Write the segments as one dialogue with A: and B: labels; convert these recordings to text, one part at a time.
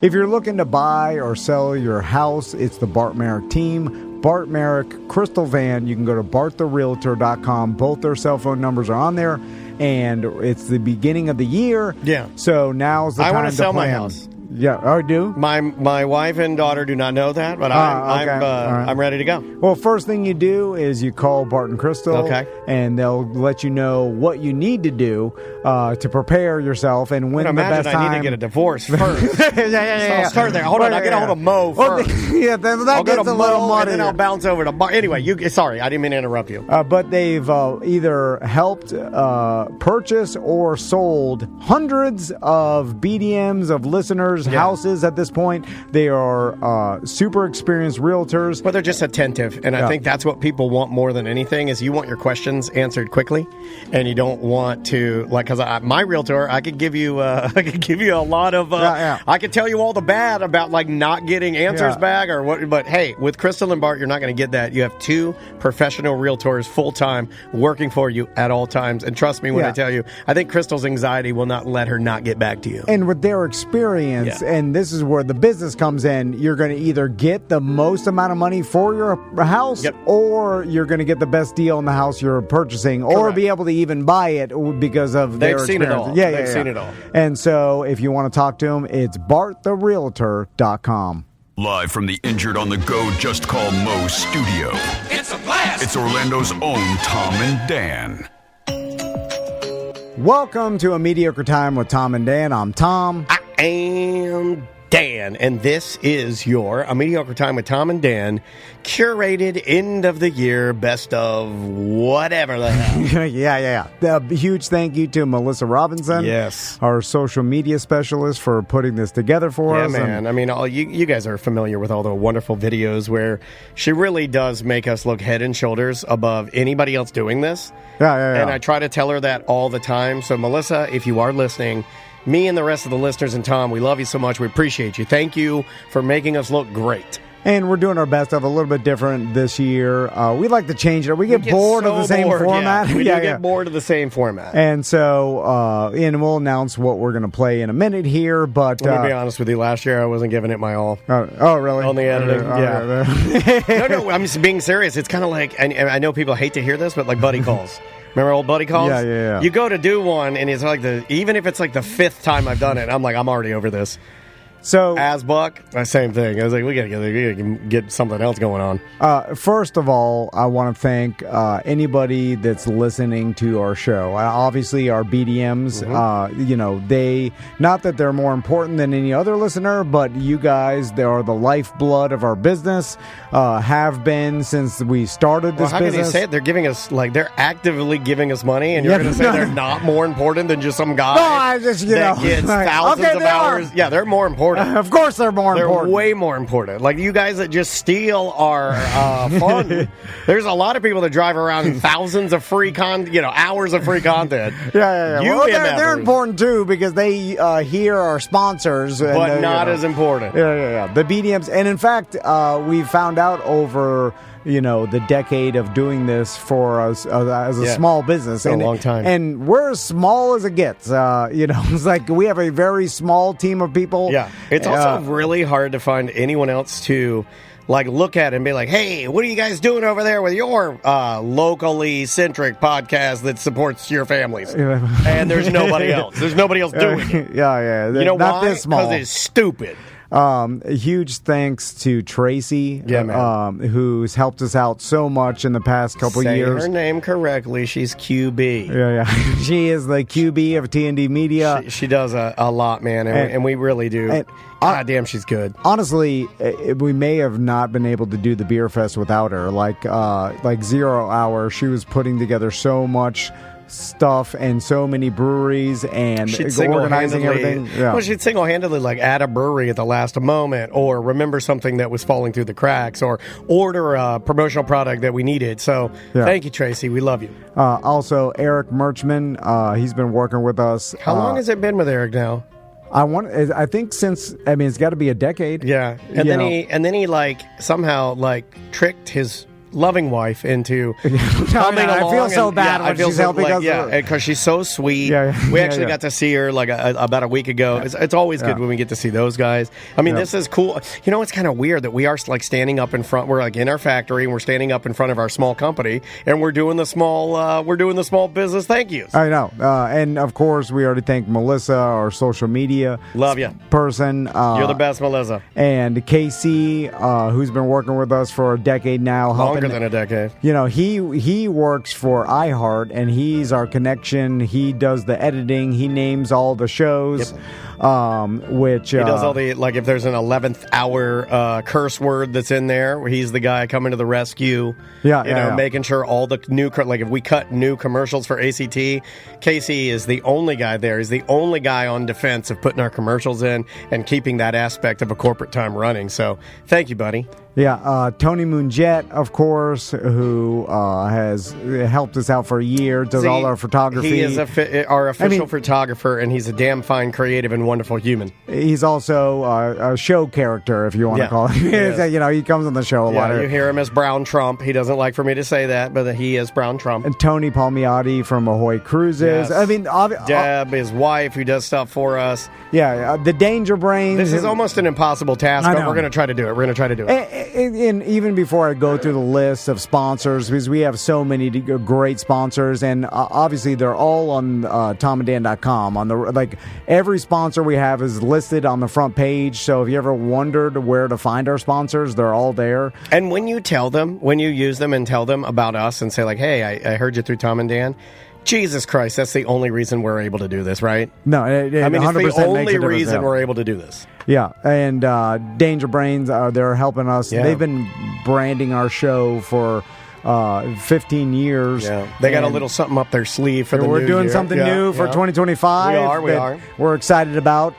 A: If you're looking to buy or sell your house, it's the Bart Merrick team. Bart Merrick, Crystal Van. You can go to barttherealtor.com. Both their cell phone numbers are on there. And it's the beginning of the year.
B: Yeah.
A: So now's the time to plan.
B: I want to sell my house.
A: Yeah, I do.
B: My wife and daughter do not know that, but I'm ready to go.
A: Well, first thing you do is you call Bart and Crystal,
B: okay,
A: and they'll let you know what you need to do to prepare yourself and when the best time.
B: I need to get a divorce first.
A: yeah.
B: I'll start there. Hold on, I'll get a hold of Mo first.
A: That
B: I'll
A: gets
B: go to
A: a little
B: Mo,
A: muddy.
B: and then I'll bounce over to Bart. Anyway, sorry, I didn't mean to interrupt you.
A: But they've either helped purchase or sold hundreds of BDMs of listeners' houses at this point. They are super experienced realtors.
B: Well, they're just attentive, and I think that's what people want more than anything is you want your questions answered quickly, and you don't want to, like, because my realtor, I could give you a lot of, I could tell you all the bad about, like, not getting answers back or what, but hey, with Crystal and Bart, you're not going to get that. You have two professional realtors full-time working for you at all times, and trust me when I tell you, I think Crystal's anxiety will not let her not get back to you.
A: And with their experience, and this is where the business comes in, you're going to either get the most amount of money for your house, or you're going to get the best deal in the house you're purchasing, or be able to even buy it because of their experience.
B: They've seen it all. They've seen it all.
A: And so if you want to talk to them, it's barttherealtor.com.
C: Live from the Injured on the Go Just Call Mo studio. It's a blast! It's Orlando's own Tom and Dan.
A: Welcome to A Mediocre Time with Tom and Dan. I'm Tom.
B: I am Dan, and this is your A Mediocre Time with Tom and Dan curated end of the year best of whatever the hell.
A: A huge thank you to Melissa Robinson, our social media specialist, for putting this together for us.
B: Yeah, man. I mean, you guys are familiar with all the wonderful videos where she really does make us look head and shoulders above anybody else doing this. And I try to tell her that all the time. So, Melissa, if you are listening, me and the rest of the listeners and Tom, we love you so much. We appreciate you. Thank you for making us look great.
A: And we're doing our best of a little bit different this year. We like to change it. We get bored of the same format.
B: Yeah, we do get bored of the same format.
A: And so, and we'll announce what we're going to play in a minute here. But
B: let me be honest with you. Last year, I wasn't giving it my all.
A: Oh, really?
B: On the editing, No, I'm just being serious. It's kind of like, and I know people hate to hear this, but like buddy calls. Remember old buddy calls?
A: Yeah.
B: You go to do one, and it's like even if it's like the fifth time I've done it, I'm like, I'm already over this.
A: So,
B: as Buck, same thing. I was like, we gotta get something else going on.
A: First of all, I want to thank anybody that's listening to our show. Obviously, our BDMs, they, not that they're more important than any other listener, but you guys, they are the lifeblood of our business, have been since we started this business.
B: How can you say it? They're giving us, they're actively giving us money, and you're going to say they're not more important than just some guy
A: that
B: gets thousands of hours? Yeah, they're more important.
A: Of course they're more important.
B: They're way more important. Like, you guys that just steal our fun. There's a lot of people that drive around in thousands of free hours of free content.
A: Yeah. Well, they're important too because they hear our sponsors.
B: But not as important.
A: Yeah. The BDMs. And in fact, we found out over the decade of doing this for us as a small business.
B: A long time.
A: And we're as small as it gets. It's like we have a very small team of people.
B: Yeah. It's also really hard to find anyone else to look at and be like, hey, what are you guys doing over there with your locally centric podcast that supports your families? And there's nobody else. There's nobody else doing it.
A: Yeah.
B: You know
A: not
B: why?
A: This small.
B: Because it's stupid.
A: A huge thanks to Tracy, who's helped us out so much in the past couple years.
B: Say her name correctly. She's QB.
A: Yeah. She is the QB of T&D Media.
B: She does a lot, man, and we really do. God damn, she's good.
A: Honestly, we may have not been able to do the Beer Fest without her. Like 0 Hour, she was putting together so much stuff and so many breweries and organizing everything. Yeah.
B: Well, she'd single-handedly add a brewery at the last moment, or remember something that was falling through the cracks, or order a promotional product that we needed. So thank you, Tracy. We love you.
A: Also, Eric Merchman, he's been working with us.
B: How long has it been with Eric now?
A: I think since, it's got to be a decade.
B: Yeah. And then he somehow tricked his loving wife into coming along.
A: I feel so bad when she's helping us.
B: Yeah, because she's so sweet. We actually got to see her like about a week ago. It's always good when we get to see those guys. I mean, this is cool. You know, it's kind of weird that we are like standing up in front. We're like in our factory and we're standing up in front of our small company and we're doing the small business thank yous.
A: I know, and of course we already thank Melissa, our social media person.
B: You're the best, Melissa.
A: And Casey, who's been working with us for a decade now.
B: Longer than a decade.
A: You know, he works for iHeart, and he's our connection. He does the editing. He names all the shows. Which he
B: does all the, like, if there's an 11th hour curse word that's in there, he's the guy coming to the rescue. Making sure all the new, like, if we cut new commercials for ACT, Casey is the only guy there. He's the only guy on defense of putting our commercials in and keeping that aspect of a corporate time running. So thank you, buddy.
A: Yeah, Tony Moonjet, of course, who has helped us out for a year, does all our photography.
B: He is our official photographer, and he's a damn fine, creative, and wonderful human.
A: He's also a show character, if you want to call him. You know, he comes on the show a lot.
B: You hear him as Brown Trump. He doesn't like for me to say that, but he is Brown Trump.
A: And Tony Palmiotti from Ahoy Cruises.
B: Yes.
A: I mean,
B: Deb, his wife, who does stuff for us.
A: Yeah, the Danger Brains.
B: This is almost an impossible task, but we're going to try to do it.
A: And even before I go through the list of sponsors, because we have so many great sponsors, and obviously they're all on TomandDan.com. On every sponsor we have is listed on the front page. So if you ever wondered where to find our sponsors, they're all there.
B: And when you tell them, when you use them and tell them about us and say like, "Hey, I heard you through Tom and Dan." Jesus Christ, that's the only reason we're able to do this, right?
A: No,
B: it's the only reason we're able to do this.
A: Yeah, and Danger Brains, they're helping us. Yeah. They've been branding our show for 15 years.
B: Yeah, they got a little something up their sleeve for the new year.
A: We're doing something new for 2025.
B: We are.
A: We're excited about.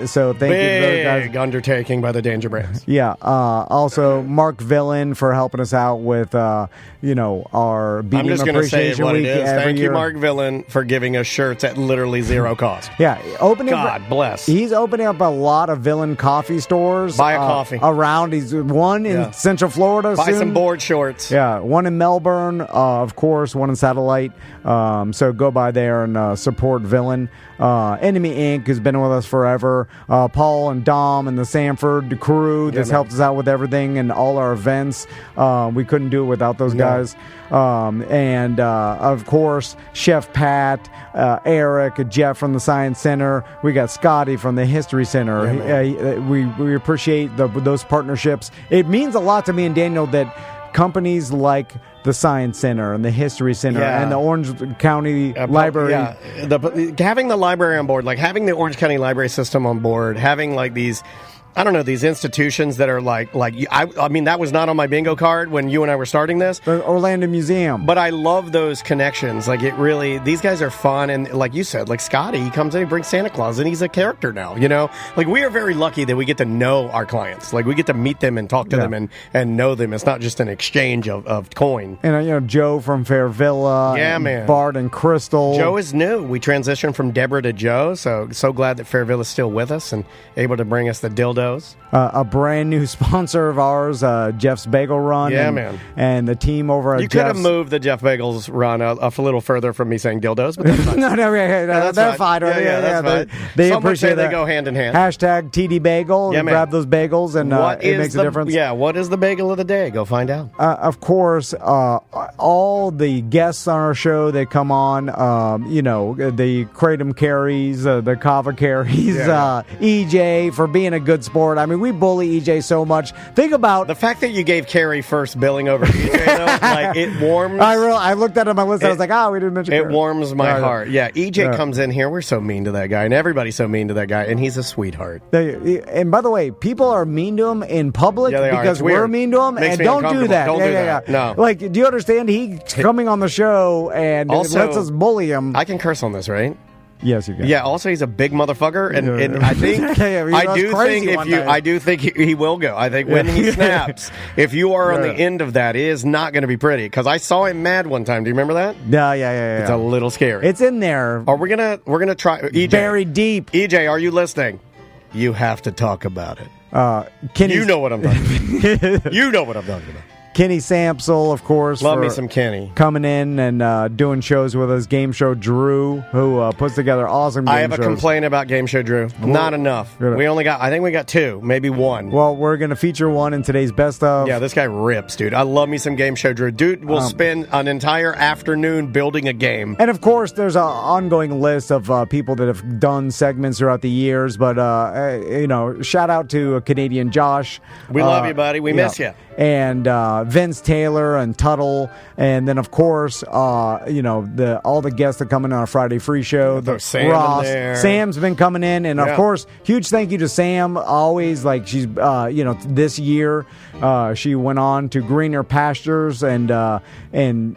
A: So thank you, guys.
B: Big undertaking by the Danger Brands.
A: Yeah. Also, Mark Villain for helping us out with our BDM Appreciation Week every year.
B: Thank you, Mark Villain, for giving us shirts at literally zero cost.
A: Yeah,
B: God bless.
A: He's opening up a lot of Villain coffee stores.
B: Buy a coffee
A: around. He's one in Central Florida.
B: Buy some board shorts.
A: Yeah, one in Melbourne, of course, one in Satellite. So go by there and support Villain. Enemy Inc. has been with us forever. Paul and Dom and the Sanford crew that's helped us out with everything and all our events. We couldn't do it without those guys. And of course, Chef Pat, Eric, Jeff from the Science Center. We got Scotty from the History Center. We appreciate those partnerships. It means a lot to me and Daniel that companies like the Science Center and the History Center and the Orange County Library.
B: Having the library on board, like having the Orange County Library System on board, having like these, I don't know, these institutions that are I mean, that was not on my bingo card when you and I were starting this.
A: The Orlando Museum.
B: But I love those connections. Like, it really, these guys are fun. And like you said, like Scotty, he comes in, he brings Santa Claus, and he's a character now, you know? Like, we are very lucky that we get to know our clients. Like, we get to meet them and talk to them and know them. It's not just an exchange of coin.
A: And, Joe from Fair Villa.
B: Yeah, man.
A: Bart and Crystal.
B: Joe is new. We transitioned from Deborah to Joe. So glad that Fair Villa is still with us and able to bring us the dildo.
A: A brand new sponsor of ours, Jeff's Bagel Run.
B: Yeah, man.
A: And the team over at
B: You could have moved the Jeff Bagels Run a little further from me saying dildos, but that's fine.
A: They're fine.
B: That's fine.
A: They
B: Some
A: appreciate
B: that. They go hand in hand.
A: Hashtag TD Bagel.
B: Yeah, man.
A: Grab those bagels, and it makes a difference.
B: Yeah, what is the bagel of the day? Go find out.
A: Of course, all the guests on our show, they come on, the Kratom Carries, the Kava Carries, EJ for being a good sport. I mean, we bully EJ so much. Think about
B: the fact that you gave Carrie first billing over EJ, though. Like, it warms.
A: I looked at it on my list. I was like, we didn't mention
B: it. Warms my heart. Yeah, EJ comes in here. We're so mean to that guy, and everybody's so mean to that guy, and he's a sweetheart.
A: And by the way, people are mean to him in public because we're mean to him, and don't do that.
B: Don't do that. No.
A: Like, do you understand? He's coming on the show and also, lets us bully him.
B: I can curse on this, right?
A: Yes, you can.
B: Yeah. Also, he's a big motherfucker, and I think I do think he will go. I think when he snaps, if you are on the end of that, it is not going to be pretty. Because I saw him mad one time. Do you remember that?
A: Yeah.
B: It's a little scary.
A: It's in there.
B: We're gonna try. EJ,
A: buried deep.
B: EJ, are you listening? You have to talk about it.
A: Kenny's,
B: you know what I'm talking about. You know what I'm talking about.
A: Kenny Sampsell, of course.
B: Love me some Kenny.
A: Coming in and doing shows with us. Game Show Drew, who puts together awesome game shows.
B: I have a complaint about Game Show Drew. Not enough. I think we got 2, maybe 1.
A: Well, we're going to feature 1 in today's Best Of.
B: Yeah, this guy rips, dude. I love me some Game Show Drew. Dude will spend an entire afternoon building a game.
A: And, of course, there's an ongoing list of people that have done segments throughout the years. But, shout out to Canadian Josh.
B: We love you, buddy. We miss you.
A: And Vince Taylor and Tuttle. And then, of course, all the guests that come in on our Friday free show.
B: Sam
A: Ross.
B: in there.
A: Sam's been coming in. And, of course, huge thank you to Sam. Always, she's, this year, she went on to greener pastures. And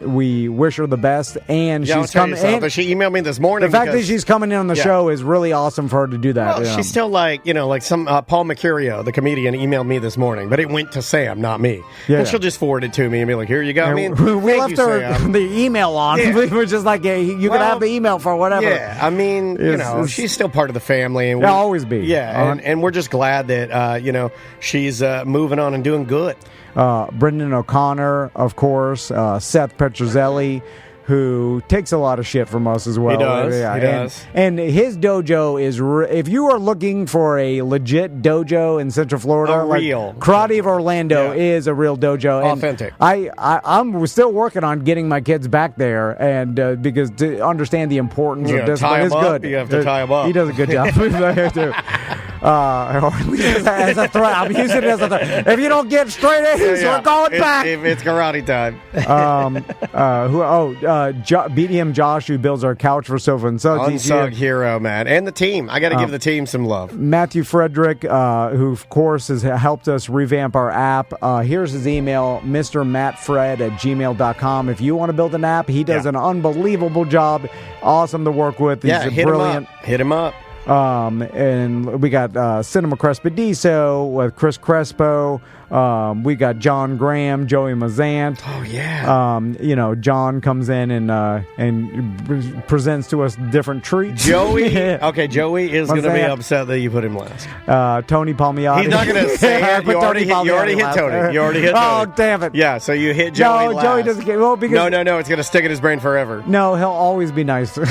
A: we wish her the best. And she's coming in.
B: She emailed me this morning.
A: The fact that she's coming in on the show is really awesome for her to do that.
B: Well, she's still like some Paul Mercurio, the comedian, emailed me this morning. But it went to Sam, not me. And she'll just forward it to me and be like, here you go.
A: We left her the email on. We were just like, you can have the email for whatever.
B: Yeah, she's still part of the family. And
A: She'll always be.
B: Yeah, and we're just glad that, she's moving on and doing good.
A: Brendan O'Connor, of course. Seth Petrozelli, who takes a lot of shit from us as well.
B: He does. Yeah, he does.
A: And his dojo is, if you are looking for a legit dojo in Central Florida,
B: real
A: Karate of Orlando is a real dojo.
B: Authentic.
A: And I'm still working on getting my kids back there, and because to understand the importance of discipline is good.
B: You have to tie them up.
A: He does a good job. As a threat. I'm using it as a threat. If you don't get straight A's, we're going back.
B: If it's karate time.
A: BDM Josh, who builds our couch for Sofa and Suds.
B: Unsung hero, man. And the team. I got to give the team some love.
A: Matthew Frederick, who, of course, has helped us revamp our app. Here's his email, mrmattfred@gmail.com. If you want to build an app, he does an unbelievable job. Awesome to work with. He's brilliant.
B: Hit him up.
A: And we got Cinema Crespediso with Chris Crespo. We got John Graham, Joey Mazant.
B: Oh yeah.
A: John comes in and presents to us different treats.
B: Joey, Joey is going to be upset that you put him last.
A: Tony Palmiotti.
B: He's not going to say it. You already hit Tony. You already hit Tony.
A: Oh damn it!
B: Yeah, so you hit Joey.
A: No, Joey doesn't get because
B: no. It's going to stick in his brain forever.
A: No, he'll always be nice.
B: He will,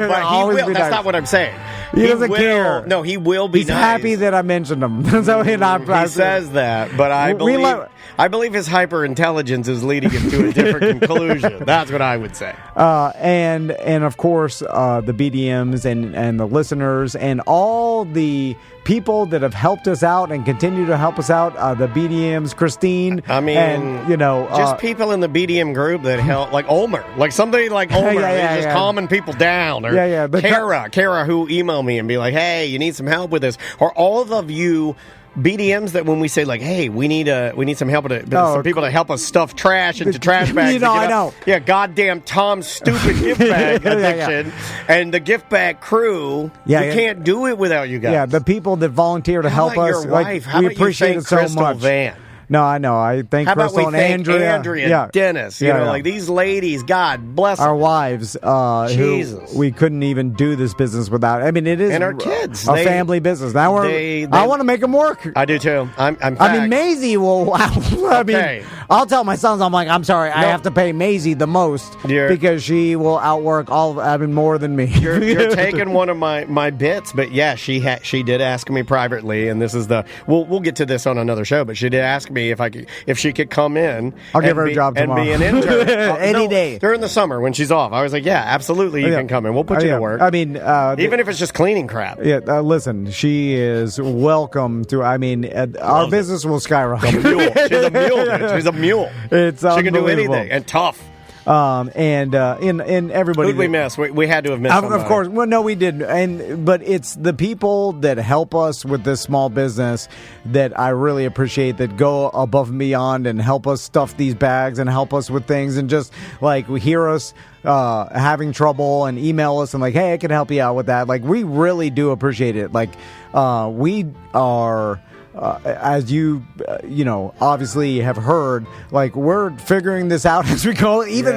B: but he will. That's not what I'm saying.
A: He doesn't care.
B: No, he will be.
A: He's happy that I mentioned him. So
B: he says that, but I believe his hyper intelligence is leading him to a different conclusion. That's what I would say.
A: And of course the BDMs and the listeners and all the people that have helped us out and continue to help us out. The BDMs, Christine.
B: I mean,
A: and,
B: just people in the BDM group that help, like Omer, like somebody like Omer, just calming people down. Or Kara, who email me and be like, "Hey, you need some help with this," or all of you. BDMs that when we say like, hey, we need some help some people to help us stuff trash into trash bags.
A: I know.
B: Yeah, goddamn Tom's stupid gift bag addiction and the gift bag crew. You can't do it without you guys.
A: Yeah, the people that volunteer to help us.
B: Your wife? How
A: we
B: about
A: appreciate
B: you
A: it so
B: Crystal
A: much.
B: Van?
A: No, I know. I thank Crystal and
B: Andrea, Dennis. Like these ladies, God bless them.
A: Our wives,
B: Jesus.
A: Who we couldn't even do this business without. I mean, it is
B: and our kids,
A: a family business. Now I want to make them work.
B: I do too.
A: Maisie will. I'll tell my sons. I'm sorry. I have to pay Maisie the most because she will outwork more than me.
B: You're taking one of my bits, but yeah, she did ask me privately, and this is we'll get to this on another show, but she did ask me if she could come in.
A: I'll give her a job tomorrow.
B: And be an intern
A: any day
B: during the summer when she's off. I was like, yeah, absolutely, you can come in. We'll put you to work.
A: I mean,
B: even if it's just cleaning crap.
A: Yeah, listen, she is welcome to. I mean, our business will skyrocket.
B: She's a mule. Dude. She's a mule.
A: It's
B: she can do anything and tough.
A: In everybody.
B: Who'd we miss? We had to have missed somebody.
A: Of course. Well, no, we didn't. But it's the people that help us with this small business that I really appreciate, that go above and beyond and help us stuff these bags and help us with things and just like hear us having trouble and email us and like, hey, I can help you out with that. Like, we really do appreciate it. Like, we are as you obviously have heard, like we're figuring this out as we go. Even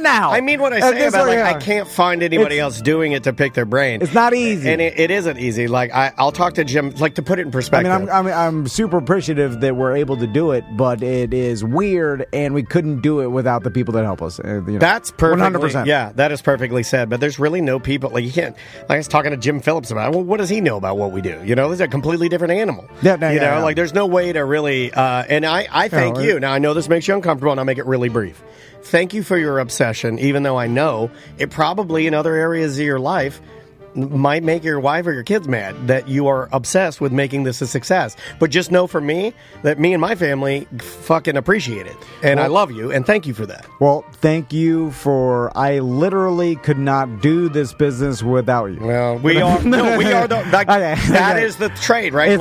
A: now.
B: I mean, what I say about I can't find anybody else doing it to pick their brain.
A: It's not easy,
B: and it isn't easy. Like I'll talk to Jim. Like to put it in perspective.
A: I'm super appreciative that we're able to do it, but it is weird, and we couldn't do it without the people that help us.
B: That's perfectly
A: 100%.
B: Yeah, that is perfectly said. But there's really no people like you can't. Like I was talking to Jim Phillips about. Well, what does he know about what we do? This is a completely different animal. Like there's no way to really. And I thank you. Now I know this makes you uncomfortable, and I'll make it really brief. Thank you for your obsession, even though I know it probably in other areas of your life might make your wife or your kids mad that you are obsessed with making this a success. But just know for me that me and my family fucking appreciate it. And I love you, and thank you for that.
A: Well, thank you for... I literally could not do this business without you.
B: Well, we are the... That is the trade, right?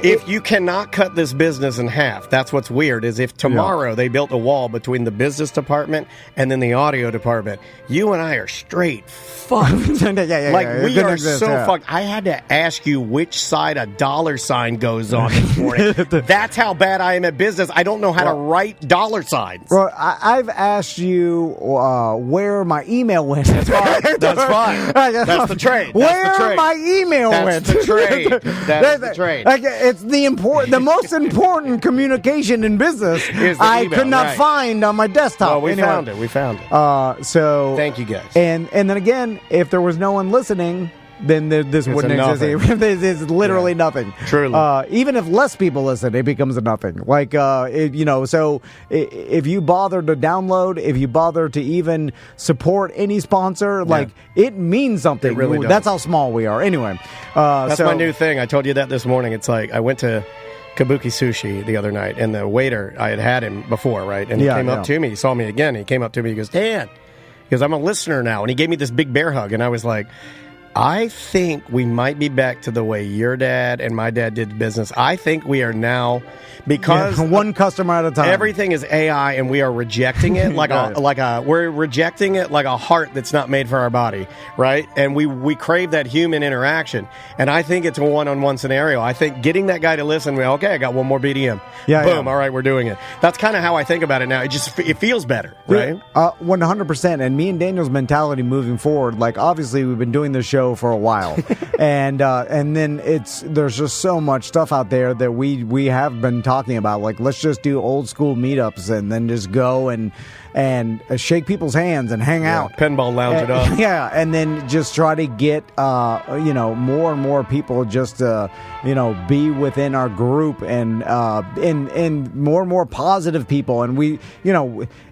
B: If you cannot cut this business in half, that's what's weird, is if tomorrow they built a wall between the business department and then the audio department, you and I are straight fucked. We are so fucked. I had to ask you which side a $sign goes on this morning. That's how bad I am at business. I don't know how to write $signs.
A: Bro, I've asked you where my email went.
B: That's fine. That's the trade.
A: Where my email went.
B: That's the trade. That's the trade.
A: It's the most important communication in business. I could not find on my desktop.
B: Well, we found it.
A: So
B: thank you guys.
A: And then again, if there was no one listening, then this wouldn't exist. It's literally nothing.
B: Truly.
A: Even if less people listen, it becomes a nothing. So if you bother to download, if you bother to even support any sponsor, it means something.
B: It really does.
A: That's how small we are. Anyway.
B: That's my new thing. I told you that this morning. It's like I went to Kabuki Sushi the other night, and the waiter, I had him before, right? And he came up to me. He saw me again. He came up to me. He goes, Dan. He goes, I'm a listener now. And he gave me this big bear hug. And I was like, I think we might be back to the way your dad and my dad did business. I think we are now, because
A: one customer at a time.
B: Everything is AI, and we are rejecting it we're rejecting it like a heart that's not made for our body, right? And we crave that human interaction. And I think it's a one-on-one scenario. I think getting that guy to listen, okay, I got one more BDM. Boom, all right, we're doing it. That's kind of how I think about it now. It feels better, right?
A: 100%. And me and Daniel's mentality moving forward, obviously we've been doing this show for a while, and then there's just so much stuff out there that we have been talking about. Let's just do old school meetups and then just go and shake people's hands and hang out,
B: pinball lounge it up,
A: and then just try to get more and more people just be within our group and more and more positive people. And we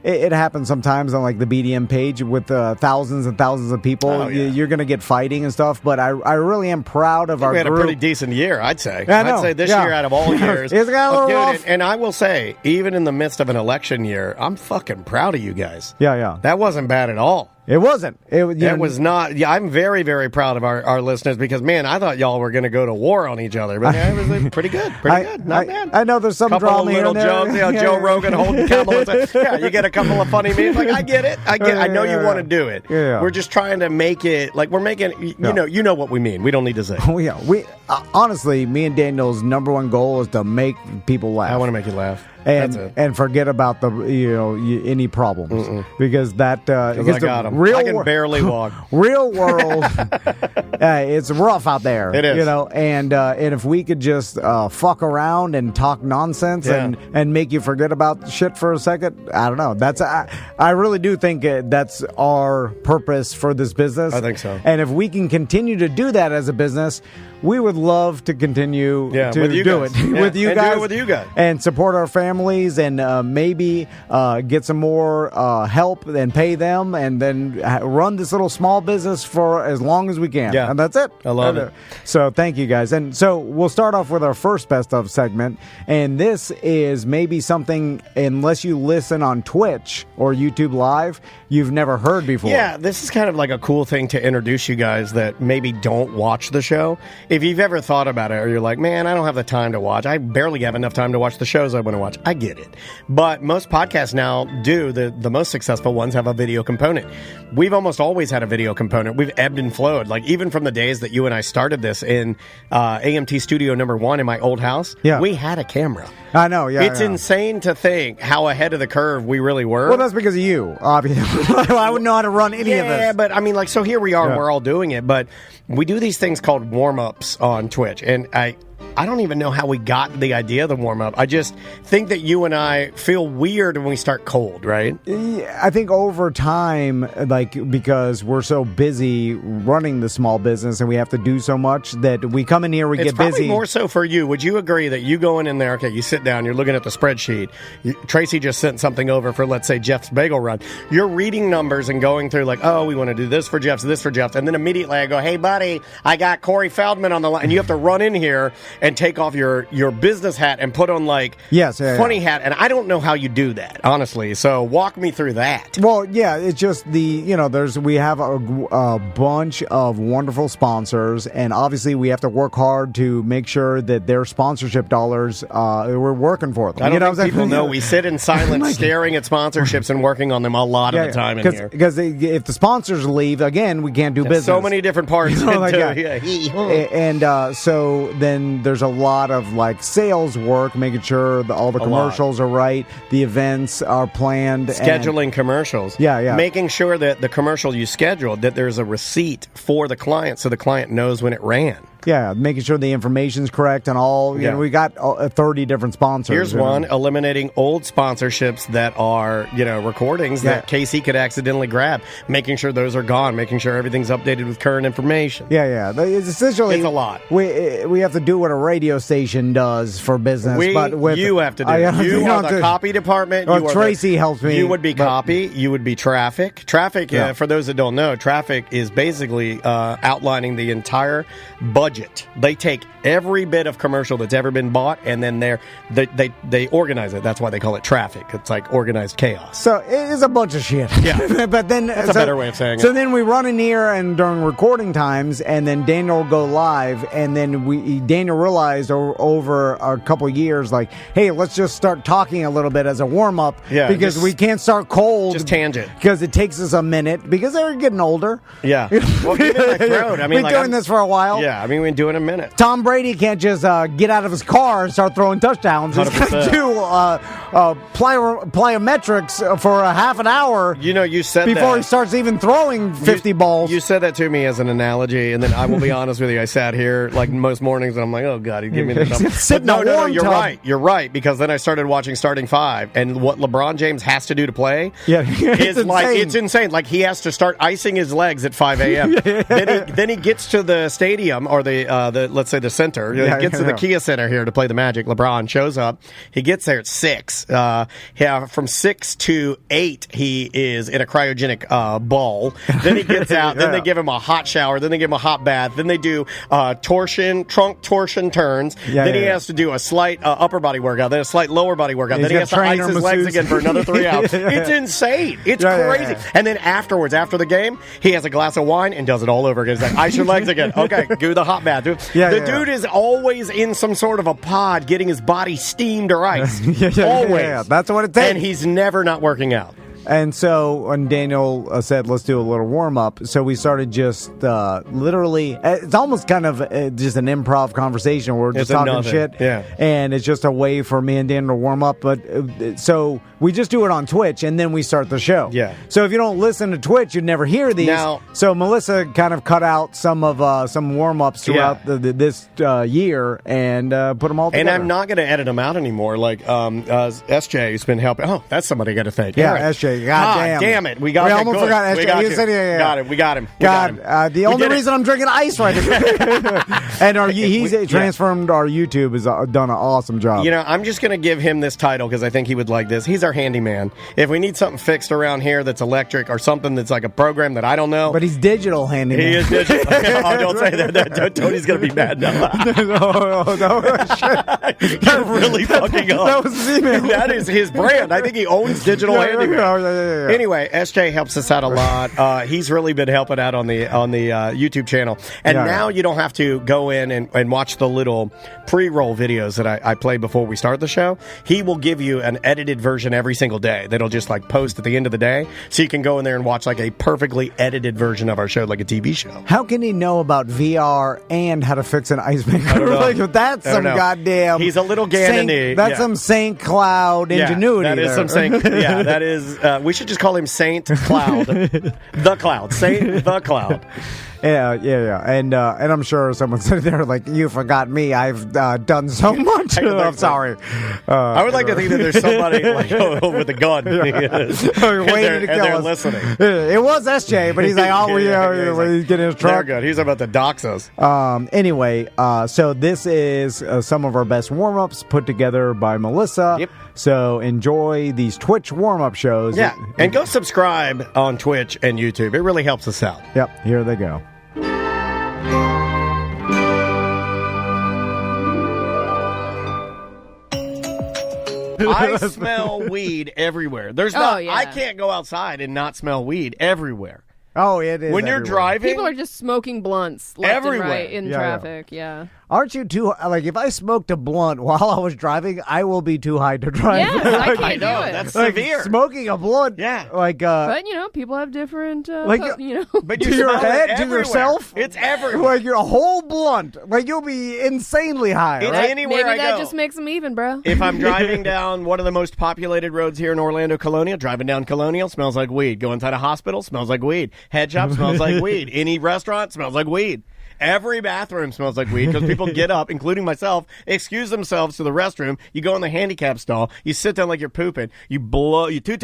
A: it happens sometimes on the BDM page with thousands and thousands of people. You're gonna get fighting and stuff, but I really am proud of our group.
B: We had a pretty decent year, I'd say.
A: I'd
B: say this year out of all years,
A: it's got a little rough.
B: And I will say, even in the midst of an election year, I'm fucking proud of you guys.
A: Yeah.
B: That wasn't bad at all.
A: It wasn't. It
B: was not. Yeah, I'm very, very proud of our listeners because, man, I thought y'all were going to go to war on each other. But it was pretty good. Not bad.
A: I know there's some
B: couple
A: drama
B: of little
A: here and there.
B: jokes. Joe Rogan holding cowboys. You get a couple of funny memes. I get it. I know you want to do it.
A: Yeah.
B: We're just trying to make it we're making. You know what we mean. We don't need to say.
A: Oh yeah. We honestly, me and Daniel's number one goal is to make people laugh.
B: I want to make you laugh.
A: And forget about the any problems because that
B: I got them. I can barely walk.
A: Real world, it's rough out there.
B: It is,
A: and if we could just fuck around and talk nonsense and make you forget about shit for a second, I don't know. That's I really do think that's our purpose for this business.
B: I think so.
A: And if we can continue to do that as a business, we would love to continue to do it with you guys.
B: Do it with you guys.
A: And support our families and maybe get some more help and pay them and then run this little small business for as long as we can.
B: Yeah.
A: And that's it.
B: I love it.
A: So thank you guys. And so we'll start off with our first best of segment. And this is maybe something, unless you listen on Twitch or YouTube Live, you've never heard before.
B: Yeah, this is kind of like a cool thing to introduce you guys that maybe don't watch the show. If you've ever thought about it or you're like, man, I don't have the time to watch. I barely have enough time to watch the shows I want to watch. I get it. But most podcasts now do, the most successful ones have a video component. We've almost always had a video component. We've ebbed and flowed. Like, even from the days that you and I started this in AMT Studio #1 in my old house, we had a camera.
A: I know, yeah.
B: It's insane to think how ahead of the curve we really were.
A: Well, that's because of you, obviously. I wouldn't know how to run any of this.
B: Yeah, but I mean, like, so here we are, we're all doing it, but we do these things called warm-ups on Twitch, and I don't even know how we got the idea of the warm-up. I just think that you and I feel weird when we start cold, right?
A: I think over time, like, because we're so busy running the small business and we have to do so much that we come in here, we get busy.
B: It's probably more so for you. Would you agree that you going in there, okay, you sit down, you're looking at the spreadsheet, Tracy just sent something over for, let's say, Jeff's Bagel Run. You're reading numbers and going through like, oh, we want to do this for Jeff's, and then immediately I go, hey, buddy, I got Corey Feldman on the line, and you have to run in here and take off your business hat and put on like funny hat, and I don't know how you do that, honestly. So walk me through that.
A: Well, yeah, it's just we have a bunch of wonderful sponsors, and obviously we have to work hard to make sure that their sponsorship dollars we're working for them.
B: I don't think people know we sit in silence, staring at sponsorships and working on them a lot of the time in here.
A: Because if the sponsors leave, again, we can't do business.
B: So many different parts.
A: And so then there's a lot of like sales work, making sure that all the commercials are right, the events are planned,
B: scheduling commercials, making sure that the commercial you scheduled, that there's a receipt for the client so the client knows when it ran.
A: Yeah, making sure the information's correct and all. You know, we got 30 different sponsors.
B: Here's one, eliminating old sponsorships that are, recordings that Casey could accidentally grab. Making sure those are gone. Making sure everything's updated with current information.
A: Yeah. It's essentially...
B: It's a lot.
A: We have to do what a radio station does for business.
B: You have to do it. You are the copy department.
A: Tracy helps me.
B: You would be copy. You would be traffic. Traffic, for those that don't know, traffic is basically outlining the entire budget. They take every bit of commercial that's ever been bought, and then they organize it. That's why they call it traffic. It's like organized chaos.
A: So it's a bunch of shit.
B: Yeah,
A: but then
B: that's a better way of saying it.
A: So then we run in here and during recording times, and then Daniel will go live, and then Daniel realized over a couple years, like, hey, let's just start talking a little bit as a warm up, because we can't start cold.
B: Just tangent,
A: because it takes us a minute because they're getting older.
B: Yeah, well, even my throat. I mean,
A: we've been doing this for a while.
B: Yeah, I mean, we've been doing a minute.
A: Tom Brady can't just get out of his car and start throwing touchdowns. He's got to do plyometrics for a half an hour.
B: You said
A: before he starts even throwing 50 balls.
B: You said that to me as an analogy, and then I will be honest with you. I sat here like most mornings, and I'm like, oh god, he'd give me the number. No, you're right. You're right, because then I started watching Starting Five, and what LeBron James has to do to play, is like it's insane. Like he has to start icing his legs at 5 a.m. Then he gets to the stadium or the let's say the center. He gets to the Kia Center here to play the Magic. LeBron shows up. He gets there at 6. From 6 to 8, he is in a cryogenic ball. Then he gets out. Then they give him a hot shower. Then they give him a hot bath. Then they do trunk torsion turns. Then he has to do a slight upper body workout. Then a slight lower body workout. Then he has to ice his legs again for another 3 hours. It's insane. It's crazy. And then afterwards, after the game, he has a glass of wine and does it all over again. He's like, ice your legs again. Okay, do the hot bath. The dude is always in some sort of a pod getting his body steamed or iced. Always.
A: Yeah, that's what it takes.
B: And he's never not working out.
A: And so when Daniel said, let's do a little warm-up, so we started just literally, it's almost kind of just an improv conversation where we're just talking shit.
B: Yeah. And
A: it's just a way for me and Daniel to warm up. But so we just do it on Twitch, and then we start the show.
B: Yeah.
A: So if you don't listen to Twitch, you'd never hear these.
B: Now,
A: so Melissa kind of cut out some warm-ups throughout this year and put them all together.
B: And I'm not going to edit them out anymore. Like SJ, who's been helping. Oh, that's somebody I got to thank.
A: Yeah, SJ. God
B: damn it. We got him.
A: We almost forgot SJ.
B: Got him. We got him.
A: The only reason I'm drinking ice right now. And he's transformed our YouTube, has done an awesome job.
B: I'm just going to give him this title because I think he would like this. He's our handyman. If we need something fixed around here that's electric or something that's like a program that I don't know.
A: But he's digital handyman.
B: He is digital. Oh, don't say that. Tony's going to be mad now.
A: No, shit.
B: You're really fucking up.
A: That was his email.
B: That is his brand. I think he owns digital handyman.
A: yeah.
B: Anyway, SJ helps us out a lot. He's really been helping out on the YouTube channel. And now you don't have to go in and watch the little pre-roll videos that I play before we start the show. He will give you an edited version every single day that'll just like post at the end of the day. So you can go in there and watch like a perfectly edited version of our show, like a TV show.
A: How can he know about VR and how to fix an ice maker? Like, that's some goddamn...
B: He's a little Gannon-y.
A: That's some Saint Cloud ingenuity.
B: That is some Saint... Yeah, that is... we should just call him Saint Cloud. The Cloud. Saint the Cloud.
A: Yeah. And I'm sure someone's sitting there like, you forgot me. I've done so much. I'm sorry.
B: I would like to think that there's somebody like with a gun.
A: Waiting to kill us.
B: Listening.
A: It was SJ, but he's like, he's getting his truck.
B: They're good. He's about to dox us.
A: Anyway, so this is some of our best warm-ups put together by Melissa.
B: Yep.
A: So enjoy these Twitch warm-up shows.
B: Yeah, and go subscribe on Twitch and YouTube. It really helps us out.
A: Yep, here they go.
B: I smell weed everywhere. I can't go outside and not smell weed everywhere.
A: Oh, it is.
B: When you're driving,
D: people are just smoking blunts left
B: everywhere.
D: and right in traffic. Yeah.
A: Aren't you too, like, if I smoked a blunt while I was driving, I will be too high to drive.
D: Yes, I can't do it.
B: That's
A: like,
B: severe.
A: Smoking a blunt.
B: Yeah.
A: Like,
D: but, people have different,
A: but
B: to
A: your head, to yourself?
B: It's everywhere.
A: Like, you're a whole blunt. Like, you'll be insanely high,
B: it's
A: right?
B: anywhere
D: Maybe
B: I
D: that
B: go.
D: just makes them even, bro.
B: If I'm driving down one of the most populated roads here in Orlando, Colonial, driving down Colonial, smells like weed. Go inside a hospital, smells like weed. Head shop smells like weed. Any restaurant smells like weed. Every bathroom smells like weed because people get up, including myself, excuse themselves to the restroom. You go in the handicap stall. You sit down like you're pooping. You blow. You toot.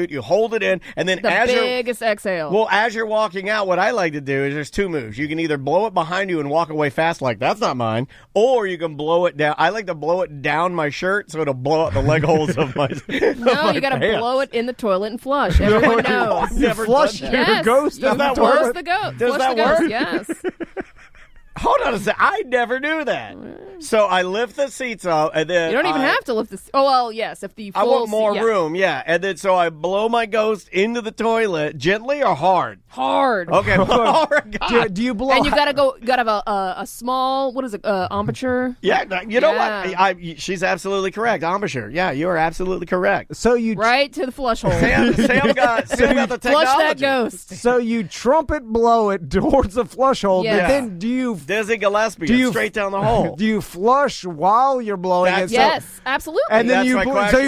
B: You hold it in, and then
D: the biggest exhale.
B: Well, as you're walking out, what I like to do is there's two moves. You can either blow it behind you and walk away fast, like that's not mine, or you can blow it down. I like to blow it down my shirt so it'll blow out the leg holes of my.
D: No, you got to blow it in the toilet and flush. Everyone knows.
A: You flush your ghost
D: in
A: the
D: toilet.
B: Does that work?
D: Yes.
B: Hold on a second. I never knew that. So I lift the seats up, and then
D: you don't even have to lift the. Oh well, yes. If the full
B: I want more room, yeah. And then so I blow my ghost into the toilet gently or hard.
D: Hard.
B: Okay. God.
A: Do you blow?
D: And you gotta have a small. What is it? Embouchure.
B: Yeah. You know what? She's absolutely correct. Embouchure. Yeah, you are absolutely correct.
A: So you
D: right to the flush hole.
B: Sam got the technology.
D: Flush that ghost.
A: So you trumpet blow it towards the flush hole, but then do you?
B: Dizzy Gillespie, straight down the hole.
A: Do you flush while you're blowing it?
D: Yes, absolutely.
A: And then you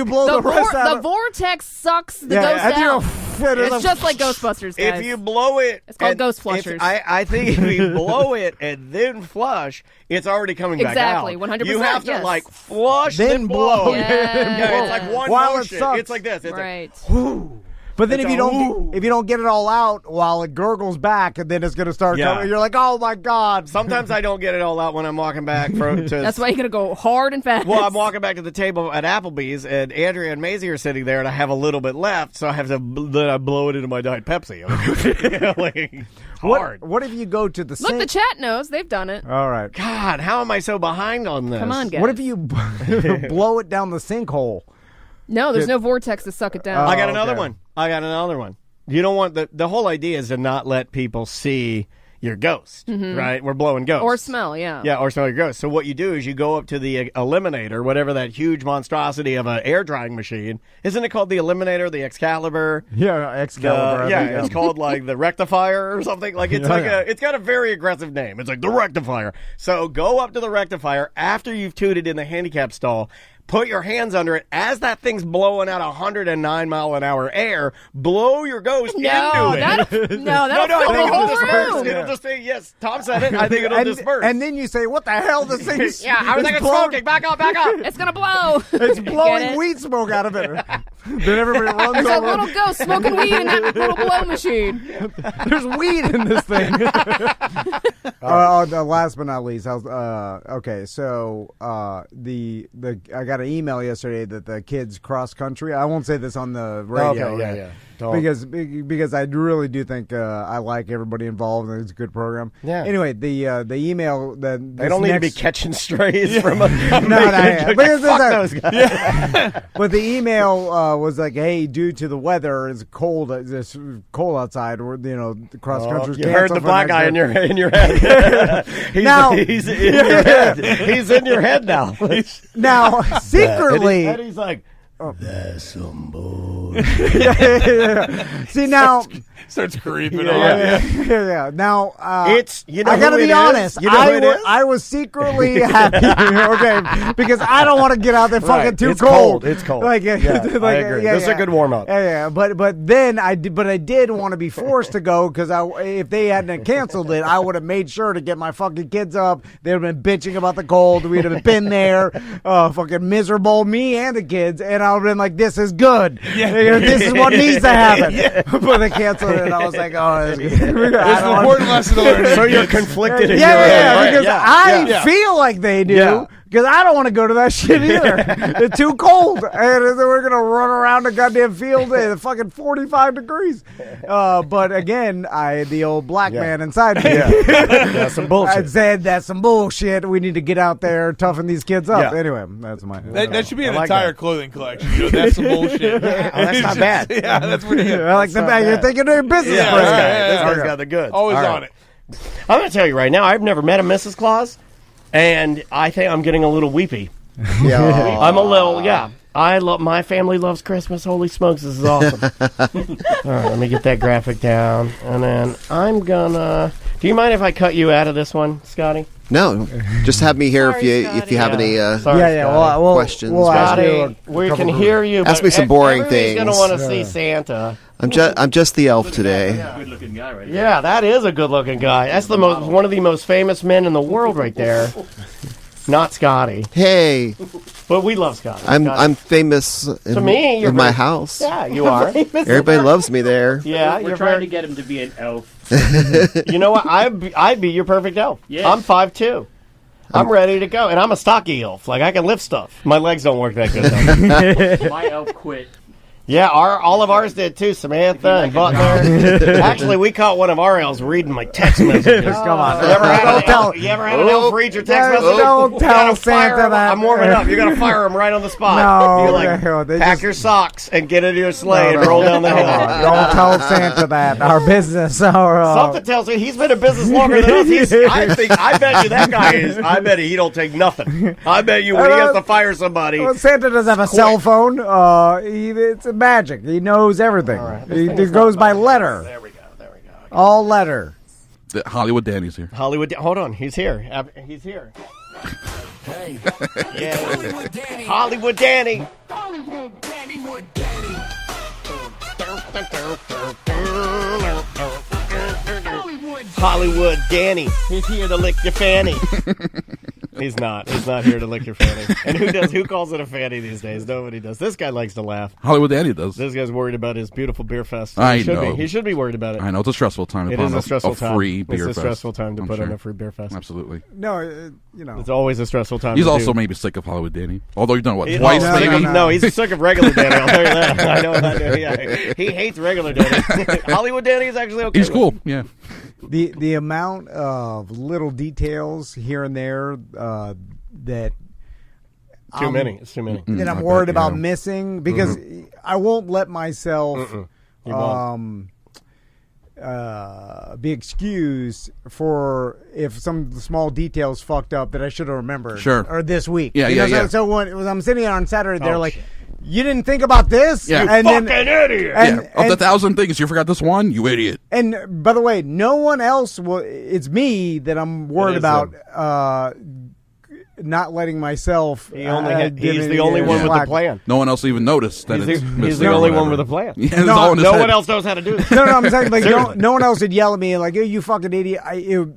A: blow the rest out.
D: The vortex sucks the ghost out. It's just like Ghostbusters, guys.
B: If you blow it...
D: It's called Ghost Flushers.
B: I think if you blow it and then flush, it's already coming back out.
D: Exactly, 100%.
B: You have to, flush, then blow.
D: Yeah,
B: it's like one
A: while
B: motion.
A: It sucks.
B: It's like this. It's
D: right.
B: like, whoo.
A: But then if you don't get it all out while it gurgles back, and then it's going to start coming, you're like, oh my God.
B: Sometimes I don't get it all out when I'm walking back.
D: That's why you're going to go hard and fast.
B: Well, I'm walking back to the table at Applebee's, and Andrea and Maisie are sitting there, and I have a little bit left, so I have to blow it into my Diet Pepsi. Hard.
A: What if you go to the sink?
D: Look, the chat knows. They've done it.
A: All right.
B: God, how am I so behind on this?
D: Come on, guys.
A: What if you blow it down the sinkhole?
D: No, there's no vortex to suck it down.
B: I got another one. You don't want the whole idea is to not let people see your ghost, right? We're blowing ghosts.
D: Or smell, yeah.
B: Yeah, or smell your ghost. So what you do is you go up to the Eliminator, whatever that huge monstrosity of an air drying machine. Isn't it called the Eliminator, the Excalibur?
A: Yeah, Excalibur.
B: It's called like the Rectifier or something. Like it's it's got a very aggressive name. It's like the Rectifier. So go up to the Rectifier after you've tooted in the handicap stall. Put your hands under it as that thing's blowing out 109-mile-an-hour air. Blow your ghost into it.
D: That'll fill the whole room.
B: It'll just say, yes, Tom said it. I think it'll disperse.
A: And then you say, what the hell? This thing's...
D: I was thinking smoking. Back up. It's going to blow.
A: It's blowing weed smoke out of it. Then everybody runs
D: There's
A: over.
D: a little ghost smoking weed in that little blow machine.
A: There's weed in this thing. Last but not least, okay, so I got an email yesterday that the kids cross country. I won't say this on the radio.
B: Okay, yeah.
A: because I really do think I like everybody involved and it's a good program.
B: Yeah.
A: Anyway, the email that
B: they don't need to be catching strays from a
A: fuck those guys. Yeah. But the email was like, hey, due to the weather, it's cold outside, or the cross country.
B: You heard the black guy in your head. He's in your head. He's in your head now.
A: Now secretly,
B: and he's like, that's some bull.
A: See now,
E: starts creeping.
A: Yeah. Now,
B: it's
A: I gotta be honest. I was secretly happy, okay, because I don't want to get out there fucking too cold.
B: It's cold.
A: I
B: agree. This is a good warm up.
A: Yeah. But then I did want to be forced to go because if they hadn't canceled it, I would have made sure to get my fucking kids up. They'd have been bitching about the cold. We'd have been there, fucking miserable, me and the kids, and I would have been like, "This is good. This is what needs to happen." But they canceled it, and I was like, "Oh, this is an
E: important lesson to learn."
B: So you're conflicted.
A: Because I feel like they do. Yeah. Because I don't want to go to that shit either. It's too cold. And we're going to run around the goddamn field at fucking 45 degrees. But again, the old black man inside me.
B: That's some bullshit.
A: I said, that's some bullshit. We need to get out there, toughen these kids up. Yeah. Anyway, that's my...
E: That should be an entire clothing collection. That's some bullshit.
B: That's not bad.
E: Yeah, that's pretty good.
A: I like the bag. You're thinking of your business.
B: This guy's got the goods.
E: Always on it.
B: I'm going to tell you right now, I've never met a Mrs. Claus. And I think I'm getting a little weepy.
A: Yeah,
B: I'm a little. Yeah, my family loves Christmas. Holy smokes, this is awesome. All right, let me get that graphic down, and then I'm gonna. Do you mind if I cut you out of this one, Scotty?
F: No, just have me here if you have any questions.
B: Scotty, we can hear you.
F: Ask me some boring things.
B: You're gonna want to see Santa.
F: I'm just the elf today.
G: Good looking guy right there.
B: Yeah, that is a good looking guy. That's one of the most famous men in the world right there. Not Scotty.
F: Hey,
B: but we love Scotty.
F: I'm famous in my house.
B: Yeah, you are.
F: Everybody loves me there.
B: Yeah,
G: we're trying to get him to be an elf.
B: You know what? I'd be your perfect elf.
G: Yeah.
B: I'm 5'2". I'm ready to go, and I'm a stocky elf. Like I can lift stuff. My legs don't work that good though.
G: My elf quit.
B: Yeah, all of ours did too. Samantha and Butler. Actually, we caught one of our elves reading my text messages.
A: Come on.
B: You ever had an elf read your text messages?
A: Don't tell Santa that.
B: I'm warming up. You're going to fire him right on the spot.
A: No.
B: Pack your socks and get into your sleigh and roll down the hill.
A: Don't tell Santa that. Our business.
B: Something tells me he's been in business longer than us. I bet you that guy is. I bet he don't take nothing. I bet you when he has to fire somebody.
A: Well, Santa doesn't have a cell phone. It's magic. He knows everything. Right, he goes by letter.
B: There we go.
A: All letter.
H: Hollywood Danny's here.
B: Hold on. He's here. He's here. Hey. Yeah. Hollywood Danny. Hollywood Danny. Hollywood Danny. He's here to lick your fanny. He's not here to lick your fanny. And who calls it a fanny these days? Nobody does. This guy likes to laugh.
H: Hollywood Danny does.
B: This guy's worried about his beautiful beer fest.
H: I know.
B: He should be worried about it.
H: I know. It's a stressful time to put on a free beer fest.
B: It's a stressful time to put on a free beer fest.
H: Absolutely.
A: No,
B: it's always a stressful time.
H: He's also maybe sick of Hollywood Danny. Although you've done twice maybe?
B: No, he's sick of regular Danny. I'll tell you that. I know. Yeah. He hates regular Danny. Hollywood Danny is actually okay.
H: He's cool. Yeah.
A: The amount of little details here and there that
B: too many. It's too many.
A: That I'm worried about missing because I won't let myself be excused for if some small details fucked up that I should have remembered.
H: Sure.
A: Or this week.
H: Yeah.
A: So when I'm sitting on Saturday, they're like, you didn't think about this?
H: Yeah.
B: You fucking idiot.
H: Of the 1,000 things, you forgot this one? You idiot.
A: And by the way, no one else will. It's me that I'm worried about not letting myself.
B: He's the only one with the plan.
H: No one else even noticed that
B: he's the only one with a plan.
H: Yeah,
B: no one else knows how to do this.
A: No, I'm saying like no one else would yell at me and like, "Oh, you fucking idiot!" Would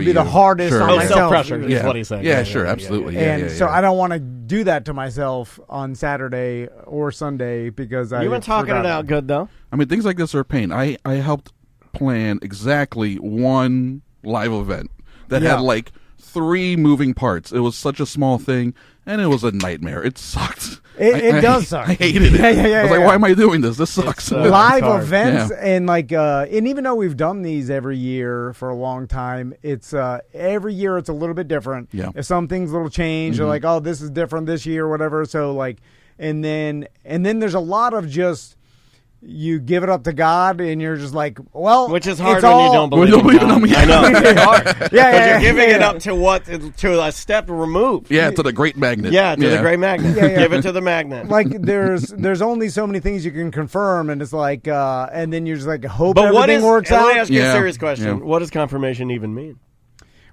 A: be the hardest on myself.
B: Self-pressure is what he's saying.
H: Yeah, sure, absolutely.
A: And so I don't want to do that to myself on Saturday or Sunday because
B: you've been talking it out good though.
H: I mean, things like this are a pain. I helped plan exactly one live event that had like 3 moving parts. It was such a small thing, and it was a nightmare. It sucked.
A: It does suck.
H: I hated it. I was like, why am I doing this? This sucks.
A: Live events and and even though we've done these every year for a long time, it's every year it's a little bit different.
H: Yeah.
A: If some things will change, they're like, oh, this is different this year or whatever. So and then there's a lot of just you give it up to God, and you're just like, well,
B: which is hard when you don't believe in God. I know it's hard. You're giving it up to a step removed.
H: Yeah, to the great magnet.
B: Yeah, to the great magnet. Give it to the magnet.
A: Like there's only so many things you can confirm, and it's like, and then you're just like, hope
B: but
A: everything works out.
B: Let me ask you a serious question. Yeah. What does confirmation even mean?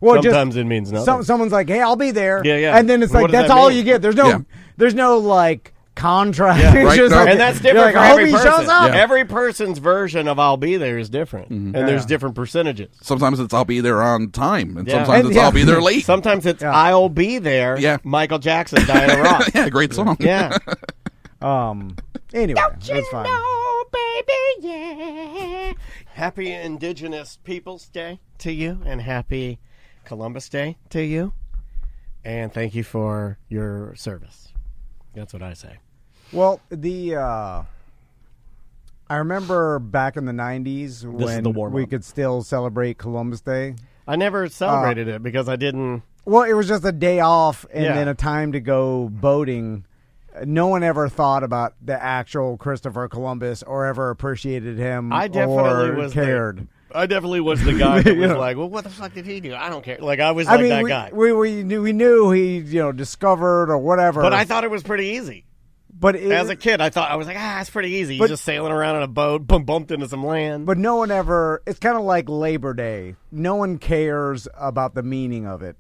A: Well,
B: sometimes it means nothing.
A: Someone's like, hey, I'll be there.
B: Yeah.
A: And then it's like, that's all you get. There's no like contract.
B: Yeah, right,
A: and
B: that's different for every person.
A: Shows up.
B: Yeah. Every person's version of I'll be there is different. And there's different percentages.
H: Sometimes it's I'll be there on time, and sometimes it's I'll be there late.
B: Sometimes it's I'll be there. Yeah. Michael Jackson, Diana Ross.
H: Yeah, great song.
B: Yeah.
A: Anyway,
B: don't you
A: that's fine.
B: know, baby, yeah. Happy Indigenous Peoples Day to you, and happy Columbus Day to you. And thank you for your service. That's what I say.
A: Well, I remember back in the 90s when we could still celebrate Columbus Day.
B: I never celebrated it because I didn't.
A: Well, it was just a day off and then a time to go boating. No one ever thought about the actual Christopher Columbus or ever appreciated him.
B: I definitely
A: or cared.
B: I definitely was the guy that was like, well, what the fuck did he do? I don't care. Like, I was that guy.
A: We knew he discovered or whatever.
B: But I thought it was pretty easy.
A: But
B: as a kid, I was like, it's pretty easy. You're just sailing around on a boat, bumped into some land.
A: But no one ever, it's kind of like Labor Day. No one cares about the meaning of it.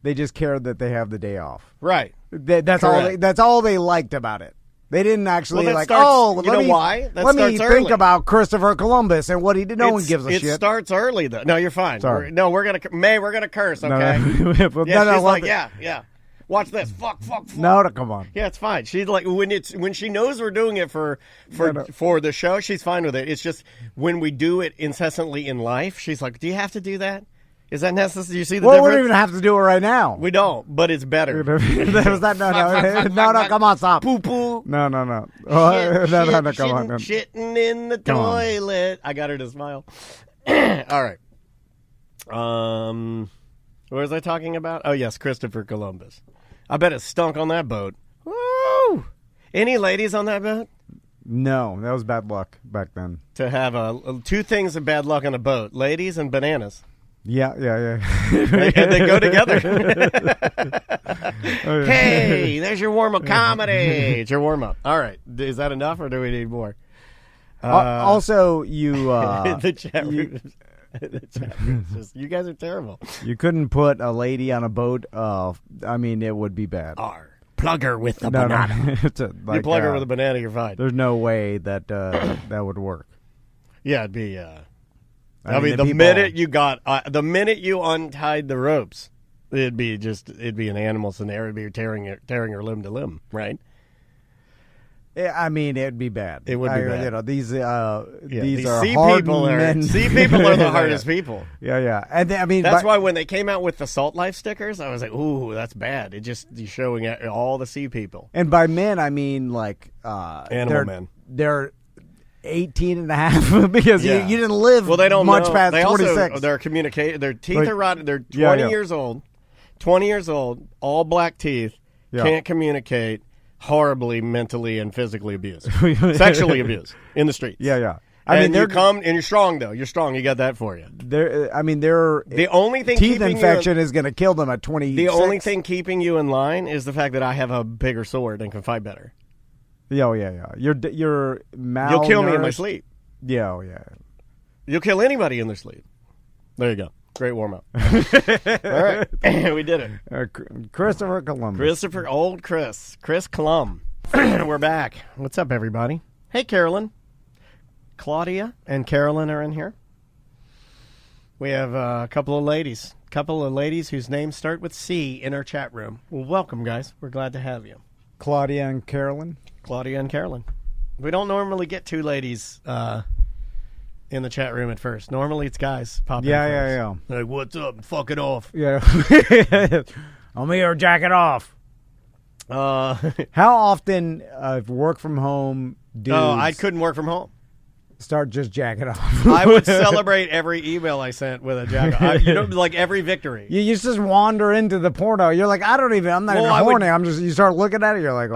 A: They just care that they have the day off.
B: Right.
A: That's all they liked about it. They didn't actually let me think about Christopher Columbus and what he did. No one gives a shit.
B: It starts early, though. No, you're fine.
A: Sorry.
B: We're gonna curse, okay?
A: No.
B: She's like, yeah. Watch this. Fuck.
A: No, come on.
B: Yeah, it's fine. She's like, when she knows we're doing it for the show, she's fine with it. It's just when we do it incessantly in life, she's like, do you have to do that? Is that necessary? Do you see the difference?
A: We don't even have to do it right now.
B: We don't, but it's better.
A: No, come on, stop.
B: Poo-poo.
A: No.
B: No,
A: come on.
B: Shitting in the toilet. I got her to smile. All right. What was I talking about? Oh, yes, Christopher Columbus. I bet it stunk on that boat. Woo! Any ladies on that boat?
A: No, that was bad luck back then.
B: To have two things of bad luck on a boat, ladies and bananas.
A: Yeah.
B: They go together. Hey, there's your warm-up comedy. It's your warm-up. All right. Is that enough, or do we need more?
A: Also, you...
B: the chat room. You guys are terrible.
A: You couldn't put a lady on a boat. It would be bad.
B: Plug her with a banana.
A: You
B: plug her with a banana, you're fine.
A: There's no way that that would work.
B: Yeah, it'd be... the minute you untied the ropes, it'd be an animal scenario. It'd be tearing her limb to limb, right?
A: Yeah, it'd be bad.
B: It would be bad.
A: These are
B: sea
A: hard
B: people
A: men.
B: Sea people are the hardest people.
A: Yeah. And
B: that's why when they came out with the Salt Life stickers, I was like, ooh, that's bad. It just showing all the sea people.
A: And by men, animal
B: men.
A: They're 18 and a half because you didn't live
B: they don't
A: much
B: know.
A: past
B: they
A: 26.
B: Their teeth are rotted. They're 20 years old. 20 years old, all black teeth, can't communicate, horribly mentally and physically abused. Sexually abused in the streets.
A: Yeah.
B: You come and you're strong though. You're strong. You got that for you.
A: They're
B: the only thing
A: teeth infection is going to kill them at 26.
B: The only thing keeping you in line is the fact that I have a bigger sword and can fight better.
A: Yeah. You're
B: You'll kill me in my sleep.
A: Yeah.
B: You'll kill anybody in their sleep. There you go. Great warm up. All right, we did it.
A: Christopher Columbus.
B: Chris Clum. We're back. What's up, everybody? Hey, Carolyn. Claudia and Carolyn are in here. We have a couple of ladies whose names start with C in our chat room. Well, welcome, guys. We're glad to have you.
A: Claudia and Carolyn.
B: We don't normally get two ladies in the chat room at first. Normally it's guys popping in
A: Yeah.
B: Like, what's up? Fuck it off.
A: Yeah. I'm here, jack it off. How often work from home dudes
B: I couldn't work from home.
A: Start just jacking off?
B: I would celebrate every email I sent with a jack off. Like every victory.
A: You just wander into the porno. You're like, I'm not even horny. You start looking at it, you're like, oh.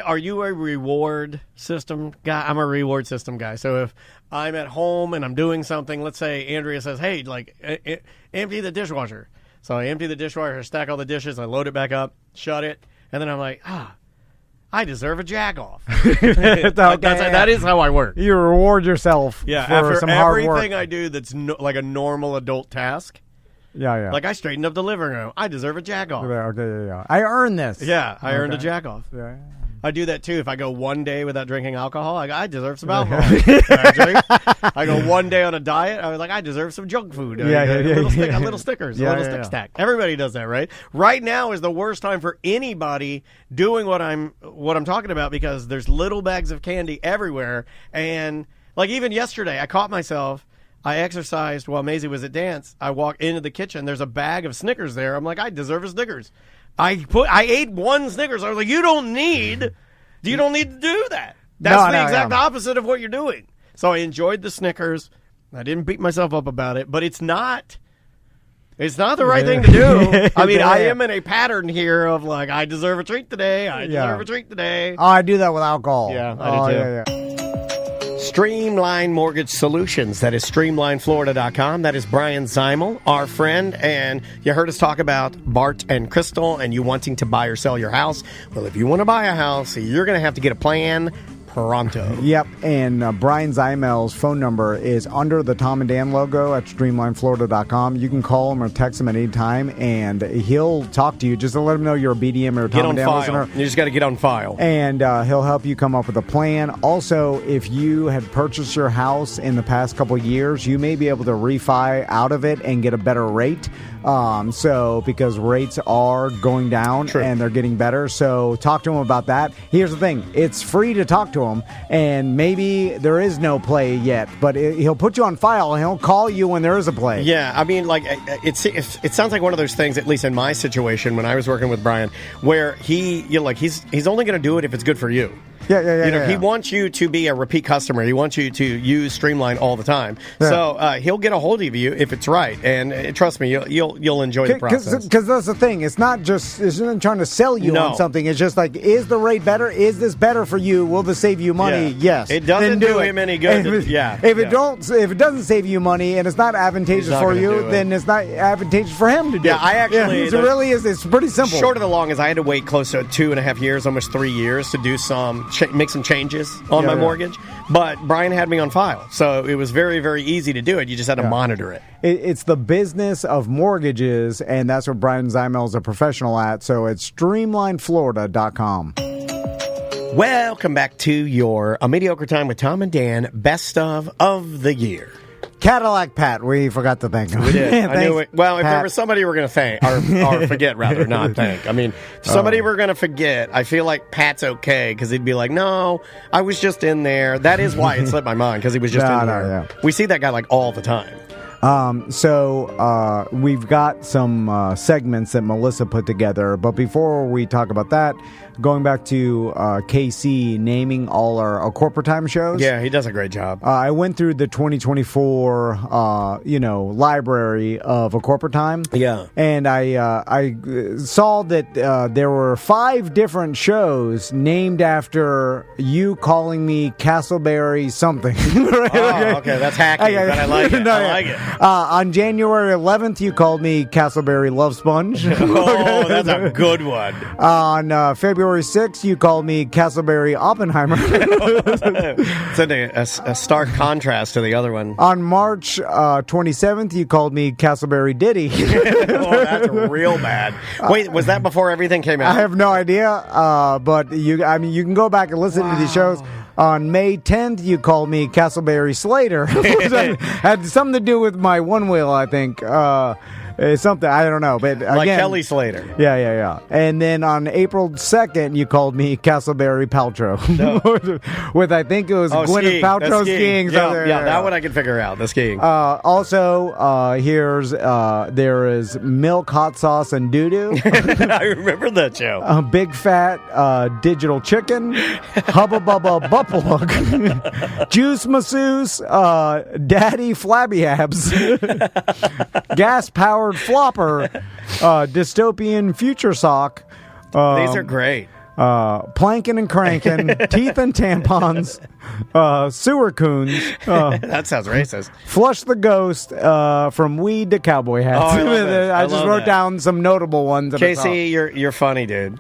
B: Are you a reward system guy? I'm a reward system guy. So if I'm at home and I'm doing something, let's say Andrea says, hey, empty the dishwasher. So I empty the dishwasher, stack all the dishes, I load it back up, shut it, and then I'm like, I deserve a jack-off. That is how I work.
A: You reward yourself for
B: after
A: some hard work.
B: everything I do that's like a normal adult task.
A: Yeah.
B: Like I straightened up the living room. I deserve a jack-off.
A: Okay, yeah. I earned this.
B: Yeah, I earned a jack-off.
A: Yeah.
B: I do that too. If I go one day without drinking alcohol, I deserve some alcohol. I go one day on a diet, I was like, I deserve some junk food. Little stickers, a little stick stack. Everybody does that, right? Right now is the worst time for anybody doing what I'm talking about because there's little bags of candy everywhere. And like even yesterday, I caught myself. I exercised while Maisie was at dance. I walk into the kitchen. There's a bag of Snickers there. I'm like, I deserve a Snickers. I ate one Snickers. I was like, you don't need to do that. That's the exact opposite of what you're doing. So I enjoyed the Snickers. I didn't beat myself up about it, but it's not the right thing to do. I mean, I am in a pattern here of like, I deserve a treat today. I deserve a treat today.
A: Oh, I do that with alcohol.
B: Yeah, I do too.
A: Yeah.
B: Streamline Mortgage Solutions. That is streamlineflorida.com. That is Brian Zeimel, our friend. And you heard us talk about Bart and Crystal and you wanting to buy or sell your house. Well, if you want to buy a house, you're going to have to get a plan pronto.
A: Yep, and Brian Zeimel's phone number is under the Tom and Dan logo at streamlineflorida.com. You can call him or text him at any time, and he'll talk to you just to let him know you're a BDM or a Tom and Dan listener.
B: You just got to get on file.
A: And he'll help you come up with a plan. Also, if you had purchased your house in the past couple years, you may be able to refi out of it and get a better rate. Because rates are going down and they're getting better. So talk to him about that. Here's the thing. It's free to talk to him, and maybe there is no play yet, but he'll put you on file and he'll call you when there is a play.
B: Yeah, I mean, like, it sounds like one of those things, at least in my situation when I was working with Brian, where he's only going to do it if it's good for you.
A: Yeah.
B: He wants you to be a repeat customer. He wants you to use Streamline all the time. Yeah. So he'll get a hold of you if it's right, and trust me, you'll enjoy the process.
A: Because that's the thing. It's not trying to sell you on something. It's just like, is the rate better? Is this better for you? Will this save you money?
B: Yeah. Yes. It doesn't do him any good.
A: If it doesn't save you money and it's not advantageous for you, then it's not advantageous for him to do.
B: Yeah, I actually.
A: It really is. It's pretty simple.
B: Short of the long is I had to wait close to 2.5 years, almost 3 years, to do make some changes on my mortgage, but Brian had me on file, so it was very, very easy to do it. You just had to monitor it.
A: It's the business of mortgages, and that's what Brian Zeimel is a professional at, so it's streamlineflorida.com.
B: Welcome back to your A Mediocre Time with Tom and Dan best of the year.
A: Cadillac Pat, we forgot to thank him.
B: We did. I knew it. Well, if there was somebody we're going to thank, or forget, rather, not thank. I mean, somebody we're going to forget, I feel like Pat's okay, because he'd be like, no, I was just in there. That is why it slipped my mind, because he was just in there. Yeah. We see that guy like all the time.
A: So we've got some segments that Melissa put together, but before we talk about that, going back to KC naming all our corporate time shows.
B: Yeah, he does a great job.
A: I went through the 2024 library of a corporate time.
B: Yeah,
A: and I saw that there were 5 different shows named after you calling me Castleberry something.
B: Right? Okay, that's hacky, but I like it. I like it.
A: On January 11th, you called me Castleberry Love Sponge.
B: Oh, that's a good one.
A: On February 6th, you called me Castleberry Oppenheimer.
B: It's a stark contrast to the other one.
A: On March 27th, you called me Castleberry Diddy.
B: Oh, that's real bad. Wait, was that before everything came out?
A: I have no idea, but you can go back and listen to these shows. On May 10th, you called me Castleberry Slater, which had something to do with my one wheel, I think. It's something, I don't know. But again,
B: like Kelly Slater.
A: Yeah. And then on April 2nd, you called me Castleberry Paltrow. No. With, I think it was Gwyneth Paltrow skiing.
B: Yeah, that one I can figure out, the skiing.
A: Also, there is milk, hot sauce, and doo-doo.
B: I remember that show.
A: Big fat digital chicken, Hubba Bubba Buffalo, Juice Masseuse, Daddy Flabby Abs, Gas Powered Flopper, Dystopian Future Sock.
B: These are great.
A: Planking and Cranking, Teeth and Tampons, Sewer Coons.
B: That sounds racist.
A: Flush the Ghost, From Weed to Cowboy Hats. I just wrote down some notable ones.
B: Casey, you're funny, dude.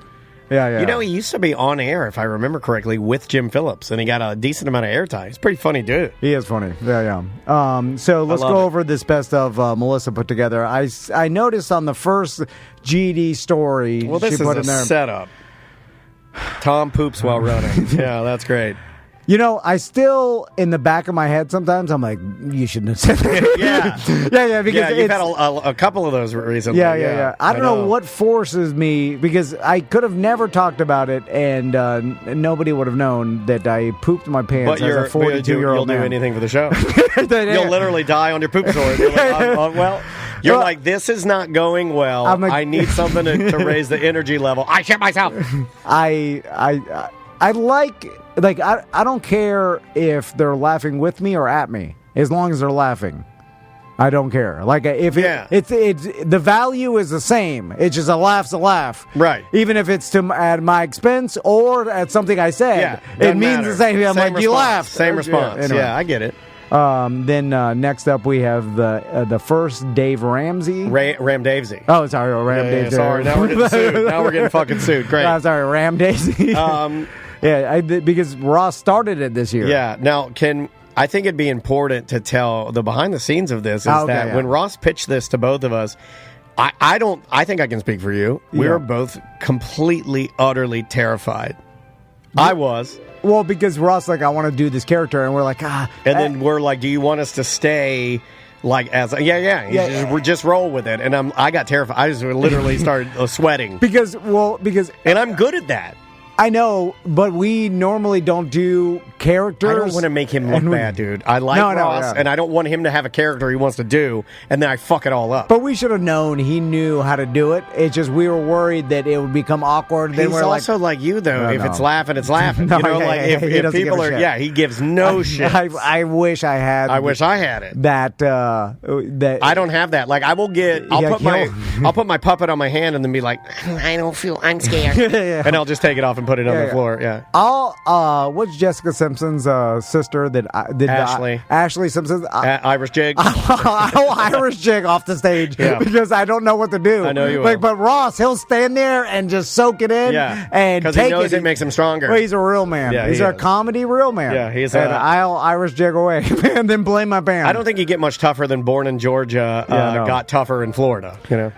A: Yeah.
B: You know, he used to be on air, if I remember correctly, with Jim Phillips, and he got a decent amount of airtime. He's pretty funny, dude.
A: He is funny. Yeah. So let's go over this best of Melissa put together. I noticed on the first GD story,
B: well, this
A: she put
B: is
A: in
B: a
A: there,
B: setup. Tom poops while running. Yeah, that's great.
A: You know, I still, in the back of my head, sometimes I'm like, you shouldn't have said that. Yeah. Because
B: you've had a couple of those recently.
A: Yeah. I don't know what forces me, because I could have never talked about it, and nobody would have known that I pooped my pants as a 42-year-old man.
B: You'll do anything for the show. You'll literally die on your poop sword. You're like, this is not going well. I need something to raise the energy level. I shit myself.
A: I I don't care if they're laughing with me or at me, as long as they're laughing. I don't care. Like, if it's the value is the same. It's just a laugh's a laugh,
B: right?
A: Even if it's at my expense or at something I said, it means the same. I'm like, you laughed.
B: Same response. Anyway. Yeah, I get it.
A: Then next up we have the first Dave Ramsey.
B: Ram Davesy.
A: Oh, sorry, Ram Davesy.
B: Sorry, now we're getting sued. Now we're getting fucking sued. Great.
A: I'm sorry, Ram Davesy. Because Ross started it this year.
B: Yeah. Now, I think it'd be important to tell the behind the scenes of this is that when Ross pitched this to both of us, I think I can speak for you. We were both completely, utterly terrified. I was.
A: Well, because Ross, I want to do this character, and we're like,
B: And then we're like, do you want us to stay as just roll with it? And I got terrified. I just literally started sweating.
A: Because
B: and I'm good at that.
A: I know, but we normally don't do characters.
B: I don't want to make him look bad, dude. I like Ross, and I don't want him to have a character he wants to do, and then I fuck it all up.
A: But we should have known he knew how to do it. It's just we were worried that it would become awkward.
B: He's also like you, though. If it's laughing, it's laughing. If people are, he gives no shit.
A: I wish I had.
B: I wish I had it.
A: That
B: I don't have that. Like, I will get. I'll put my puppet on my hand and then be like, I'm scared, and I'll just take it off and put it on the floor. Yeah.
A: What's Jessica Simpson's sister that did
B: Ashley?
A: Ashley Simpson.
B: Irish jig.
A: Irish jig off the stage because I don't know what to do.
B: I know you will.
A: But Ross, he'll stand there and just soak it in.
B: Yeah.
A: And
B: because he knows it makes him stronger.
A: Well, he's a real man. Yeah, he's a comedy real man.
B: Yeah, he's
A: and I'll Irish jig away and then blame my band.
B: I don't think you get much tougher than Born in Georgia got tougher in Florida. You know.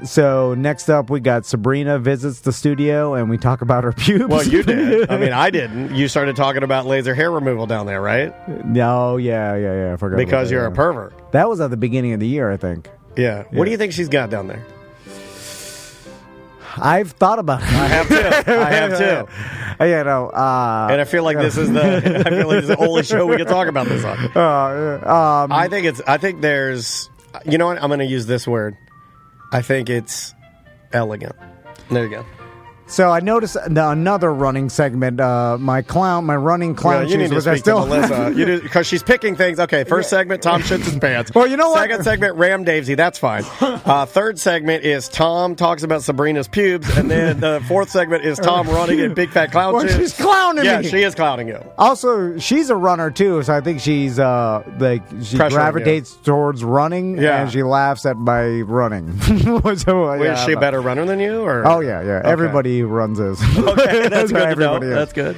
A: So next up we got Sabrina visits the studio and we talk about her pubes.
B: Well, you did. I mean, I didn't. You started talking about laser hair removal down there, right?
A: No, yeah. I forgot.
B: Because you're a pervert.
A: That was at the beginning of the year, I think.
B: Yeah. What do you think she's got down there?
A: I've thought about it.
B: I have too. And I feel like this is the only show we can talk about this on. I think there's. You know what? I'm going to use this word. I think it's elegant. There you go.
A: So I noticed another running segment, my running clown shoes.
B: You need to speak to Melissa. Because she's picking things. Okay, first segment, Tom shits his pants.
A: Well, you know what?
B: Second segment, Ram Davesy. That's fine. Third segment is Tom talks about Sabrina's pubes. And then the fourth segment is Tom running in big fat clown shoes.
A: She's clowning me.
B: Yeah, she is clowning you.
A: Also, she's a runner, too. So I think she's she gravitates towards running. Yeah. And she laughs at my running. Is
B: she a better runner than you? Or?
A: Oh, yeah. Okay. Everybody runs this.
B: Okay, that's good to know. That's good.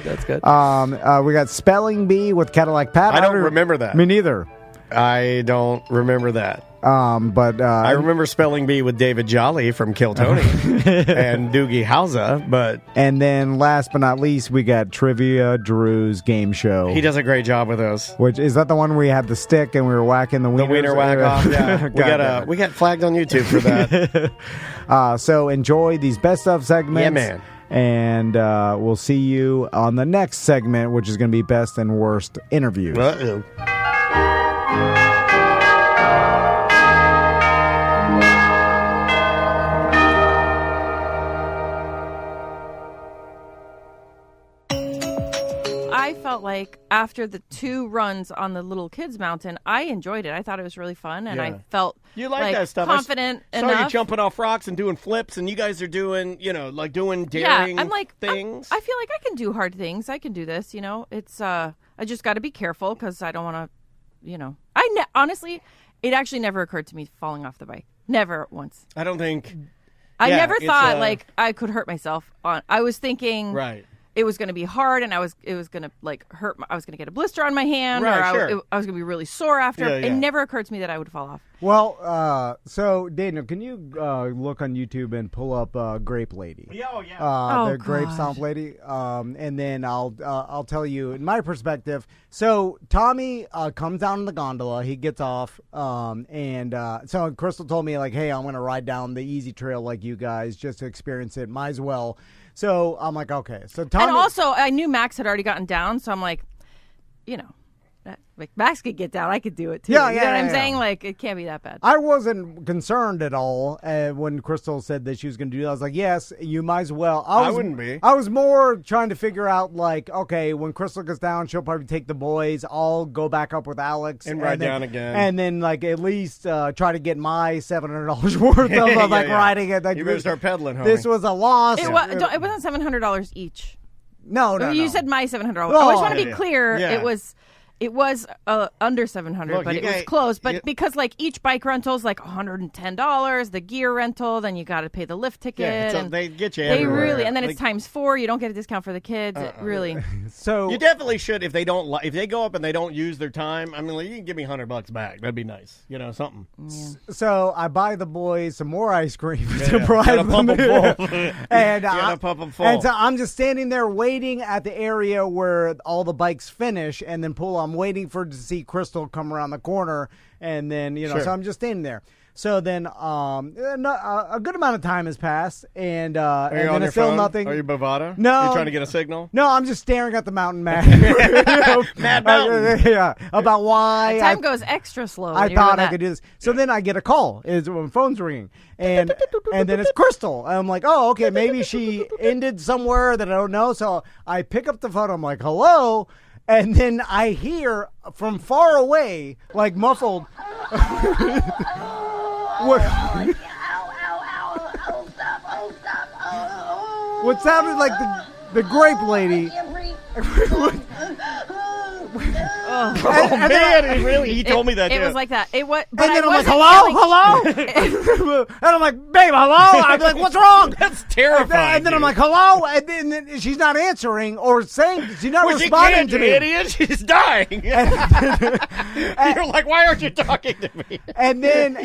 A: We got Spelling Bee with Cadillac Pat.
B: I don't remember that.
A: Me neither.
B: I don't remember that.
A: But
B: I remember spelling bee with David Jolly from Kill Tony and Doogie Howza.
A: And then last but not least, we got Trivia Drew's game show.
B: He does a great job with those.
A: Which is that the one where we had the stick and we were whacking the wieners?
B: The wiener whack off. Yeah, we got flagged on YouTube for that.
A: So enjoy these best of segments.
B: Yeah, man.
A: And we'll see you on the next segment, which is going to be best and worst interviews.
B: Uh-oh.
D: I felt like after the 2 runs on the Little Kids Mountain, I enjoyed it. I thought it was really fun, and I felt
B: you like that stuff.
D: Confident
B: I
D: enough.
B: saw you jumping off rocks and doing flips, and you guys are doing, doing daring
D: I'm like,
B: things.
D: I feel like I can do hard things. I can do this, It's I just got to be careful because I don't want to, honestly, it actually never occurred to me falling off the bike. Never once.
B: I don't think.
D: I never thought I could hurt myself. I was thinking
B: right.
D: It was going to be hard, and it was going to hurt. I was going to get a blister on my hand,
B: right,
D: or
B: sure.
D: I was going to be really sore after.
B: Yeah.
D: It never occurred to me that I would fall off.
A: Well, so Daniel, can you look on YouTube and pull up Grape Lady? The Grape Stomp Lady, and then I'll tell you in my perspective. So Tommy comes down in the gondola, he gets off, and so Crystal told me like, hey, I'm going to ride down the easy trail like you guys just to experience it. Might as well. So I'm like, okay. So Tommy,
D: and also I knew Max had already gotten down, so I'm like, like Max could get down, I could do it too. You know what I'm saying? Like, it can't be that bad.
A: I wasn't concerned at all when Crystal said that she was going to do that. I was like, yes, you might as well.
B: I wouldn't be.
A: I was more trying to figure out, like, okay, when Crystal goes down, she'll probably take the boys. I'll go back up with Alex.
B: And ride down again.
A: And then, like, at least try to get my $700 worth of, riding it. Like,
B: you better start pedaling, homie.
A: This was a loss.
D: It wasn't $700 each.
A: No.
D: You said my $700. I just want to be clear.
B: Yeah.
D: It was under $700, but it was close. But because like each bike rental is like $110, the gear rental, then you got to pay the lift ticket.
B: And they get you
D: They
B: everywhere.
D: really, and then it's times 4. You don't get a discount for the kids. Really.
A: So
B: you definitely should if they don't if they go up and they don't use their time. I mean, like, you can give me $100 back. That'd be nice. Something.
D: Yeah.
A: So I buy the boys some more ice cream to
B: Gotta
A: bribe them.
B: pump them full.
A: And
B: gotta pump them full.
A: And so I'm just standing there waiting at the area where all the bikes finish, and then I'm waiting to see Crystal come around the corner, and then
B: Sure.
A: so I'm just standing there. So then a good amount of time has passed, and
B: Are you
A: and
B: on
A: then
B: your
A: it's still
B: phone?
A: nothing.
B: Are you Bovada?
A: No.
B: You trying to get a signal?
A: No, I'm just staring at the mountain, Matt.
B: Mad Mountain.
A: Yeah, about why
D: Time goes extra slow.
A: I thought I could do this. So then I get a call. Is when phone's ringing, and then it's Crystal. And I'm like, oh, okay, maybe she ended somewhere that I don't know. So I pick up the phone. I'm like, hello. And then I hear from far away, like muffled, what sounded like the Grape Lady.
B: He told me that.
D: It
B: too.
D: was like that. It was.
A: And then I'm like, hello? And I'm like, babe, hello? I'm like, what's wrong?
B: That's terrifying.
A: And then I'm like, hello? And then she's not answering or saying, she's not responding to me.
B: Idiot. She's dying.
A: You're
B: You're like, why aren't you talking to me?
A: And then,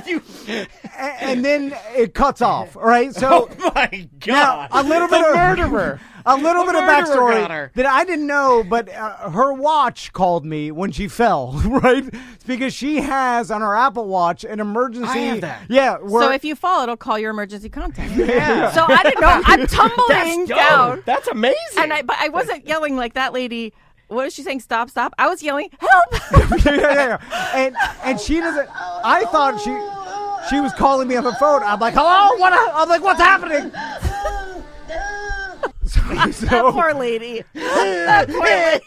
A: and then it cuts off, right? So,
B: oh my God.
A: Now, a little bit of
B: murderer.
A: A little bit of
B: murderer got her.
A: backstory that I didn't know, but her watch called me when she fell, right? It's because she has on her Apple Watch an emergency.
B: I have that.
A: Yeah.
D: So if you fall, it'll call your emergency contact.
B: Yeah.
D: So I didn't know. I'm tumbling down.
B: That's amazing.
D: But I wasn't yelling like that lady. What is she saying? Stop, stop. I was yelling, help.
A: And she doesn't. I thought she was calling me on the phone. I'm like, hello? I'm like, what's happening?
D: That poor lady. That poor lady.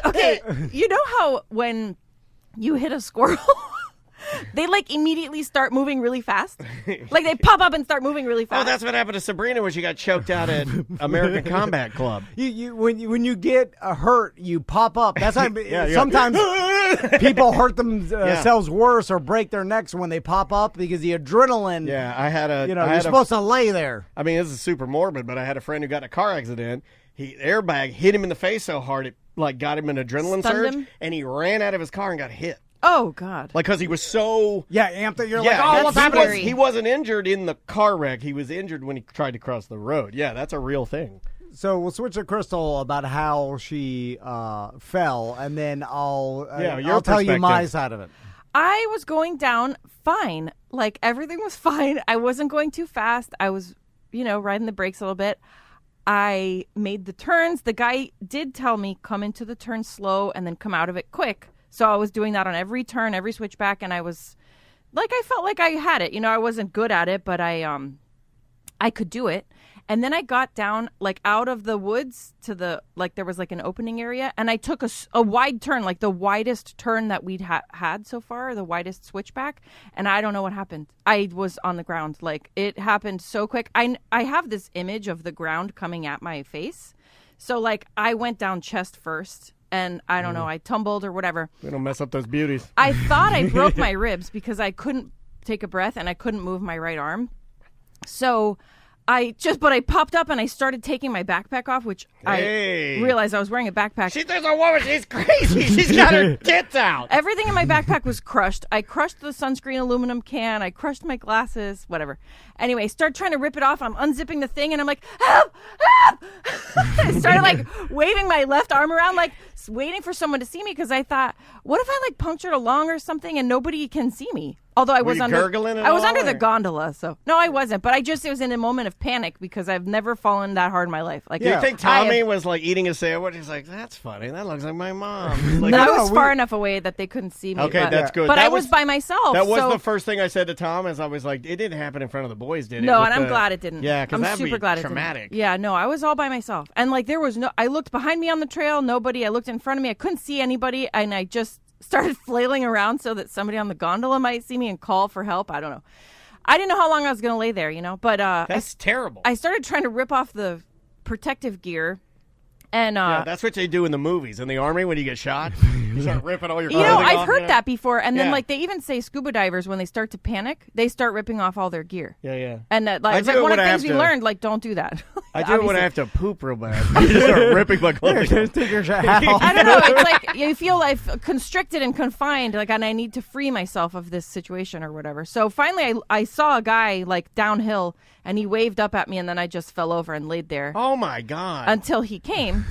D: Okay, you know how when you hit a squirrel, they like immediately start moving really fast? Like they pop up and start moving really fast.
B: Oh, that's what happened to Sabrina when she got choked out at American Combat Club.
A: When you get hurt, you pop up. That's why sometimes people hurt themselves worse or break their necks when they pop up because the adrenaline.
B: Yeah, I had a.
A: You're supposed to lay there.
B: I mean, this is super morbid, but I had a friend who got in a car accident. Airbag hit him in the face so hard it got him an adrenaline surge, and he ran out of his car and got hit.
D: Oh, God.
B: Like, because he was so...
A: Yeah, amped. You're like, oh, what's happening?
B: He wasn't injured in the car wreck. He was injured when he tried to cross the road. Yeah, that's a real thing.
A: So we'll switch to Crystal about how she fell, and then I'll tell you my side of it.
D: I was going down fine. Like, everything was fine. I wasn't going too fast. I was, riding the brakes a little bit. I made the turns. The guy did tell me, come into the turn slow and then come out of it quick. So I was doing that on every turn, every switchback, and I was, like, I felt like I had it. I wasn't good at it, but I could do it. And then I got down, like, out of the woods to the, like, there was, like, an opening area. And I took a wide turn, like, the widest turn that we'd had so far, the widest switchback. And I don't know what happened. I was on the ground. Like, it happened so quick. I have this image of the ground coming at my face. So, like, I went down chest first. And I don't know, I tumbled or whatever.
B: We don't mess up those beauties.
D: I thought I broke my ribs because I couldn't take a breath and I couldn't move my right arm. So... I popped up and I started taking my backpack off, which I realized I was wearing a backpack.
B: There's a woman. She's crazy. She's got her tits out.
D: Everything in my backpack was crushed. I crushed the sunscreen aluminum can. I crushed my glasses, whatever. Anyway, start trying to rip it off. I'm unzipping the thing and I'm like, help, help. I started like waving my left arm around, like waiting for someone to see me because I thought, what if I like punctured a lung or something and nobody can see me? Although I was under the gondola, so no, I wasn't. But it was in a moment of panic because I've never fallen that hard in my life. Like,
B: do you think Tommy was like eating a sandwich? He's like, "That's funny. That looks like my mom." Like,
D: no, I was far enough away that they couldn't see me.
B: Okay, that's good.
D: But I was by myself.
B: That was the first thing I said to Tom. As I was like, "It didn't happen in front of the boys, did it?"
D: No, and I'm glad it didn't.
B: Yeah, because that'd
D: super glad
B: traumatic.
D: It didn't. Yeah, no, I was all by myself, and like there was no. I looked behind me on the trail, nobody. I looked in front of me, I couldn't see anybody, and I just started flailing around so that somebody on the gondola might see me and call for help. I don't know. I didn't know how long I was going to lay there, but
B: that's terrible.
D: I started trying to rip off the protective gear. And
B: that's what they do in the movies. In the Army, when you get shot, you start ripping all your clothing off.
D: I've heard that before. And then, like, they even say scuba divers, when they start to panic, they start ripping off all their gear.
B: Yeah.
D: And that, like, one of the things we learned, like, don't do that.
B: I do it when I have to poop real bad. I just start ripping my clothing.
A: Take your hat off.
D: I don't know. It's like you feel like constricted and confined, like, and I need to free myself of this situation or whatever. So finally, I saw a guy like downhill, and he waved up at me, and then I just fell over and laid there.
B: Oh my God!
D: Until he came.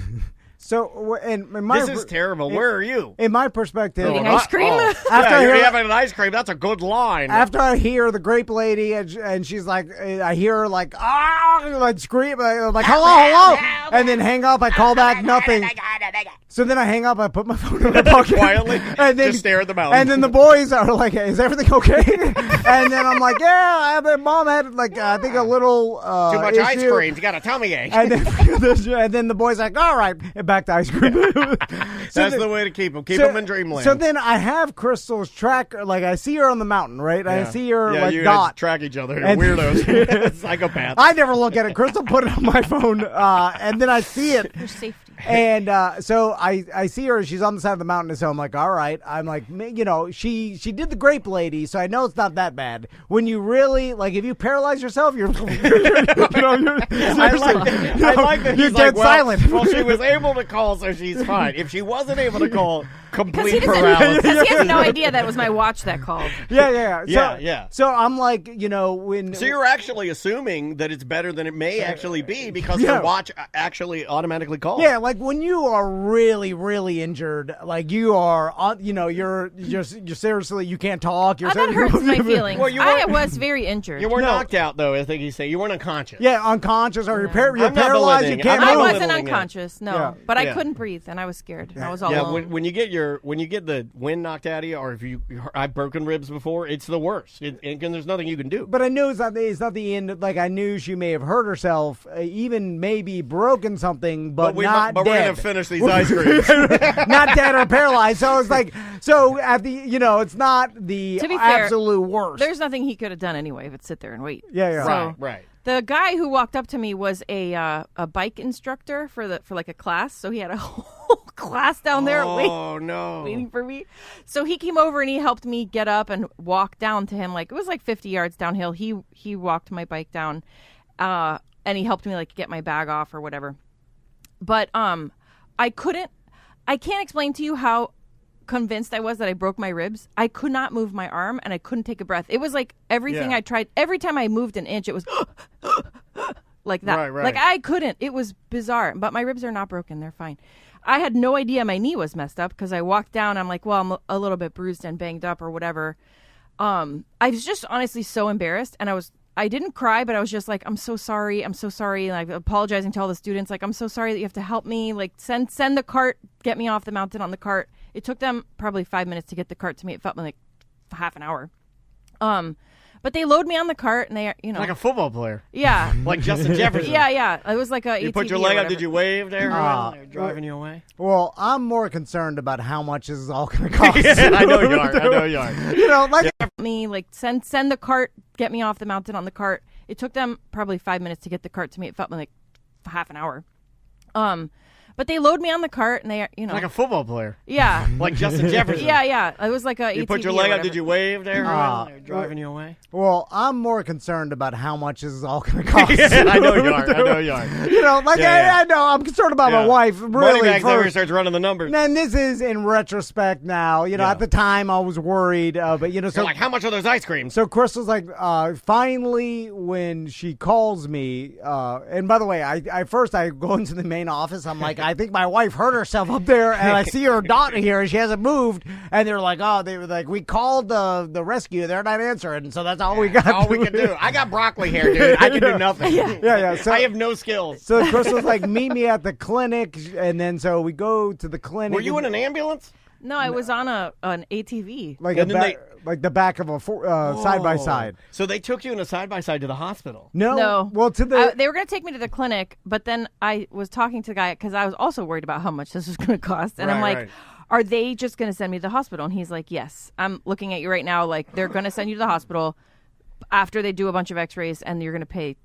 A: So,
B: this is terrible. Where are you?
A: In my perspective,
D: eating ice cream.
B: After you're having an ice cream. That's a good line.
A: After I hear the grape lady, and she's like, I hear her like, like scream, like hello, and then hang up. I call back, nothing. So then I hang up. I put my phone in my pocket
B: quietly, and then just stare at the mountain.
A: And then the boys are like, "Is everything okay?" And then I'm like, "Yeah, Mom had like I think a little
B: too much
A: issue.
B: Ice cream. You got a tummy ache."
A: And then the boys like, "All right, back to ice cream."
B: That's the way to keep them. Keep them in dreamland.
A: So then I have Crystal's tracker. Like I see her on the mountain, right? Yeah. I see her like
B: you
A: dot.
B: Track each other. Weirdos, psychopaths.
A: I never look at it. Crystal put it on my phone, and then I see it.
D: For safety.
A: And so I see her. She's on the side of the mountain. So I'm like, all right. I'm like, she did the grape lady, so I know it's not that bad. When you really like, if you paralyze yourself, you're I
B: like that.
A: You're dead silent.
B: Well, she was able to call, so she's fine. If she wasn't able to call, complete paralysis.
D: Because he has no idea that it was my watch that called.
A: Yeah. So I'm like, when.
B: So you're actually assuming that it's better than it may actually be because the watch actually automatically calls.
A: Yeah, like when you are really, really injured, like you are, you're seriously, you can't talk. You're
D: that hurts my feelings. Well, I was very injured.
B: You were knocked out, though. I think you say you weren't unconscious.
A: Yeah, unconscious, or you're paralyzed. You can't move.
D: I wasn't unconscious, but I couldn't breathe, and I was scared. I was all alone.
B: When you get the wind knocked out of you, or if I've broken ribs before, it's the worst. And there's nothing you can do.
A: But I knew it's not the end. Like I knew she may have hurt herself, even maybe broken something, but not dead.
B: We're gonna finish these ice creams.
A: Not dead or paralyzed. So it's like, at the, it's not the absolute worst.
D: There's nothing he could have done anyway but sit there and wait.
A: Yeah.
B: Right.
D: The guy who walked up to me was a bike instructor for like a class, so he had a whole class down there waiting for me. So he came over and he helped me get up and walk down to him. Like it was like 50 yards downhill. He walked my bike down, and he helped me like get my bag off or whatever. But I can't explain to you how convinced I was that I broke my ribs. I could not move my arm and I couldn't take a breath. It was like everything I tried. Every time I moved an inch, it was like that.
B: Right.
D: Like I couldn't. It was bizarre. But my ribs are not broken. They're fine. I had no idea my knee was messed up because I walked down. I'm like, well, I'm a little bit bruised and banged up or whatever. I was just honestly so embarrassed, and I didn't cry, but I was just like, I'm so sorry. I'm so sorry. And I'm apologizing to all the students. Like, I'm so sorry that you have to help me. Like, send the cart, get me off the mountain on the cart. It took them probably 5 minutes to get the cart to me. It felt like half an hour. But they load me on the cart, and they,
B: like a football player.
D: Yeah,
B: like Justin Jefferson.
D: Yeah. It was like a.
B: You
D: ATV
B: put your leg up. Did you wave there? They're driving you away.
A: Well, I'm more concerned about how much this is all going to cost.
B: I know you are.
A: Like
D: me, like send the cart, get me off the mountain on the cart. It took them probably 5 minutes to get the cart to me. It felt like half an hour. But they load me on the cart, and they,
B: like a football player.
D: Yeah,
B: like Justin Jefferson.
D: Yeah. It was like a.
B: You
D: ATV
B: put your leg up. Did you wave there? They're driving you away.
A: Well, I'm more concerned about how much this is all going to cost.
B: I know you are.
A: I know. I'm concerned about my wife. Really,
B: Moneybags never starts running the numbers.
A: And this is in retrospect now. At the time I was worried, but so
B: you're like, how much are those ice creams?
A: So Crystal's like, finally, when she calls me, and by the way, I first go into the main office. I'm like, I think my wife hurt herself up there, and I see her daughter here, and she hasn't moved. And they're like, they were like, we called the rescue. They're not answering, so that's all we got.
B: All we can do. I got broccoli hair, dude. I can do nothing.
A: Yeah. So,
B: I have no skills.
A: So Crystal's like, meet me at the clinic, and then so we go to the clinic.
B: Were you in an ambulance?
D: No, I was on an ATV.
A: Like the back of a side by side.
B: So they took you in a side by side to the hospital?
D: No.
A: Well, they
D: were going to take me to the clinic, but then I was talking to the guy because I was also worried about how much this was going to cost, and I'm like, are they just going to send me to the hospital? And he's like, yes. I'm looking at you right now. Like, they're going to send you to the hospital after they do a bunch of X-rays, and you're going to pay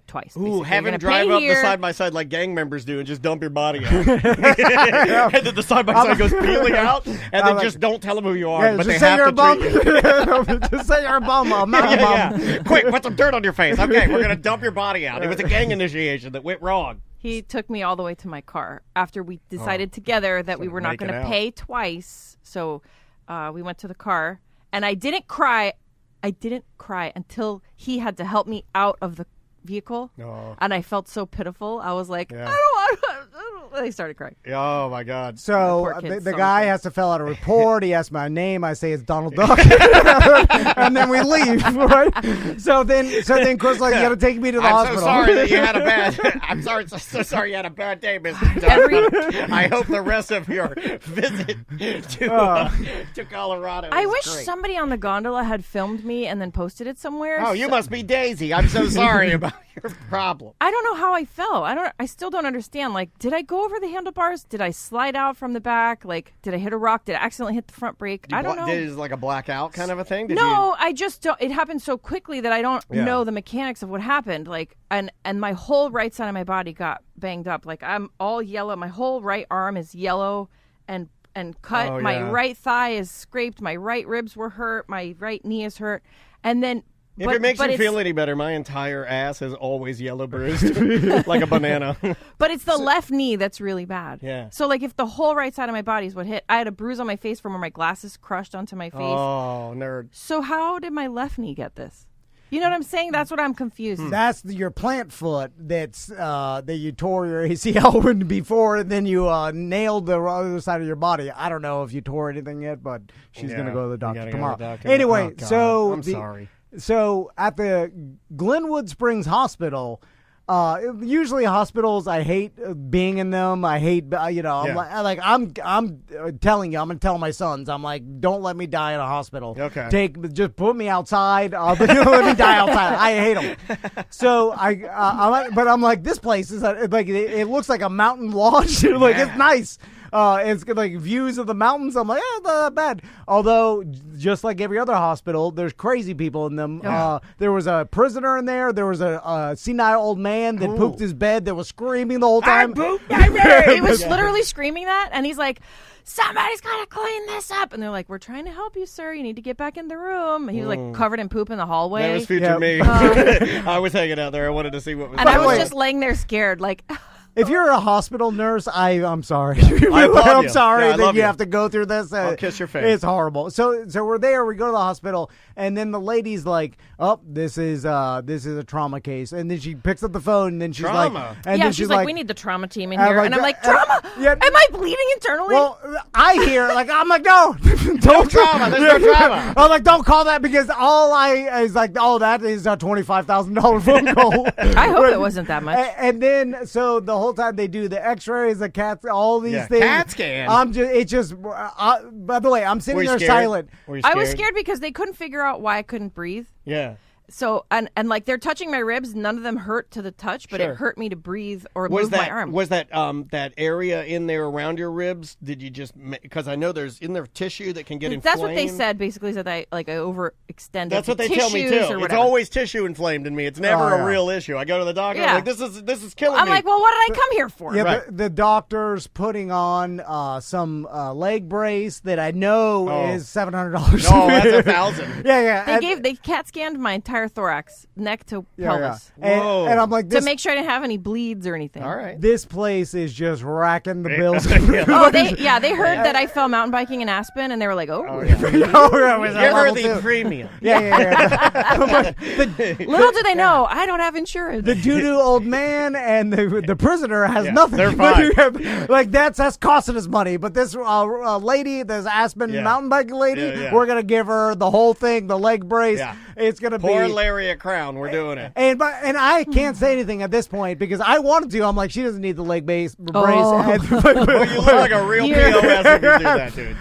D: twice.
B: Ooh, have him drive up the side by side like gang members do and just dump your body out. And then the side by side goes peeling out, and then just don't tell them who you are. But they have to treat you.
A: Just say you're a bum.
B: Quick, put some dirt on your face. Okay, we're gonna dump your body out. It was a gang initiation that went wrong.
D: He took me all the way to my car after we decided together that we were not going to pay twice. So we went to the car, and I didn't cry. Until he had to help me out of the vehicle, and I felt so pitiful. I was like, I don't want to. I started crying.
B: Oh my God!
A: So the guy has to fill out a report. He asks my name. I say it's Donald Duck, and then we leave. Right? So then Chris like, you got to take me to the hospital.
B: So sorry that you had a bad. I'm sorry, so sorry you had a bad day, Mr. Duck. I hope the rest of your visit to Colorado.
D: I wish
B: great.
D: Somebody on the gondola had filmed me and then posted it somewhere.
B: Oh, you must be Daisy. I'm so sorry about your problem.
D: I don't know how I fell. I still don't understand. Like, did I go over the handlebars? Did I slide out from the back? Like, did I hit a rock? Did I accidentally hit the front brake? I don't know.
B: Did it like a blackout kind of a thing?
D: I just don't. It happened so quickly that I don't know the mechanics of what happened. Like, and my whole right side of my body got banged up. Like, I'm all yellow. My whole right arm is yellow and cut. My right thigh is scraped. My right ribs were hurt. My right knee is hurt. And then.
B: If it makes you feel any better, my entire ass is always yellow bruised, like a banana.
D: But it's the left knee that's really bad.
B: Yeah.
D: So, like, if the whole right side of my body is what hit, I had a bruise on my face from where my glasses crushed onto my face.
B: Oh, nerd.
D: So how did my left knee get this? You know what I'm saying? That's what I'm confused.
A: That's your plant foot that you tore your ACL before, and then you nailed the other side of your body. I don't know if you tore anything yet, but she's going to go to the doctor tomorrow. Anyway,
B: I'm sorry.
A: So at the Glenwood Springs Hospital, usually hospitals, I hate being in them. I hate, I'm telling you, I'm going to tell my sons, I'm like, don't let me die in a hospital.
B: Okay.
A: Just put me outside. Let me die outside. I hate them. So I'm like, this place is like, it looks like a mountain lodge. It's nice. It's got like views of the mountains. I'm like, not that bad. Although, just like every other hospital, there's crazy people in them. There was a prisoner in there. There was a senile old man that pooped his bed that was screaming the whole time.
D: He was literally screaming that, and he's like, somebody's got to clean this up. And they're like, we're trying to help you, sir. You need to get back in the room. And he was like covered in poop in the hallway.
B: That was future me. I was hanging out there. I wanted to see what was
D: going on. And I was just laying there scared, like...
A: If you're a hospital nurse, I'm sorry.
B: I'm
A: sorry
B: that
A: you have to go through this.
B: I'll kiss your face.
A: It's horrible. So we're there. We go to the hospital, and then the lady's like, "Oh, this is a trauma case." And then she picks up the phone, and then she's like,
D: she's like, "We need the trauma team in here." And I'm like, "Trauma? Am I bleeding internally?"
A: Well, I hear I'm like, "No,
B: no trauma. There's no trauma."
A: I'm like, "Don't call that because all I is like, oh, that is a $25,000 phone call."
D: I hope it wasn't that much.
A: And then so the whole time they do the X-rays, the CAT, all these things.
B: CAT scan.
A: By the way, I'm sitting there silent.
D: I was scared because they couldn't figure out why I couldn't breathe.
B: Yeah.
D: So and like they're touching my ribs, none of them hurt to the touch, but it hurt me to breathe or move my arm.
B: Was that that area in there around your ribs? Did you just because I know there's in there tissue that can get inflamed?
D: That's what they said basically, is that I overextended.
B: That's what they tell me too. It's always tissue inflamed in me. It's never a real issue. I go to the doctor. I'm like, this is killing me.
D: I'm like, well, what did I come here for?
A: Yeah, the doctor's putting on some leg brace that I know is $700.
B: No, that's $1,000.
A: Yeah.
D: They CAT scanned my entire thorax, neck to pelvis.
A: And I'm like,
D: to make sure I didn't have any bleeds or anything.
B: All right.
A: This place is just racking the bills.
D: They heard that I fell mountain biking in Aspen, and they were like, "Oh,
B: you're the premium."
A: Yeah.
D: Little do they know, I don't have insurance.
A: The doo-doo old man and the prisoner has nothing.
B: They're fine.
A: Like that's costing us money. But this lady, this Aspen mountain biking lady, we're gonna give her the whole thing, the leg brace.
B: Yeah.
A: It's gonna be
B: Poor Larry a crown. We're doing it.
A: And I can't say anything at this point because I wanted to. I'm like, she doesn't need the leg brace.
B: Well, you look like a real POS if you do that, dude.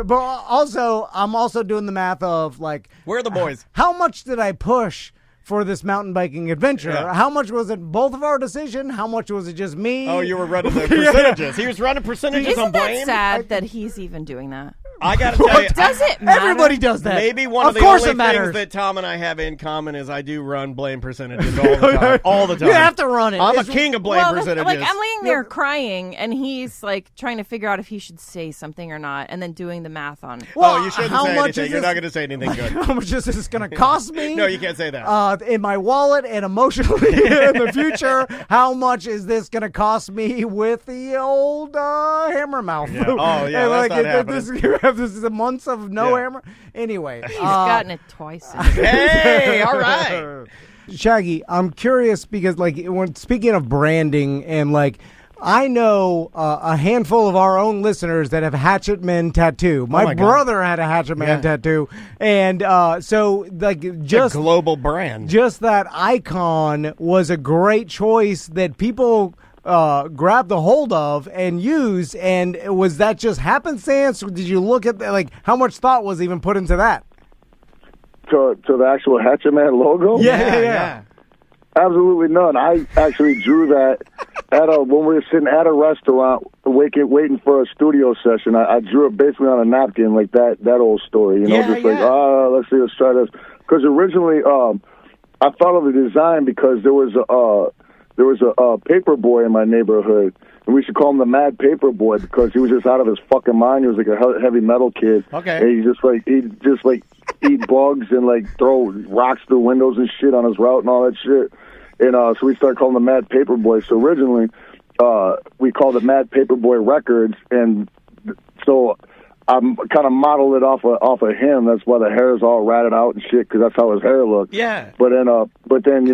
A: But also, I'm also doing the math of like,
B: where are the boys?
A: How much did I push for this mountain biking adventure?
B: Yeah.
A: How much was it both of our decision? How much was it just me?
B: Oh, you were running the percentages. He was running percentages on Blaine.
D: Isn't that sad that he's even doing that?
B: I got to tell you.
D: Does it matter?
A: Everybody does that.
B: Maybe one of the only things that Tom and I have in common is I do run blame percentages all the time. All the time.
A: You have to run it.
B: I'm a king of blame percentages.
D: Like, I'm laying there crying, and he's like trying to figure out if he should say something or not, and then doing the math on it.
B: Well, you shouldn't say anything. You're not going to say anything good.
A: How much is this going to cost me?
B: No, you can't say that.
A: In my wallet and emotionally in the future, how much is this going to cost me with the old hammer mouth?
B: Yeah. Oh, yeah, that's not happening.
A: This is a month of no hammer. Anyway,
D: he's gotten it twice.
B: Hey, all right,
A: Shaggy. I'm curious because, like, when speaking of branding and like, I know a handful of our own listeners that have Hatchet Men tattoo. My brother had a Hatchet Man tattoo, and so like just
B: a global brand.
A: Just that icon was a great choice that people grabbed a hold of and used. And was that just happenstance? Or did you look at like how much thought was even put into that?
I: To the actual Hatchet Man logo?
A: Yeah.
I: Absolutely none. I actually drew that when we were sitting at a restaurant waiting for a studio session. I drew it basically on a napkin, like that old story, like, let's try this. Because originally, I thought of the design because there was a paper boy in my neighborhood, and we should call him the Mad Paper Boy because he was just out of his fucking mind. He was like a heavy metal kid.
B: Okay.
I: And he'd just eat bugs and like throw rocks through windows and shit on his route and all that shit. And so we started calling him the Mad Paper Boy. So originally, we called it Mad Paper Boy Records, and so I kind of modeled it off of him. That's why the hair is all ratted out and shit, because that's how his hair looked.
B: Yeah.
I: But then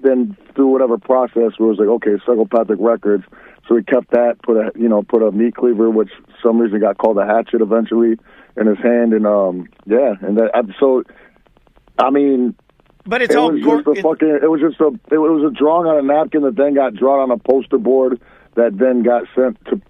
I: then through whatever process, it was like, okay, Psychopathic Records. So we kept that, put a meat cleaver, which for some reason got called a hatchet eventually, in his hand, and
B: But it's
I: it was a drawing on a napkin that then got drawn on a poster board that then got sent to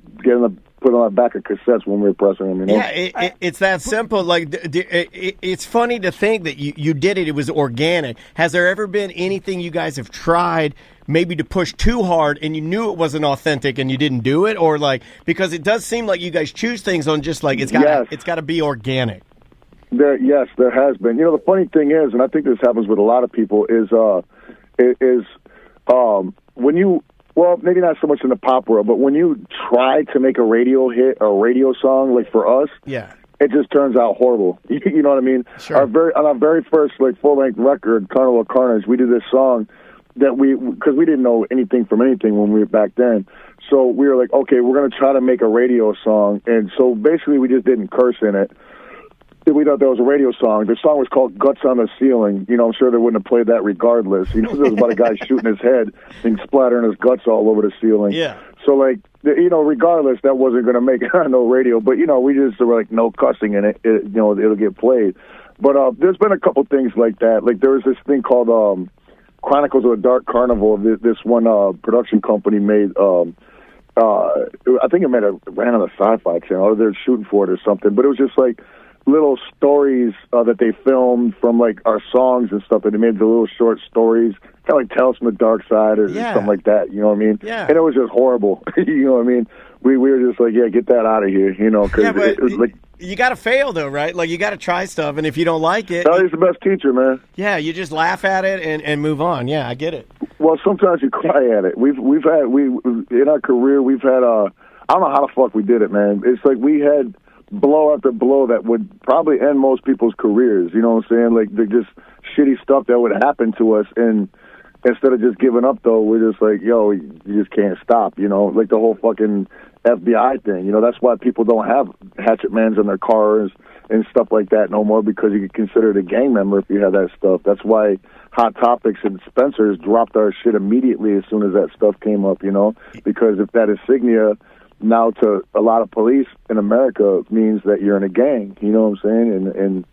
I: put on the back of cassettes when we were pressing them.
B: Yeah, it's that simple. Like, it's funny to think that you did it. It was organic. Has there ever been anything you guys have tried maybe to push too hard and you knew it wasn't authentic and you didn't do it, or like, because it does seem like you guys choose things on just like it's got to be organic.
I: There has been. The funny thing is, and I think this happens with a lot of people, is when you, well, maybe not so much in the pop world, but when you try to make a radio hit, a radio song, like for us, it just turns out horrible. You know what I mean?
B: Sure.
I: On our very first full length record, Carnival of Carnage, we did this song because we didn't know anything from anything when we were back then. So we were like, okay, we're going to try to make a radio song. And so basically we just didn't curse in it. We thought that was a radio song. The song was called Guts on the Ceiling. You know, I'm sure they wouldn't have played that regardless. You know, it was about a guy shooting his head and splattering his guts all over the ceiling.
B: Yeah.
I: So, like, you know, regardless, that wasn't going to make it on no radio. But, you know, we just were like, no cussing in it. You know, it'll get played. But there's been a couple things like that. Like, there was this thing called Chronicles of a Dark Carnival. This one production company made, I think it ran on the Sci-Fi Channel, or they're shooting for it or something. But it was just like little stories that they filmed from like our songs and stuff, and they made the little short stories, kind of like Tales from the Dark Side or something like that. You know what I mean?
B: Yeah.
I: And it was just horrible. You know what I mean? We were just like, yeah, get that out of here. You know, because it was like.
B: You got to fail, though, right? Like, you got to try stuff, and if you don't like it...
I: He's the best teacher, man.
B: Yeah, you just laugh at it and move on. Yeah, I get it.
I: Well, sometimes you cry at it. We've had in our career, we've had, I don't know how the fuck we did it, man. It's like we had blow after blow that would probably end most people's careers, you know what I'm saying? Like, they're just shitty stuff that would happen to us, and instead of just giving up, though, we're just like, yo, you just can't stop, you know? Like the whole fucking FBI thing, you know, that's why people don't have hatchet mans in their cars and stuff like that no more, because you get considered a gang member if you have that stuff. That's why Hot Topics and Spencer's dropped our shit immediately as soon as that stuff came up, you know, because if that insignia now to a lot of police in America means that you're in a gang, you know what I'm saying? And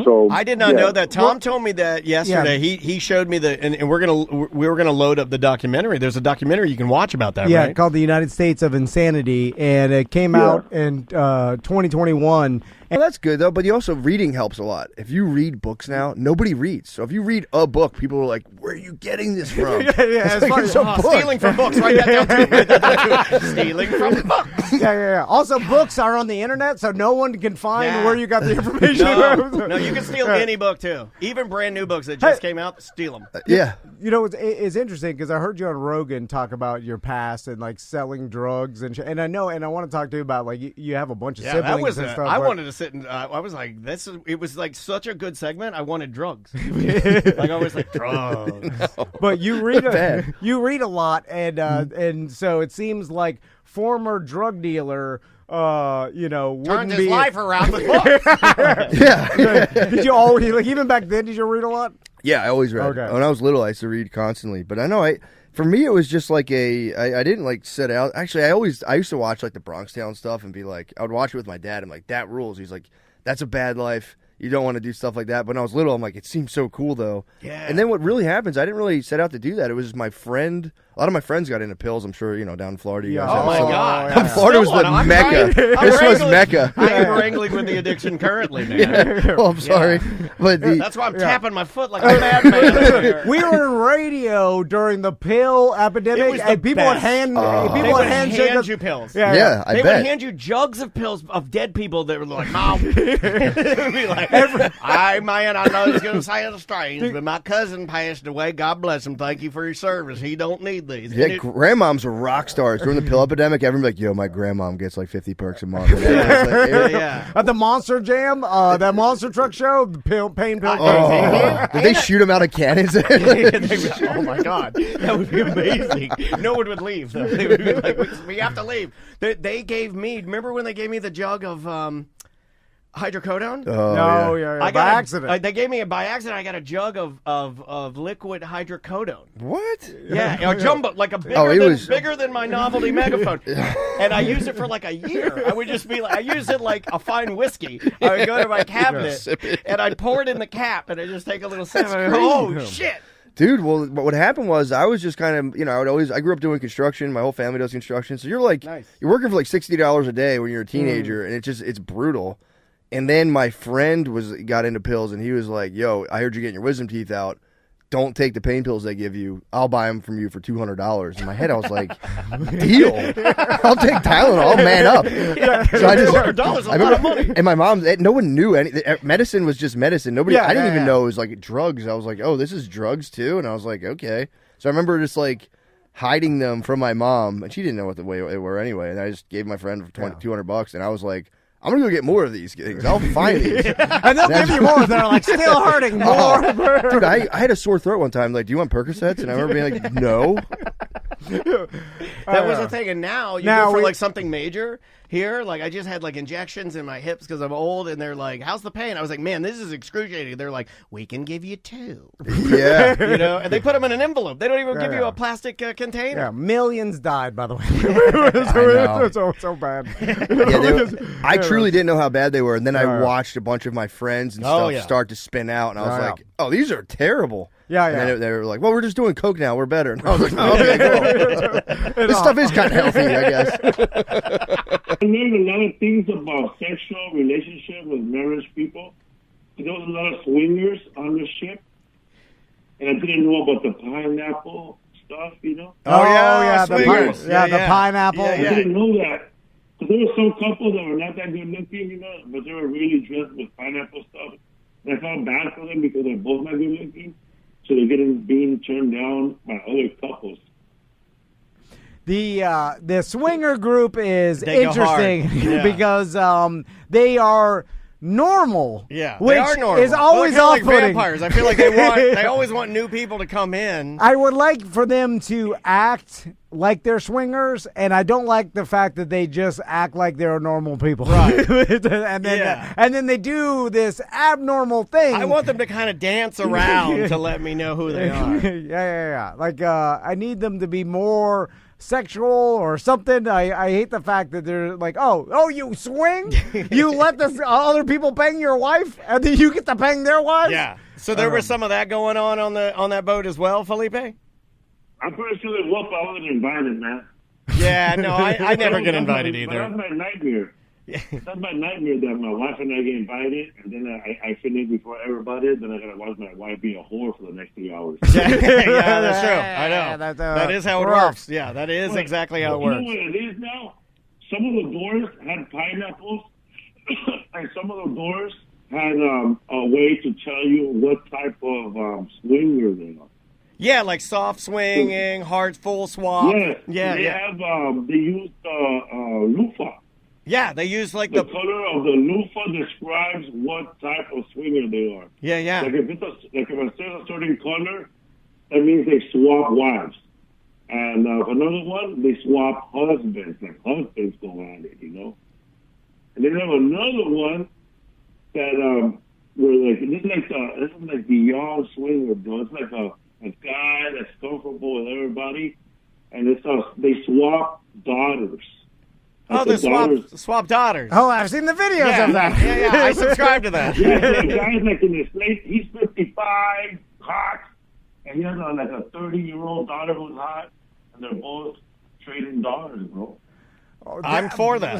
I: so
B: I did not know that. Tom told me that yesterday. Yeah. He showed me and we were gonna load up the documentary. There's a documentary you can watch about that.
A: Yeah,
B: right?
A: Called The United States of Insanity, and it came out in 2021.
J: Well, that's good, though, but also reading helps a lot. If you read books now, nobody reeds. So if you read a book, people are like, where are you getting this from?
B: Stealing from books. Write that down, too. Stealing from books.
A: Yeah. Also, books are on the internet, so no one can find where you got the information from.
B: No, you can steal any book, too. Even brand new books that just came out, steal them.
J: Yeah.
A: You know, it's interesting, because I heard you on Rogan talk about your past and, like, selling drugs. And I know, and I want to talk to you about, like, you have a bunch of siblings and stuff.
B: I wanted to sit and I was like, it was like such a good segment. I wanted drugs. Like, I was like, drugs.
A: No. But you read a lot, and so it seems like former drug dealer, you know,
B: turned his life around with books.
J: Yeah.
A: Did you always, like, even back then, did you read a lot?
J: Yeah, I always read. Okay. When I was little, I used to read constantly. But I know for me, it was just like I didn't like set out. Actually, I used to watch like the Bronx Tale stuff and be like, I would watch it with my dad. I'm like, that rules. He's like, that's a bad life. You don't want to do stuff like that. But when I was little, I'm like, it seems so cool, though.
B: Yeah.
J: And then what really happens, I didn't really set out to do that. It was my friend. A lot of my friends got into pills. I'm sure, you know, down in Florida. You guys
B: oh, my God.
J: Yeah. Florida was the Mecca. This was Mecca.
B: I am wrangling with the addiction currently, man.
J: Yeah. Well, I'm sorry. But
B: that's why I'm tapping my foot like a madman.
A: We were in radio during the pill epidemic, and people would hand
B: you pills.
J: Yeah, I bet.
B: They would hand you jugs of pills of dead people that were like, Mom. Be like, I know he's going to say it's strange, but my cousin passed away. God bless him. Thank you for your service. He don't need these.
J: Yeah, grandmoms were rock stars. During the pill epidemic, everyone was like, yo, my grandmom gets like 50 perks a month.
A: At the Monster Jam, that Monster Truck show, pain pill.
J: Did they shoot him out of cannons?
B: Oh, my God. That would be amazing. No one would leave, though. They would be like, we have to leave. They gave me, remember when they gave me the jug of hydrocodone?
A: By accident.
B: They gave me by accident. I got a jug of liquid hydrocodone.
J: What?
B: Yeah, a jumbo, like a bigger than my novelty megaphone. And I used it for like a year. I would just be like, I used it like a fine whiskey. I would go to my cabinet and I'd pour it in the cap and I'd just take a little sip. Oh shit.
J: Dude, well, what happened was I was just kind of, you know, I grew up doing construction. My whole family does construction. So you're like, you're working for like $60 a day when you're a teenager, and it's brutal. And then my friend got into pills, and he was like, yo, I heard you're getting your wisdom teeth out. Don't take the pain pills they give you. I'll buy them from you for $200. In my head, I was like, deal. I'll take Tylenol. I'll man up. So
B: $200 is a lot of money.
J: And my mom, no one knew anything. Medicine was just medicine. I didn't even know it was like drugs. I was like, oh, this is drugs too? And I was like, okay. So I remember just like hiding them from my mom, and she didn't know what they were anyway. And I just gave my friend $200, and I was like, I'm going to go get more of these things. I'll find these.
A: And they'll give you more. They're like, still hurting more.
J: Dude, I had a sore throat one time. Like, do you want Percocets? And I remember being like, no.
B: That was the thing. And now you go for like something major here. Like I just had like injections in my hips because I'm old, and they're like, how's the pain? I was like, man, this is excruciating. They're like, we can give you 2.
J: Yeah.
B: You know, and they put them in an envelope. They don't even give you a plastic container.
A: Yeah, millions died, by the way. It was so bad.
J: I truly didn't know how bad they were, and then I watched a bunch of my friends and stuff start to spin out, and I was like, oh, these are terrible.
A: Yeah,
J: and then they were like, well, we're just doing Coke now. We're better. And I was like, oh, okay, cool. This stuff is kind of healthy, I guess.
K: I learned a lot of things about sexual relationship with marriage people. There was a lot of swingers on the ship, and I didn't know about the pineapple stuff, you know?
A: Oh, yeah, the pineapple.
K: I didn't know that. Because there were some couples that were not that good looking, you know, but they were really dressed with pineapple stuff. And I felt bad for them because they're both not good looking. So they're being turned down by other couples.
A: The swinger group is interesting because they are normal.
B: Yeah,
A: which
B: they are normal.
A: Is always
B: like vampires. I feel like they always want new people to come in.
A: I would like for them to act like they're swingers, and I don't like the fact that they just act like they're normal people.
B: Right.
A: and then they do this abnormal thing.
B: I want them to kind of dance around to let me know who they are.
A: Yeah. Like I need them to be more sexual or something. I hate the fact that they're like, oh, you swing? You let the other people bang your wife, and then you get to bang their wives?
B: Yeah. So there was some of that going on that boat as well, Felipe?
K: I'm pretty sure that Wolf, I wasn't invited, man.
B: Yeah, no, I never get invited either.
K: That's my nightmare. That's my nightmare that my wife and I get invited, and then I finish before everybody, then I gotta watch my wife be a whore for the next 3 hours.
B: Yeah, that's true. I know. That is how it works. Yeah, that is exactly how it works.
K: You know what it is now? Some of the doors had pineapples, and some of the doors had a way to tell you what type of swinger they are.
B: Yeah, like soft swinging, hard full swap.
K: Yeah. They used loofah.
B: Yeah, they use like
K: the color of the loofah describes what type of swinger they are.
B: Yeah.
K: Like if it's a certain color, that means they swap wives. And another one, they swap husbands. Like husbands go at it, you know. And then they have another one that where like this is like the young swinger, bro. It's like a guy that's comfortable with everybody, and they swap daughters.
B: Oh, they swap daughters.
A: Oh, I've seen the videos of that.
B: Yeah, I subscribe to that.
K: Yeah, the guy's like in his late, he's 55, hot, and he has like a 30-year-old daughter who's hot, and they're both trading daughters, bro.
B: Oh, I'm for that.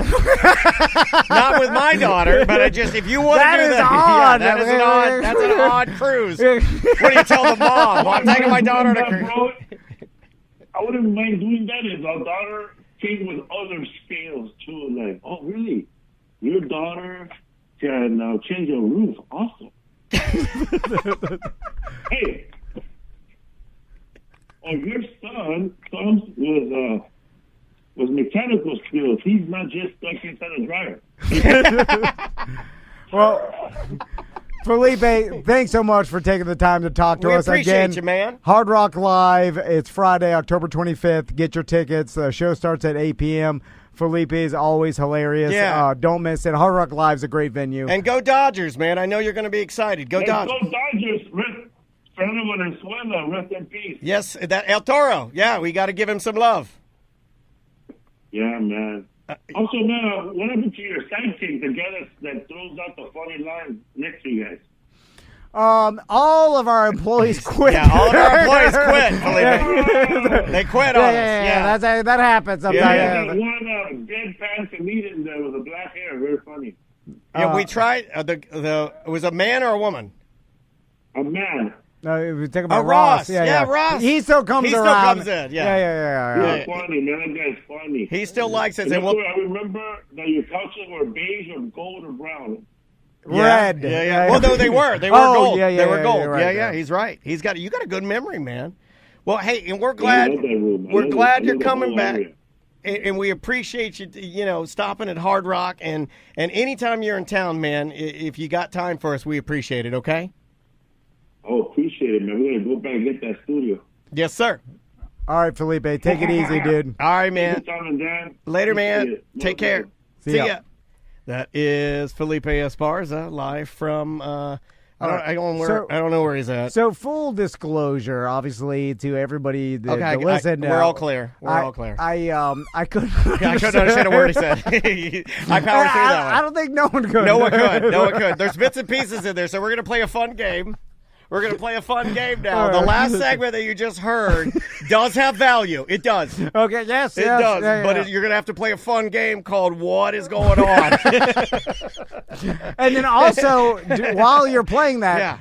B: Not with my daughter, but if you want to do that,
A: odd.
B: Yeah, that's an odd cruise. What do you tell the mom? I'm taking my daughter to cruise.
K: I wouldn't mind doing that if our daughter came with other scales too. Like, oh, really? Your daughter can change a roof? Awesome. Hey. Oh, your son comes with mechanical skills. He's not just stuck inside a dryer.
A: Well, Felipe, thanks so much for taking the time to talk to us again.
B: We appreciate you, man.
A: Hard Rock Live. It's Friday, October 25th. Get your tickets. The show starts at 8 p.m. Felipe is always hilarious.
B: Yeah.
A: Don't miss it. Hard Rock Live's a great venue.
B: And go Dodgers, man. I know you're going to be excited. Go Dodgers.
K: Go Dodgers. Fernando Venezuela, rest in peace.
B: Yes, that El Toro. Yeah, we got to give him some love.
K: Yeah, man. Also, man, what happened to your sidekick, the guy that throws out the funny lines next to you guys?
A: All of our employees quit.
B: Yeah, all of our employees quit, Felipe. They quit on us.
A: Yeah, that happens sometimes.
K: Yeah, that one deadpan comedian there with a black hair, very funny.
B: Yeah, we tried. It was a man or a woman?
K: A man.
A: No, we were talking about
B: Ross.
A: Yeah,
B: Ross.
A: He still comes around.
B: He still comes in.
A: Yeah.
K: He's funny, man. That guy's funny.
B: He still likes it.
K: I remember that your couches were beige or gold or brown.
A: Red.
B: Yeah. Well, no, they were. They were gold.
A: Yeah,
B: they were gold.
A: Right,
B: yeah. He's right. You got a good memory, man. Well, hey, and we're glad. We're glad you're coming back. and we appreciate you, stopping at Hard Rock. And anytime you're in town, man, if you got time for us, we appreciate it, okay?
K: Oh, appreciate it, man. We're going to go back and get that studio.
B: Yes, sir.
A: All right, Felipe, take it easy, dude.
B: All right, man.
K: Dan.
B: Later, man. Take care.
A: See ya.
B: That is Felipe Esparza live from. I don't know where he's at.
A: So full disclosure, obviously, to everybody that listen.
B: We're all clear. I couldn't.
A: I couldn't
B: understand a word he said. I powered through that one.
A: I don't think no one could.
B: No one could. There's bits and pieces in there, so we're gonna play a fun game. We're going to play a fun game now. The last segment that you just heard does have value. It does.
A: Okay, yes.
B: It does. Yeah, but you're going to have to play a fun game called What is Going On?
A: And then also, while you're playing that,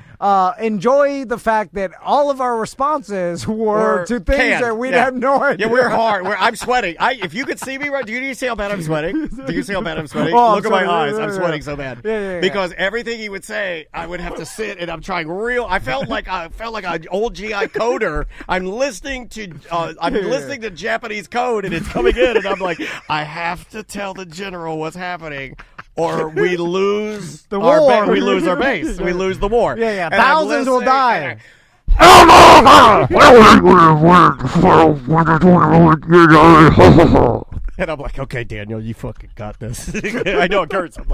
A: enjoy the fact that all of our responses were to things that we'd have no idea.
B: Yeah, we're hard. I'm sweating. If you could see me right, do you see how bad I'm sweating? Do you see how bad I'm sweating? Look at my eyes. I'm sweating so bad. Because everything he would say, I would have to sit, and I'm trying I felt like an old GI coder. I'm listening to Japanese code, and it's coming in, and I'm like, I have to tell the general what's happening, or we lose
A: the war.
B: We lose our base. We lose the war.
A: Yeah. And thousands will die.
B: And I'm like, okay, Daniel, you fucking got this. I know it hurts. I'm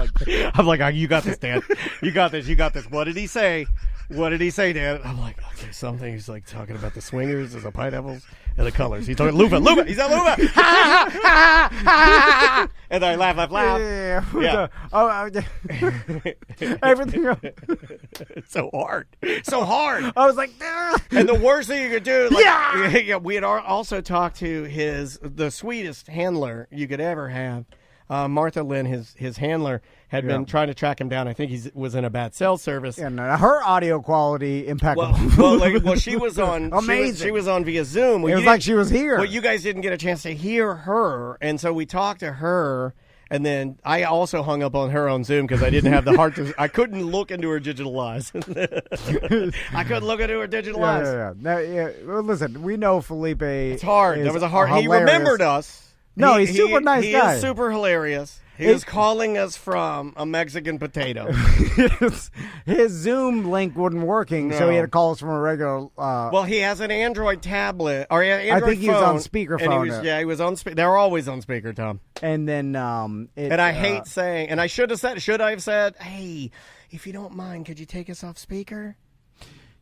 B: like, you got this, Dan. You got this. What did he say? Dan? I'm like, okay, something. He's like talking about the swingers, the pineapples, and the colors. He's talking Luva. He's at Luva. And I laugh. Yeah.
A: Everything else.
B: It's so hard.
A: I was like,
B: and the worst thing you could do, we had also talked to the sweetest handler you could ever have. Martha Lynn, his handler, had been trying to track him down. I think he was in a bad cell service.
A: And her audio quality impeccable.
B: Well, she was on
A: amazing.
B: She was on via Zoom.
A: It was like she was here.
B: Well, you guys didn't get a chance to hear her, and so we talked to her. And then I also hung up on her on Zoom because I didn't have the heart to. I couldn't look into her digital eyes. I couldn't look into her digital eyes.
A: Well, listen, we know Felipe. It's
B: hard. That was a hard. He remembered us.
A: No, he's super nice guy.
B: He is super hilarious. He was calling us from a Mexican potato.
A: His Zoom link wasn't working, so he had to call us from a regular.
B: Well, he has an Android tablet or an Android phone.
A: I think he was on speakerphone.
B: He was on speaker. They're always on speaker, Tom.
A: And then,
B: and I hate saying, and I should I have said, hey, if you don't mind, could you take us off speaker?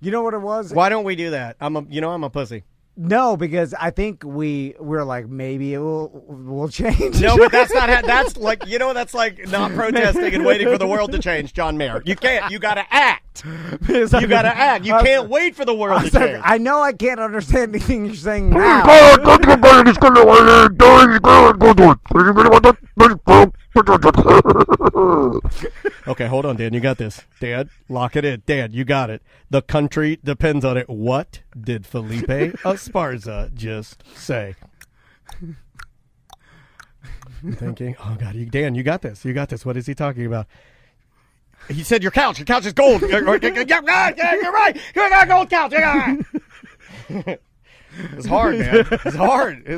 A: You know what it was?
B: Why don't we do that? I'm a pussy.
A: No, because I think we're like, maybe it will change.
B: No, but that's not. That's like that's like not protesting and waiting for the world to change. John Mayer, you can't. You got to act. You got to act. You can't wait for the world to change.
A: I know I can't understand anything you're saying now.
B: Okay, hold on, Dan. You got this. Dan, lock it in. Dan, you got it. The country depends on it. What did Felipe Esparza just say? I'm thinking, oh, God, Dan, you got this. You got this. What is he talking about? He said your couch. Your couch is gold. Yeah, you're right. You got a gold couch. It's hard, man. It's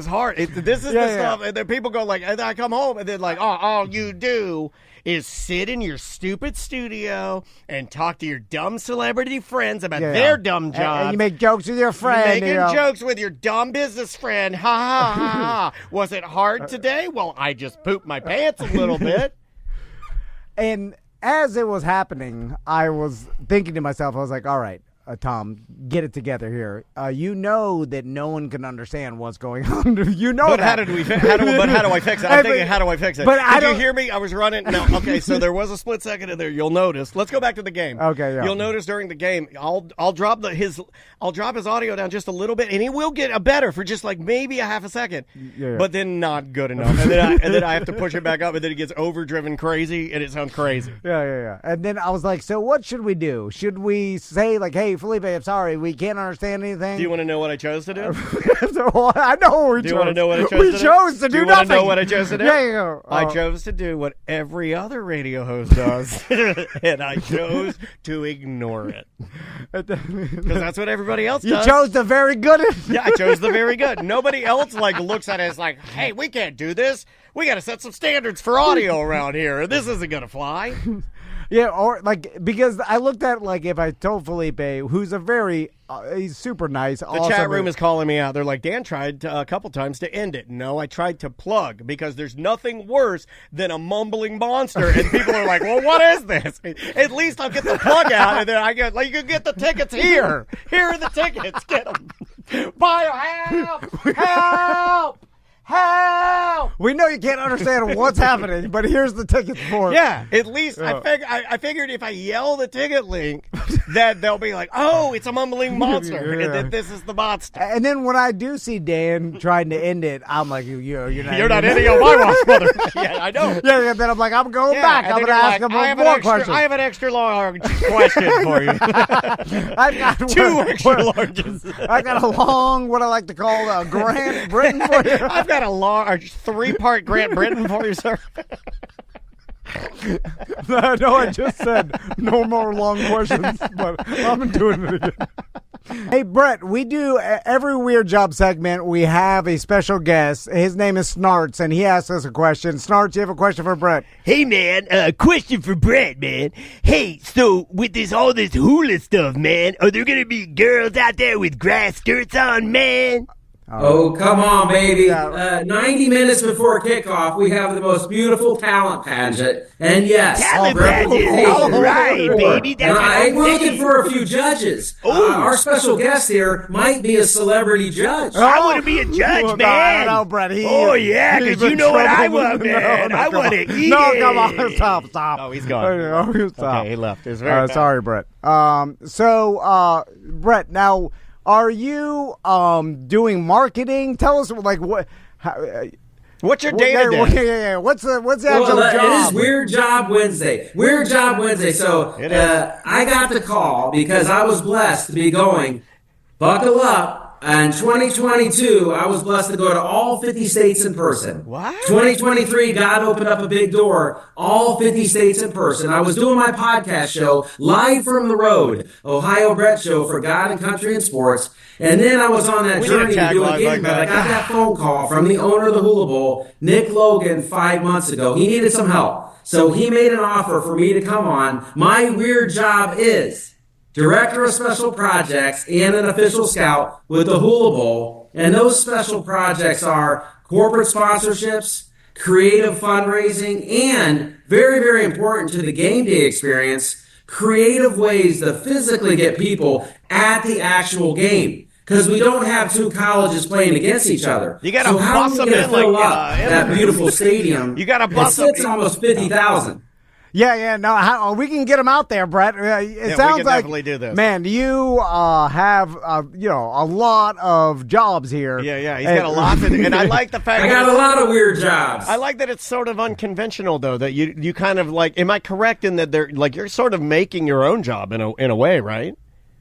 B: hard. This is the stuff. And then people go like, and I come home and then like, all you do is sit in your stupid studio and talk to your dumb celebrity friends about their dumb jobs.
A: And you make jokes with your friend.
B: You're making jokes with your dumb business friend. Ha, ha, ha, ha. Was it hard today? Well, I just pooped my pants a little bit.
A: And as it was happening, I was thinking to myself, I was like, all right, Tom, get it together here. You know that no one can understand what's going on. You know
B: but
A: that.
B: How do I fix it? I'm thinking, how do I fix it?
A: But
B: Did you hear me? I was running. No, okay, so there was a split second in there. You'll notice. Let's go back to the game.
A: Okay, yeah.
B: You'll notice during the game, I'll drop his audio down just a little bit, and he will get a better for just like maybe a half a second.
A: Yeah.
B: But then not good enough. And then I have to push it back up, and then it gets overdriven crazy, and it sounds crazy.
A: Yeah. And then I was like, so what should we do? Should we say like, hey, hey, Felipe, I'm sorry, we can't understand anything.
B: Do you want to know what I chose to do?
A: I know what we chose.
B: Do you want to know what I chose to do?
A: We chose to do nothing.
B: Do you want to know what I chose to do?
A: Yeah.
B: I chose to do what every other radio host does, and I chose to ignore it. Because that's what everybody else does.
A: You chose the very good.
B: Yeah, I chose the very good. Nobody else looks at it as like, hey, we can't do this. We got to set some standards for audio around here. This isn't going to fly.
A: Yeah, or because I looked at if I told Felipe, who's he's super nice.
B: The chat room is calling me out. They're like, Dan tried a couple times to end it. No, I tried to plug because there's nothing worse than a mumbling monster. And people are like, well, what is this? At least I'll get the plug out, and then you can get the tickets here. Here are the tickets. Get them. Buy help. Help!
A: We know you can't understand what's happening, but here's the tickets for it.
B: Yeah, at least I figured if I yell the ticket link, that they'll be like, oh, it's a mumbling monster, and that this is the monster.
A: And then when I do see Dan trying to end it, I'm like, you're
B: not ending on my watch, brother. Yeah, I know.
A: Yeah, then I'm like, I'm going back. I'm going to ask him more questions.
B: I have an extra long question for you.
A: I've got
B: two extra larges.
A: I got a long, what I like to call a Grant Britain for you.
B: I've got a long, 3-part Grant Britain for you, sir.
A: No, I just said no more long questions, but I'm doing it again. Hey, Brett, we do every Weird Job segment. We have a special guest. His name is Snarts, and he asks us a question. Snarts, you have a question for Brett?
L: Hey, man, a question for Brett, man. Hey, so with all this hula stuff, man, are there going to be girls out there with grass skirts on, man?
M: Oh, come on, baby. 90 minutes before kickoff, we have the most beautiful talent pageant. And yes,
L: talent pageant. All right, baby.
M: We're looking for a few judges. Our special guest here might be a celebrity judge.
L: I want to be a judge, man.
A: No, Brett.
L: Yeah, because you know what I want, man. I want to eat
A: it. Come on. Stop.
B: Oh, he's gone.
A: Stop.
B: Okay, he left. It was very bad.
A: Sorry, Brett. Brett, now, are you doing marketing? Tell us,
B: what's your day-to-day?
A: Yeah. What's the actual job?
M: It is Weird Job Wednesday. Weird Job Wednesday. So I got the call because I was blessed to be going, buckle up. In 2022, I was blessed to go to all 50 states in person.
B: What?
M: 2023, God opened up a big door, all 50 states in person. I was doing my podcast show, Live from the Road, Ohio Brett Show for God and Country and Sports. And then I was on that journey to do it again, but I got that phone call from the owner of the Hula Bowl, Nick Logan, 5 months ago. He needed some help. So he made an offer for me to come on. My weird job is Director of Special Projects and an official scout with the Hula Bowl. And those special projects are corporate sponsorships, creative fundraising, and very, very important to the game day experience, creative ways to physically get people at the actual game. Because we don't have two colleges playing against each other.
B: You got to bust them in
M: that beautiful stadium.
B: You got to bust them.
M: It's almost 50,000.
A: Yeah. No, we can get them out there, Brett. It sounds
B: we can
A: like
B: definitely do this.
A: Man, you have a lot of jobs here.
B: Yeah. He's got a lot, and I like the fact.
M: I got a lot of weird jobs.
B: I like that it's sort of unconventional, though. That you kind of like. Am I correct in that you're sort of making your own job in a way, right?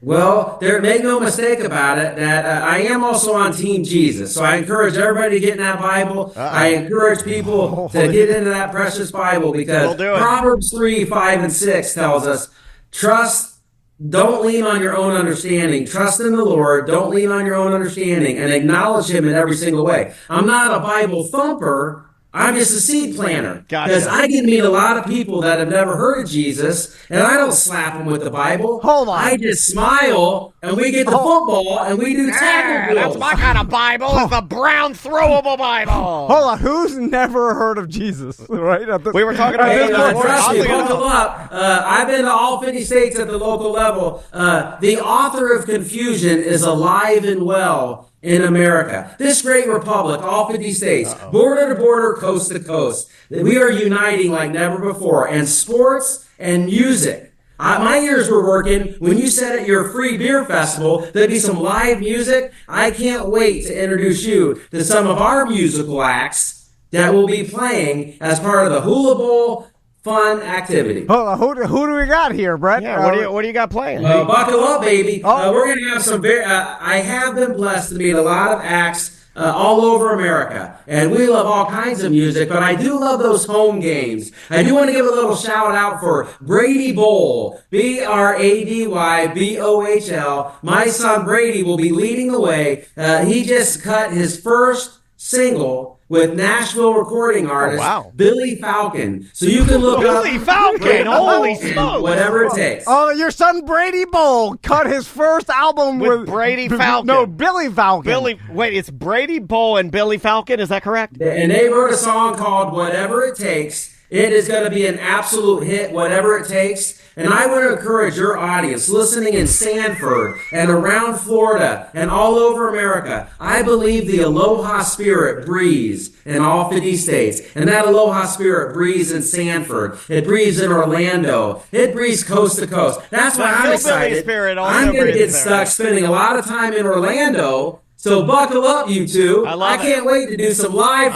M: Well, make no mistake about it, that I am also on Team Jesus. So I encourage everybody to get in that Bible. I encourage people to get into that precious Bible because Proverbs 3, 5, and 6 tells us, trust, don't lean on your own understanding. Trust in the Lord. Don't lean on your own understanding and acknowledge Him in every single way. I'm not a Bible thumper. I'm just a seed planter. Because I get to meet a lot of people that have never heard of Jesus, and I don't slap them with the Bible.
A: Hold on.
M: I just smile, and we get the football, and we do tackle
B: drills. That's my kind of Bible. It's the brown throwable Bible.
A: Hold on. Who's never heard of Jesus? Right?
B: We were talking about
M: trust me, buckle up. I've been to all 50 states at the local level. The author of confusion is alive and well in America. This great republic, all 50 states, border to border, coast to coast. We are uniting like never before. And sports and music. My ears were working when you said at your free beer festival there'd be some live music. I can't wait to introduce you to some of our musical acts that will be playing as part of the Hula Bowl fun activity.
A: Who do we got here, Brett?
B: Yeah, what do you got playing?
M: Buckle up, baby. We're going to have some very... I have been blessed to meet a lot of acts all over America, and we love all kinds of music, but I do love those home games. I do want to give a little shout out for Brady Bowl, BradyBohl. My son Brady will be leading the way. He just cut his first single with Nashville recording artist Billy Falcon. So you can look up
B: Billy Falcon. Holy smokes!
M: Whatever it takes.
A: Oh, your son Brady Bowl cut his first album with
B: Brady Falcon.
A: No, Billy Falcon.
B: Wait, it's Brady Bowl and Billy Falcon. Is that correct?
M: And they wrote a song called "Whatever It Takes." It is going to be an absolute hit, whatever it takes. And I want to encourage your audience listening in Sanford and around Florida and all over America. I believe the Aloha spirit breathes in all 50 states. And that Aloha spirit breathes in Sanford. It breathes in Orlando. It breathes coast to coast. That's why I'm excited. I'm going to get stuck spending a lot of time in Orlando. So buckle up, you two. I can't wait to do some live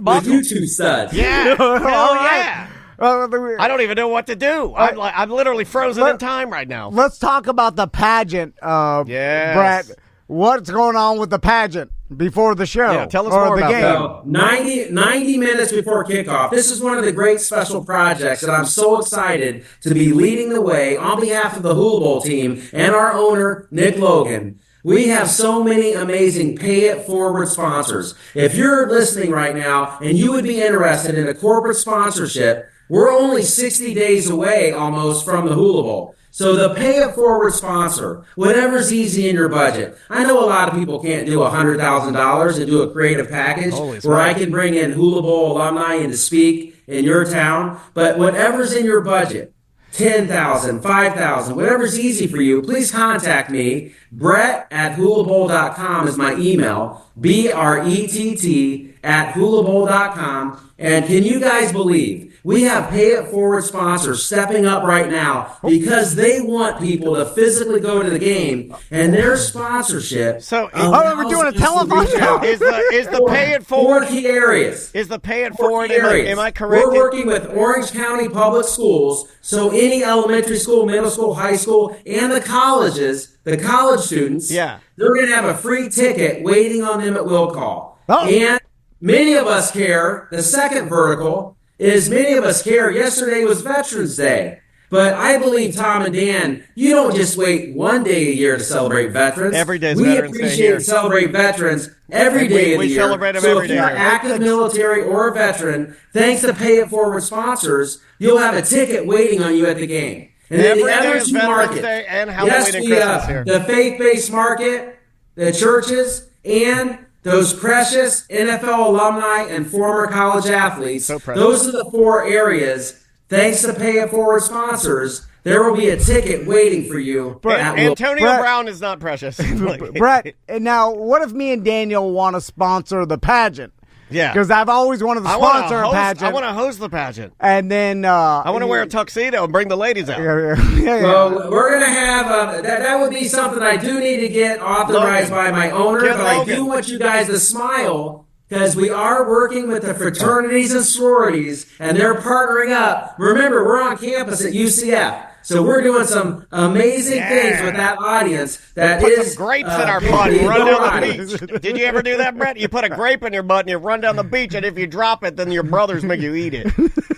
M: with you two studs.
B: Yeah. Hell yeah. I don't even know what to do. I'm literally frozen in time right now.
A: Let's talk about the pageant, Brett. What's going on with the pageant before the show?
B: Yeah, tell us more about
A: game.
M: So 90 minutes before kickoff. This is one of the great special projects that I'm so excited to be leading the way on behalf of the Hula Bowl team and our owner, Nick Logan. We have so many amazing pay-it-forward sponsors. If you're listening right now and you would be interested in a corporate sponsorship, we're only 60 days away almost from the Hula Bowl. So the pay-it-forward sponsor, whatever's easy in your budget. I know a lot of people can't do $100,000 and do a creative package where I can bring in Hula Bowl alumni in to speak in your town, but whatever's in your budget, $10,000, $5,000, whatever's easy for you, please contact me. Brett@hulabowl.com is my email. BRETT@hulabowl.com. And can you guys believe we have pay-it-forward sponsors stepping up right now because they want people to physically go to the game, and their sponsorship.
B: So,
A: we're doing a telephone show.
B: Is the pay-it-forward
M: 4 key areas?
B: Is the pay-it-forward? Am I correct?
M: We're working with Orange County Public Schools, so any elementary school, middle school, high school, and the colleges, the college students, they're going to have a free ticket waiting on them at will call. And many of us care. The second vertical is many of us care. Yesterday was Veterans Day. But I believe, Tom and Dan, you don't just wait one day a year to celebrate veterans.
B: Every day is
M: Veterans Day. We appreciate and celebrate veterans every day of the year.
B: We celebrate them
M: So
B: every day.
M: if you're active military or a veteran, thanks to Pay It Forward sponsors, you'll have a ticket waiting on you at the game. And then
B: Every
M: the
B: day
M: other
B: is
M: two
B: Veterans
M: markets.
B: Day and Halloween and Christmas here.
M: The faith-based market, the churches, and those precious NFL alumni and former college athletes. Those are the 4 areas. Thanks to Pay It Forward sponsors, there will be a ticket waiting for you.
B: Antonio Brown is not precious.
A: Brett, now what if me and Daniel want to sponsor the pageant?
B: Yeah.
A: Because I've always wanted to sponsor a pageant.
B: I want to host the pageant.
A: And then...
B: I want to wear a tuxedo and bring the ladies out.
M: Well, we're going to have... that would be something I do need to get authorized by my owner, but I do want you guys to smile, because we are working with the fraternities and sororities, and they're partnering up. Remember, we're on campus at UCF. So we're doing some amazing things with that audience.
B: Put some grapes in our butt and run down the beach. Did you ever do that, Brett? You put a grape in your butt and you run down the beach, and if you drop it, then your brothers make you eat it.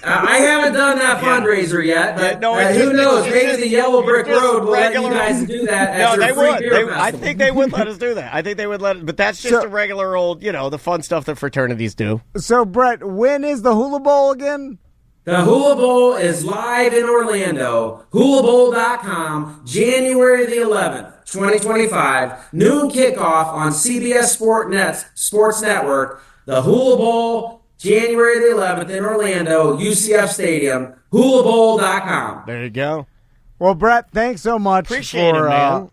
M: I haven't done that fundraiser yet, but who knows? Maybe the Yellow Brick Road will let you guys do that as your free beer festival.
B: I think they would let us do that. I think they would let us, but that's just a regular old, the fun stuff that fraternities do.
A: So, Brett, when is the Hula Bowl again?
M: The Hula Bowl is live in Orlando. HulaBowl.com, January the 11th, 2025. Noon kickoff on CBS Sports Network. The Hula Bowl, January the 11th in Orlando, UCF Stadium. HulaBowl.com.
B: There you go.
A: Well, Brett, thanks so much for taking the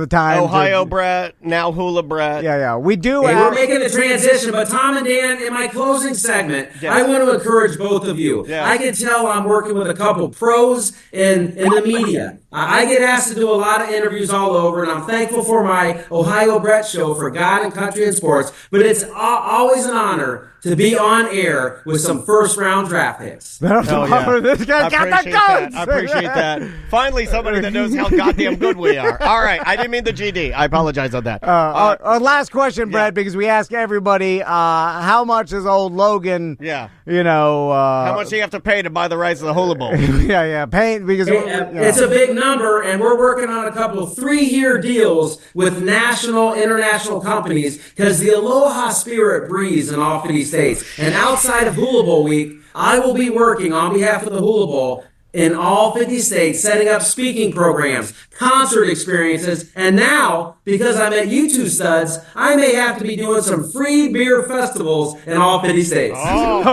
A: time.
B: Ohio Brett, now Hula Brett.
A: Yeah. We do.
M: We're making the transition, but Tom and Dan, in my closing segment, I want to encourage both of you. Yes. I can tell I'm working with a couple pros in the media. I get asked to do a lot of interviews all over, and I'm thankful for my Ohio Brett show for God and Country and Sports, but it's always an honor to be on air with some first-round draft picks.
A: This guy got the guns.
B: I appreciate that. Finally, somebody that knows how goddamn good we are. All right, I didn't mean the GD. I apologize on that.
A: Our last question, Brad, because we ask everybody, how much is old Logan?
B: Yeah.
A: How
B: much do you have to pay to buy the rights to the Hula Bowl?
A: Paying because
M: it's a big number, and we're working on a couple of 3-year deals with national, international companies because the Aloha spirit breathes in all 50 states. And outside of Hula Bowl week, I will be working on behalf of the Hula Bowl in all 50 states, setting up speaking programs, concert experiences, and now, because I met you two studs, I may have to be doing some free beer festivals in all 50 states.
B: Oh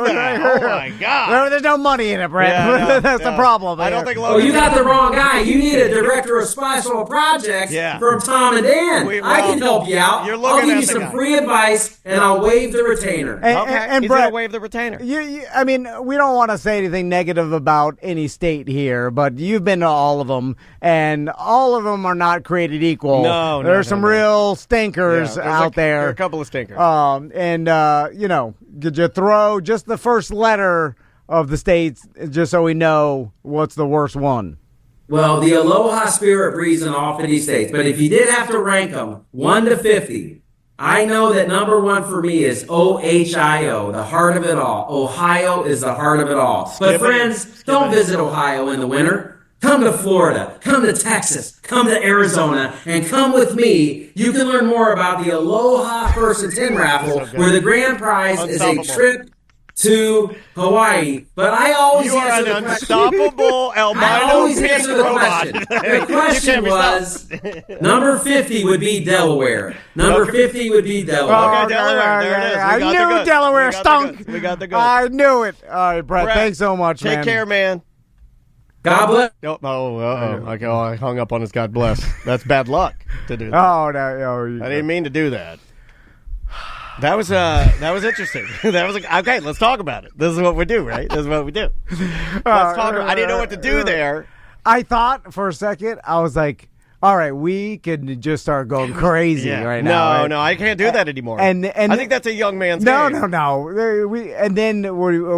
B: my God.
A: There's no money in it, Brad. That's the problem.
B: I don't think Logan...
M: you got the wrong guy. You need a director of special projects from Tom and Dan. I can help you out. I'll give you some free advice, and I'll waive the retainer.
A: And
B: he's
A: Brad,
B: going to waive the retainer.
A: I mean, we don't want to say anything negative about any state here, but you've been to all of them, and all of them are not created equal. There's some real stinkers out there.
B: There are a couple of stinkers.
A: Could you throw just the first letter of the states just so we know what's the worst one?
M: Well, the Aloha spirit breathes in all 50 states, but if you did have to rank them 1 to 50, I know that number 1 for me is OHIO, the heart of it all. Ohio is the heart of it all. But friends, don't visit Ohio in the winter. Come to Florida, come to Texas, come to Arizona, and come with me. You can learn more about the Aloha First and 10 raffle, where the grand prize is a trip to Hawaii. But I always answer the question.
B: Unstoppable albino
M: I always answer the
B: robot.
M: question. The question was, number 50 would be Delaware. Number 50 would be Delaware.
B: Okay, Delaware. There it is.
A: I knew Delaware stunk.
B: We got the goods.
A: I knew it. All right, Brett, thanks so much, man.
B: Take care, man.
M: God bless.
B: Okay, I hung up on his God bless. That's bad luck to do that. I didn't mean to do that. That was interesting. Okay. Let's talk about it. This is what we do, right? This is what we do. Let's talk. I didn't know what to do there.
A: I thought for a second, I was like, all right, we could just start going crazy right now.
B: No, I can't do that anymore.
A: And
B: I think that's a young man's game.
A: No.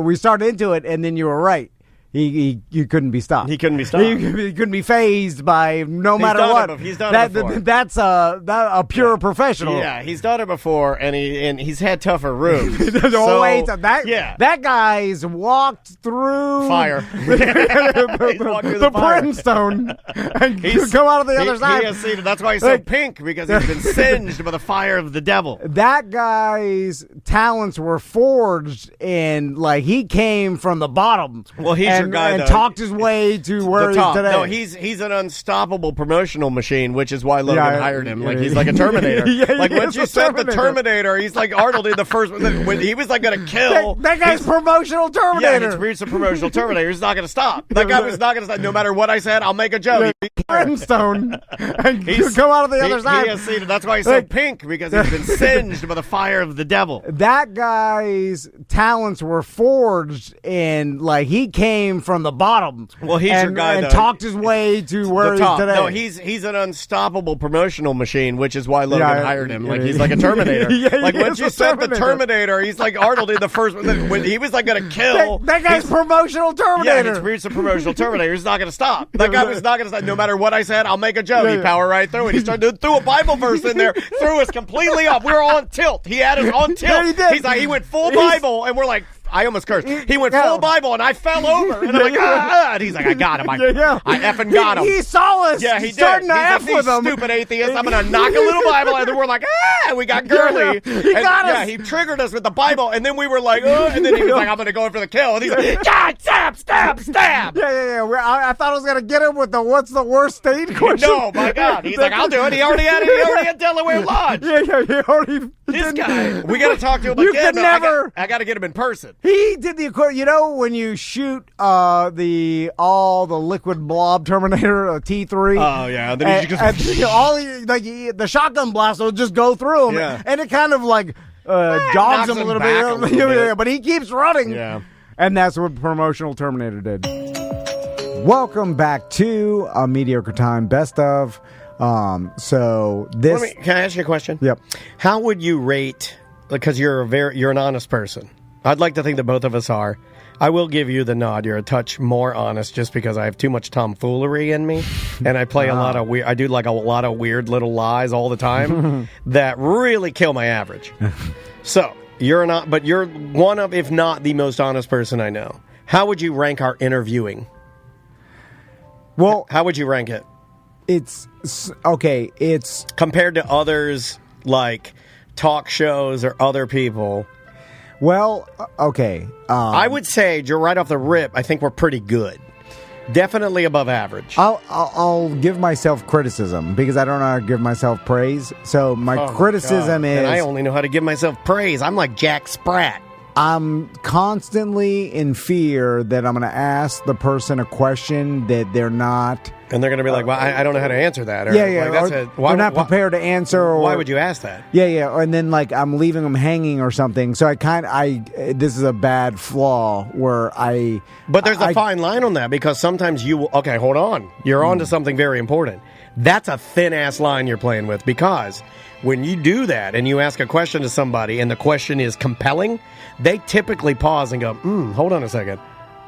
A: We started into it, and then you were right. He couldn't be stopped.
B: He couldn't be stopped.
A: He couldn't be phased by no matter what.
B: He's done it before.
A: That's a pure professional.
B: Yeah, he's done it before, and he's had tougher rooms.
A: That guy's walked through
B: fire,
A: the brimstone, and come out of the other side.
B: He has seen it. That's why he's so pink, because he's been singed by the fire of the devil.
A: That guy's talents were forged, and he came from the bottom.
B: Well, he's guy
A: and talked his way to where he's today.
B: No, he's an unstoppable promotional machine, which is why Logan hired him. He's like a Terminator. Once you said the Terminator, he's like Arnold in the first when he was going to kill.
A: That guy's promotional Terminator.
B: Yeah, he's a promotional Terminator. He's not going to stop. That guy was not going to stop. No matter what I said, I'll make a joke.
A: Brimstone, and come out of the other side.
B: He has seen it. That's why he's so pink, because he's been singed by the fire of the devil.
A: That guy's talents were forged, and he came from the bottom.
B: Well, he's your guy,
A: and talked his way to where he's today.
B: No, he's an unstoppable promotional machine, which is why Logan hired him. He's like a Terminator. Once you said the Terminator, he's like Arnold in the first when he was going to kill.
A: That guy's promotional Terminator.
B: Yeah, he's a promotional Terminator. He's not going to stop. That guy was not going to stop. No matter what I said, I'll make a joke. He power right through it. He started threw a Bible verse in there, threw us completely off. We were on tilt. He had us on tilt.
A: He did.
B: He's like, he went full Bible, and we're like, I almost cursed. He went full Bible, and I fell over. And I'm like, and he's like, I got him. I effing got him.
A: He saw us.
B: Yeah, he did.
A: Starting to F with him.
B: Stupid atheist. I'm going to knock a little Bible. And then we're like, we got girly.
A: He got us.
B: Yeah, he triggered us with the Bible. And then we were like, and then he was like, I'm going to go in for the kill. And he's like, God, stab.
A: Yeah. I thought I was going to get him with the what's the worst state question.
B: No, my God. He's like, I'll do it. He already had Delaware Lodge.
A: Yeah, he already.
B: This guy. We got to talk to him again.
A: You could never.
B: I got to get him in person.
A: He did the when you shoot all the liquid blob Terminator T3.
B: Oh yeah, then he just
A: the shotgun blast will just go through him, and it kind of jogs him a little bit. But he keeps running.
B: Yeah,
A: and that's what promotional Terminator did. Welcome back to a Mediocre Time Best of. Can
B: I ask you a question?
A: Yep.
B: How would you rate because you're an honest person. I'd like to think that both of us are. I will give you the nod. You're a touch more honest just because I have too much tomfoolery in me, and I play a lot of weird. I do like a lot of weird little lies all the time that really kill my average. So you're not, but you're one of, if not the most honest person I know. How would you rank our interviewing?
A: Well,
B: how would you rank it?
A: It's okay. It's
B: compared to others like talk shows or other people.
A: Well, okay.
B: I would say, right off the rip, I think we're pretty good. Definitely above average.
A: I'll give myself criticism because I don't know how to give myself praise. So my criticism is...
B: And I only know how to give myself praise. I'm like Jack Spratt.
A: I'm constantly in fear that I'm going to ask the person a question that they're not...
B: And they're going to be like, well, I don't know how to answer that. Or,
A: yeah.
B: Like,
A: they're not prepared to answer. Or,
B: why would you ask that?
A: Yeah. And then, like, I'm leaving them hanging or something. So this is a bad flaw where I...
B: But there's a fine line on that because sometimes you... Okay, hold on. You're on to something very important. That's a thin-ass line you're playing with because when you do that and you ask a question to somebody and the question is compelling, they typically pause and go, hold on a second.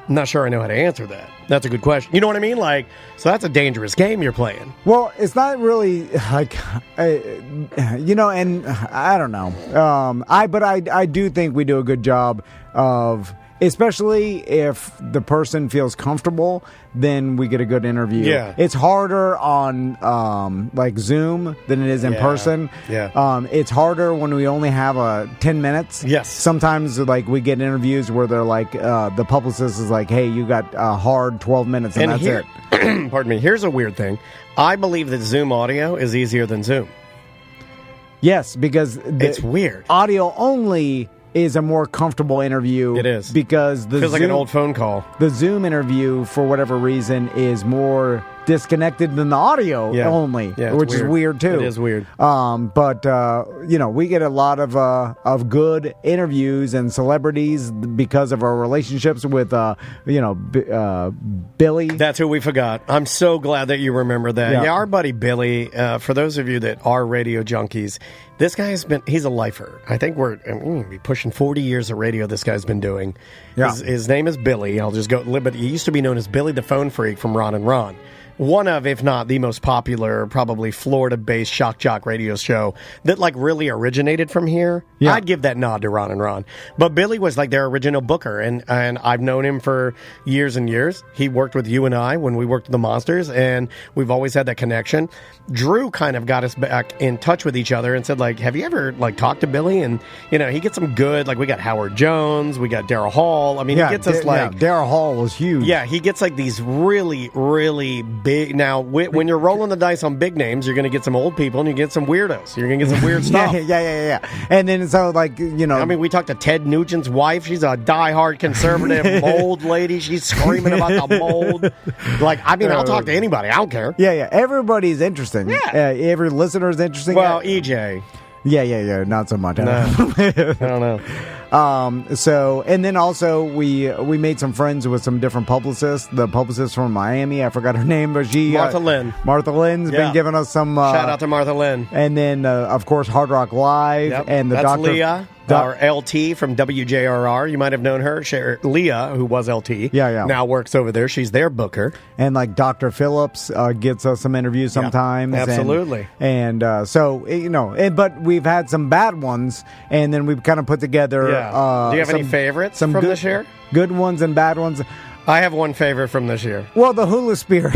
B: I'm not sure I know how to answer that. That's a good question. You know what I mean? Like, so that's a dangerous game you're playing.
A: Well, it's not really like, and I don't know. I do think we do a good job of, especially if the person feels comfortable, then we get a good interview.
B: Yeah.
A: It's harder on like Zoom than it is in person.
B: Yeah.
A: It's harder when we only have 10 minutes.
B: Yes.
A: Sometimes like we get interviews where they're like, the publicist is like, hey, you got a hard 12 minutes and that's it.
B: Pardon me. Here's a weird thing. I believe that Zoom audio is easier than Zoom.
A: Yes, because
B: it's weird.
A: Audio only is a more comfortable interview.
B: It is.
A: Because the
B: feels like an old phone call.
A: The Zoom interview, for whatever reason, is more disconnected than the audio only, which is weird too.
B: It is weird.
A: But we get a lot of good interviews and celebrities because of our relationships with Billy.
B: That's who we forgot. I'm so glad that you remember that. Yeah, our buddy Billy, for those of you that are radio junkies, this guy's he's a lifer. I think we're going to be pushing 40 years of radio this guy's been doing. Yeah. His name is Billy. I'll just go, but he used to be known as Billy the Phone Freak from Ron and Ron. One of, if not the most popular, probably Florida-based shock jock radio show that like really originated from here. Yeah. I'd give that nod to Ron and Ron. But Billy was like their original booker, and I've known him for years and years. He worked with you and I when we worked with the Monsters, and we've always had that connection. Drew kind of got us back in touch with each other and said, like, have you ever like talked to Billy? And he gets some good, like we got Howard Jones, we got Daryl Hall. I mean, he gets us like
A: Daryl Hall was huge.
B: Yeah, he gets like these really, really big. Now, when you're rolling the dice on big names, you're going to get some old people and you get some weirdos. You're going to get some weird stuff.
A: Yeah. And then so like
B: I mean, we talked to Ted Nugent's wife. She's a diehard conservative mold lady. She's screaming about the mold. Like, I mean, I'll talk to anybody. I don't care.
A: Yeah. Everybody's interesting. Yeah. Every listener is interesting.
B: Well, EJ.
A: Yeah. Not so much.
B: No. I don't know.
A: So, and then also we made some friends with some different publicists. The publicist from Miami, I forgot her name, but
B: Martha Lynn.
A: Martha Lynn's been giving us some.
B: Shout out to Martha Lynn.
A: And then, of course, Hard Rock Live and the
B: That's
A: Dr.
B: Leah. Or LT from WJRR. You might have known her. Leah, who was LT, now works over there. She's their booker.
A: And like Dr. Phillips gets us some interviews sometimes.
B: Absolutely.
A: And so, but we've had some bad ones, and then we've kind of put together.
B: Do you have any favorites from this year?
A: Good ones and bad ones.
B: I have one favorite from this year.
A: Well, the Hula Spirit,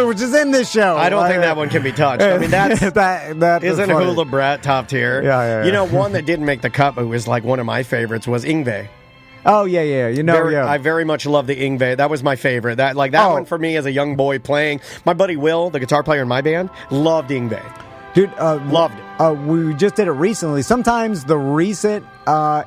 A: which is in this show.
B: I don't think that one can be touched. I mean, that's
A: that
B: isn't Hula Brat top tier.
A: Yeah.
B: One that didn't make the cut, but was like one of my favorites was Yngwie.
A: Oh yeah.
B: I very much love the Yngwie. That was my favorite. That one for me as a young boy playing. My buddy Will, the guitar player in my band, loved Yngwie.
A: Dude,
B: loved it.
A: We just did it recently. Sometimes the recent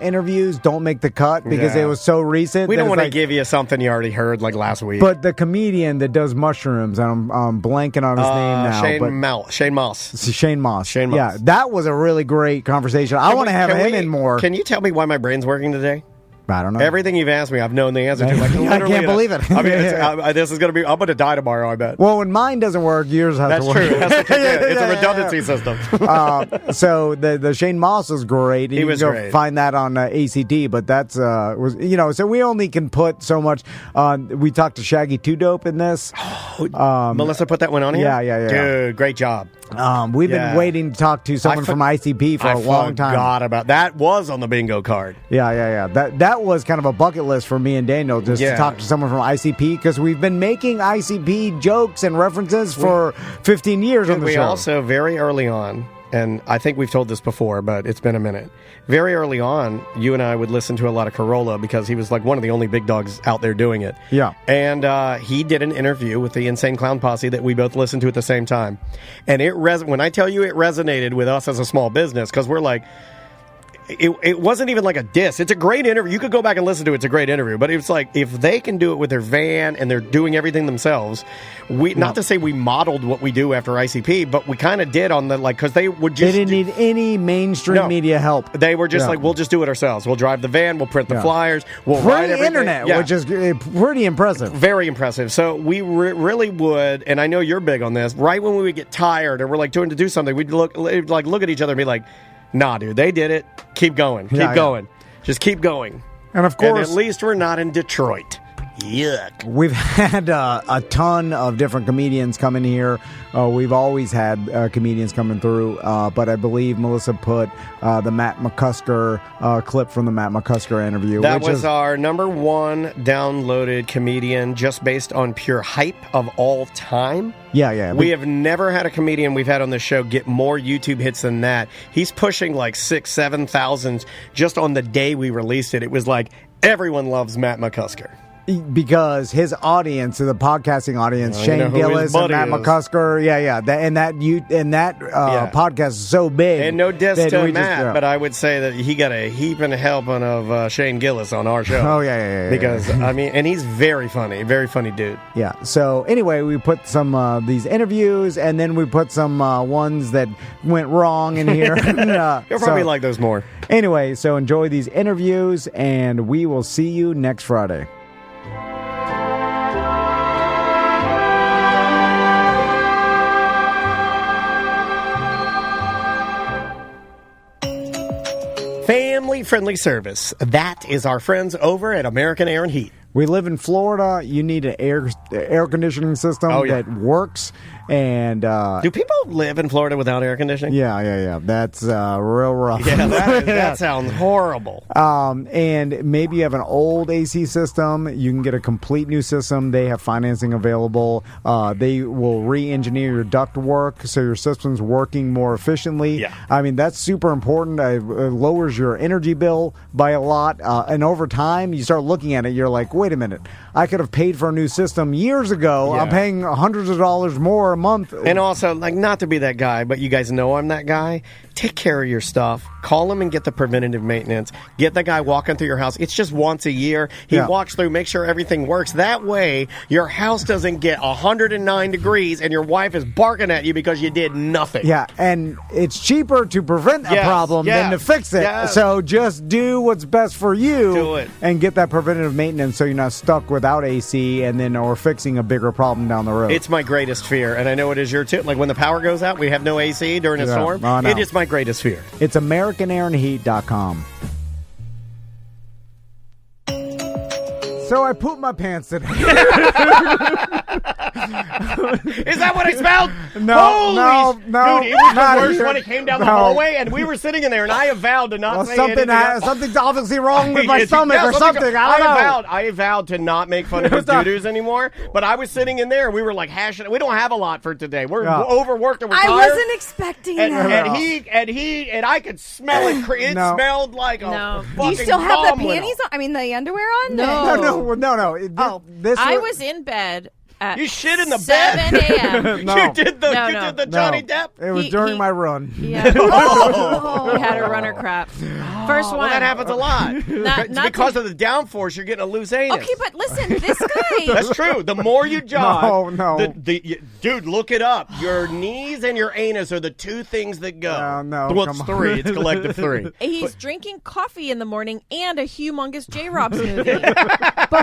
A: interviews don't make the cut because it was so recent.
B: We don't want to give you something you already heard like last week.
A: But the comedian that does mushrooms, and I'm blanking on his name now.
B: Shane Moss.
A: Shane Moss. Yeah, that was a really great conversation. I want to have him in more.
B: Can you tell me why my brain's working today?
A: I don't know.
B: Everything you've asked me, I've known the answer to. Like,
A: I can't believe it.
B: I mean, this is going to be. I'm going to die tomorrow. I bet.
A: Well, when mine doesn't work, yours has to work.
B: That's true. That's what it's a redundancy system.
A: So the Shane Moss was great.
B: He was great.
A: Find that on ACT, but that's so we only can put so much. We talked to Shaggy Two Dope in this.
B: Melissa put that one on here.
A: Yeah.
B: Dude, great job.
A: We've been waiting to talk to someone from ICP for a long time.
B: I forgot about that. Was on the bingo card.
A: Yeah. That was kind of a bucket list for me and Daniel just to talk to someone from ICP because we've been making ICP jokes and references for 15 years on the show.
B: We also very early on, and I think we've told this before, but it's been a minute. Very early on, you and I would listen to a lot of Corolla because he was like one of the only big dogs out there doing it.
A: Yeah.
B: And he did an interview with the Insane Clown Posse that we both listened to at the same time. And when I tell you it resonated with us as a small business, because we're like, it wasn't even like a diss. It's a great interview. You could go back and listen to it. It's a great interview. But it's like, if they can do it with their van and they're doing everything themselves, not to say we modeled what we do after ICP, but we kind of did on the, like, because they would just...
A: They didn't need any mainstream media help.
B: They were just like, we'll just do it ourselves. We'll drive the van, we'll print the flyers, we'll write everything.
A: Internet, which is pretty impressive.
B: Very impressive. So we really would, and I know you're big on this, right when we would get tired or we're like doing to do something, we'd look at each other and be like, nah, dude, they did it. Keep going. Keep going. Just keep going.
A: And of course...
B: And at least we're not in Detroit. Yuck.
A: We've had a ton of different comedians come in here. We've always had comedians coming through, but I believe Melissa put the Matt McCusker clip from the Matt McCusker interview.
B: That was our number one downloaded comedian just based on pure hype of all time.
A: Yeah.
B: We have never had a comedian we've had on this show get more YouTube hits than that. He's pushing like 6,000-7,000 just on the day we released it. It was like everyone loves Matt McCusker.
A: Because his audience, the podcasting audience, Shane Gillis and Matt McCusker, that podcast is so big.
B: And no diss to Matt, but I would say that he got a heaping helping of Shane Gillis on our show.
A: Oh yeah.
B: Because I mean, and he's very funny dude.
A: Yeah. So anyway, we put some these interviews, and then we put some ones that went wrong in here.
B: You'll probably like those more.
A: Anyway, so enjoy these interviews, and we will see you next Friday.
B: Family-friendly service. That is our friends over at American Air and Heat.
A: We live in Florida. You need an air conditioning system that works. And
B: do people live in Florida without air conditioning?
A: Yeah. That's real rough.
B: Yeah, that sounds horrible.
A: And maybe you have an old AC system. You can get a complete new system. They have financing available. They will re-engineer your duct work so your system's working more efficiently.
B: Yeah.
A: I mean, that's super important. It lowers your energy bill by a lot. And over time, you start looking at it, you're like, wait a minute. I could have paid for a new system years ago.
B: Yeah.
A: I'm paying hundreds of dollars more a month.
B: And also, like, not to be that guy, but you guys know I'm that guy. Take care of your stuff. Call him and get the preventative maintenance. Get the guy walking through your house. It's just once a year. He walks through, make sure everything works. That way, your house doesn't get 109 degrees and your wife is barking at you because you did nothing.
A: Yeah, and it's cheaper to prevent a problem than to fix it.
B: Yes.
A: So just do what's best for you.
B: Do it.
A: And get that preventative maintenance so you're not stuck without AC or fixing a bigger problem down the road.
B: It's my greatest fear, and I know it is your too. Like when the power goes out, we have no AC during a storm.
A: Oh, no.
B: It is my greatest fear.
A: It's AmericanAirandHeat.com. So I pooped my pants today.
B: Is that what I smelled?
A: No.
B: Dude, it was the worst when it came down the hallway, and we were sitting in there, and I have vowed to not say anything else.
A: Something's obviously wrong with my stomach or something.
B: I vowed to not make fun of his doo-doos anymore, but I was sitting in there, and we were like hashing. We don't have a lot for today. We're overworked and we're tired.
N: I wasn't expecting that.
B: And I could smell it. It smelled like a fucking
N: Do you still have the
B: bomb went
N: panties on? I mean, the underwear on?
A: No.
D: I was in bed at
B: you shit in the
D: 7
B: bed.
D: a.m.
A: No.
B: You did the Johnny Depp.
A: It was during my run.
D: Yeah. He had a runner crap. First one.
B: Well, that happens a lot.
D: Not
B: because of the downforce, you're getting a loose anus.
D: Okay, but listen, this guy.
B: That's true. The more you jog,
A: no.
B: Dude, look it up. Your knees and your anus are the two things that go.
A: No,
B: well, it's three. It's collective three.
D: He's drinking coffee in the morning and a humongous J-Rob smoothie.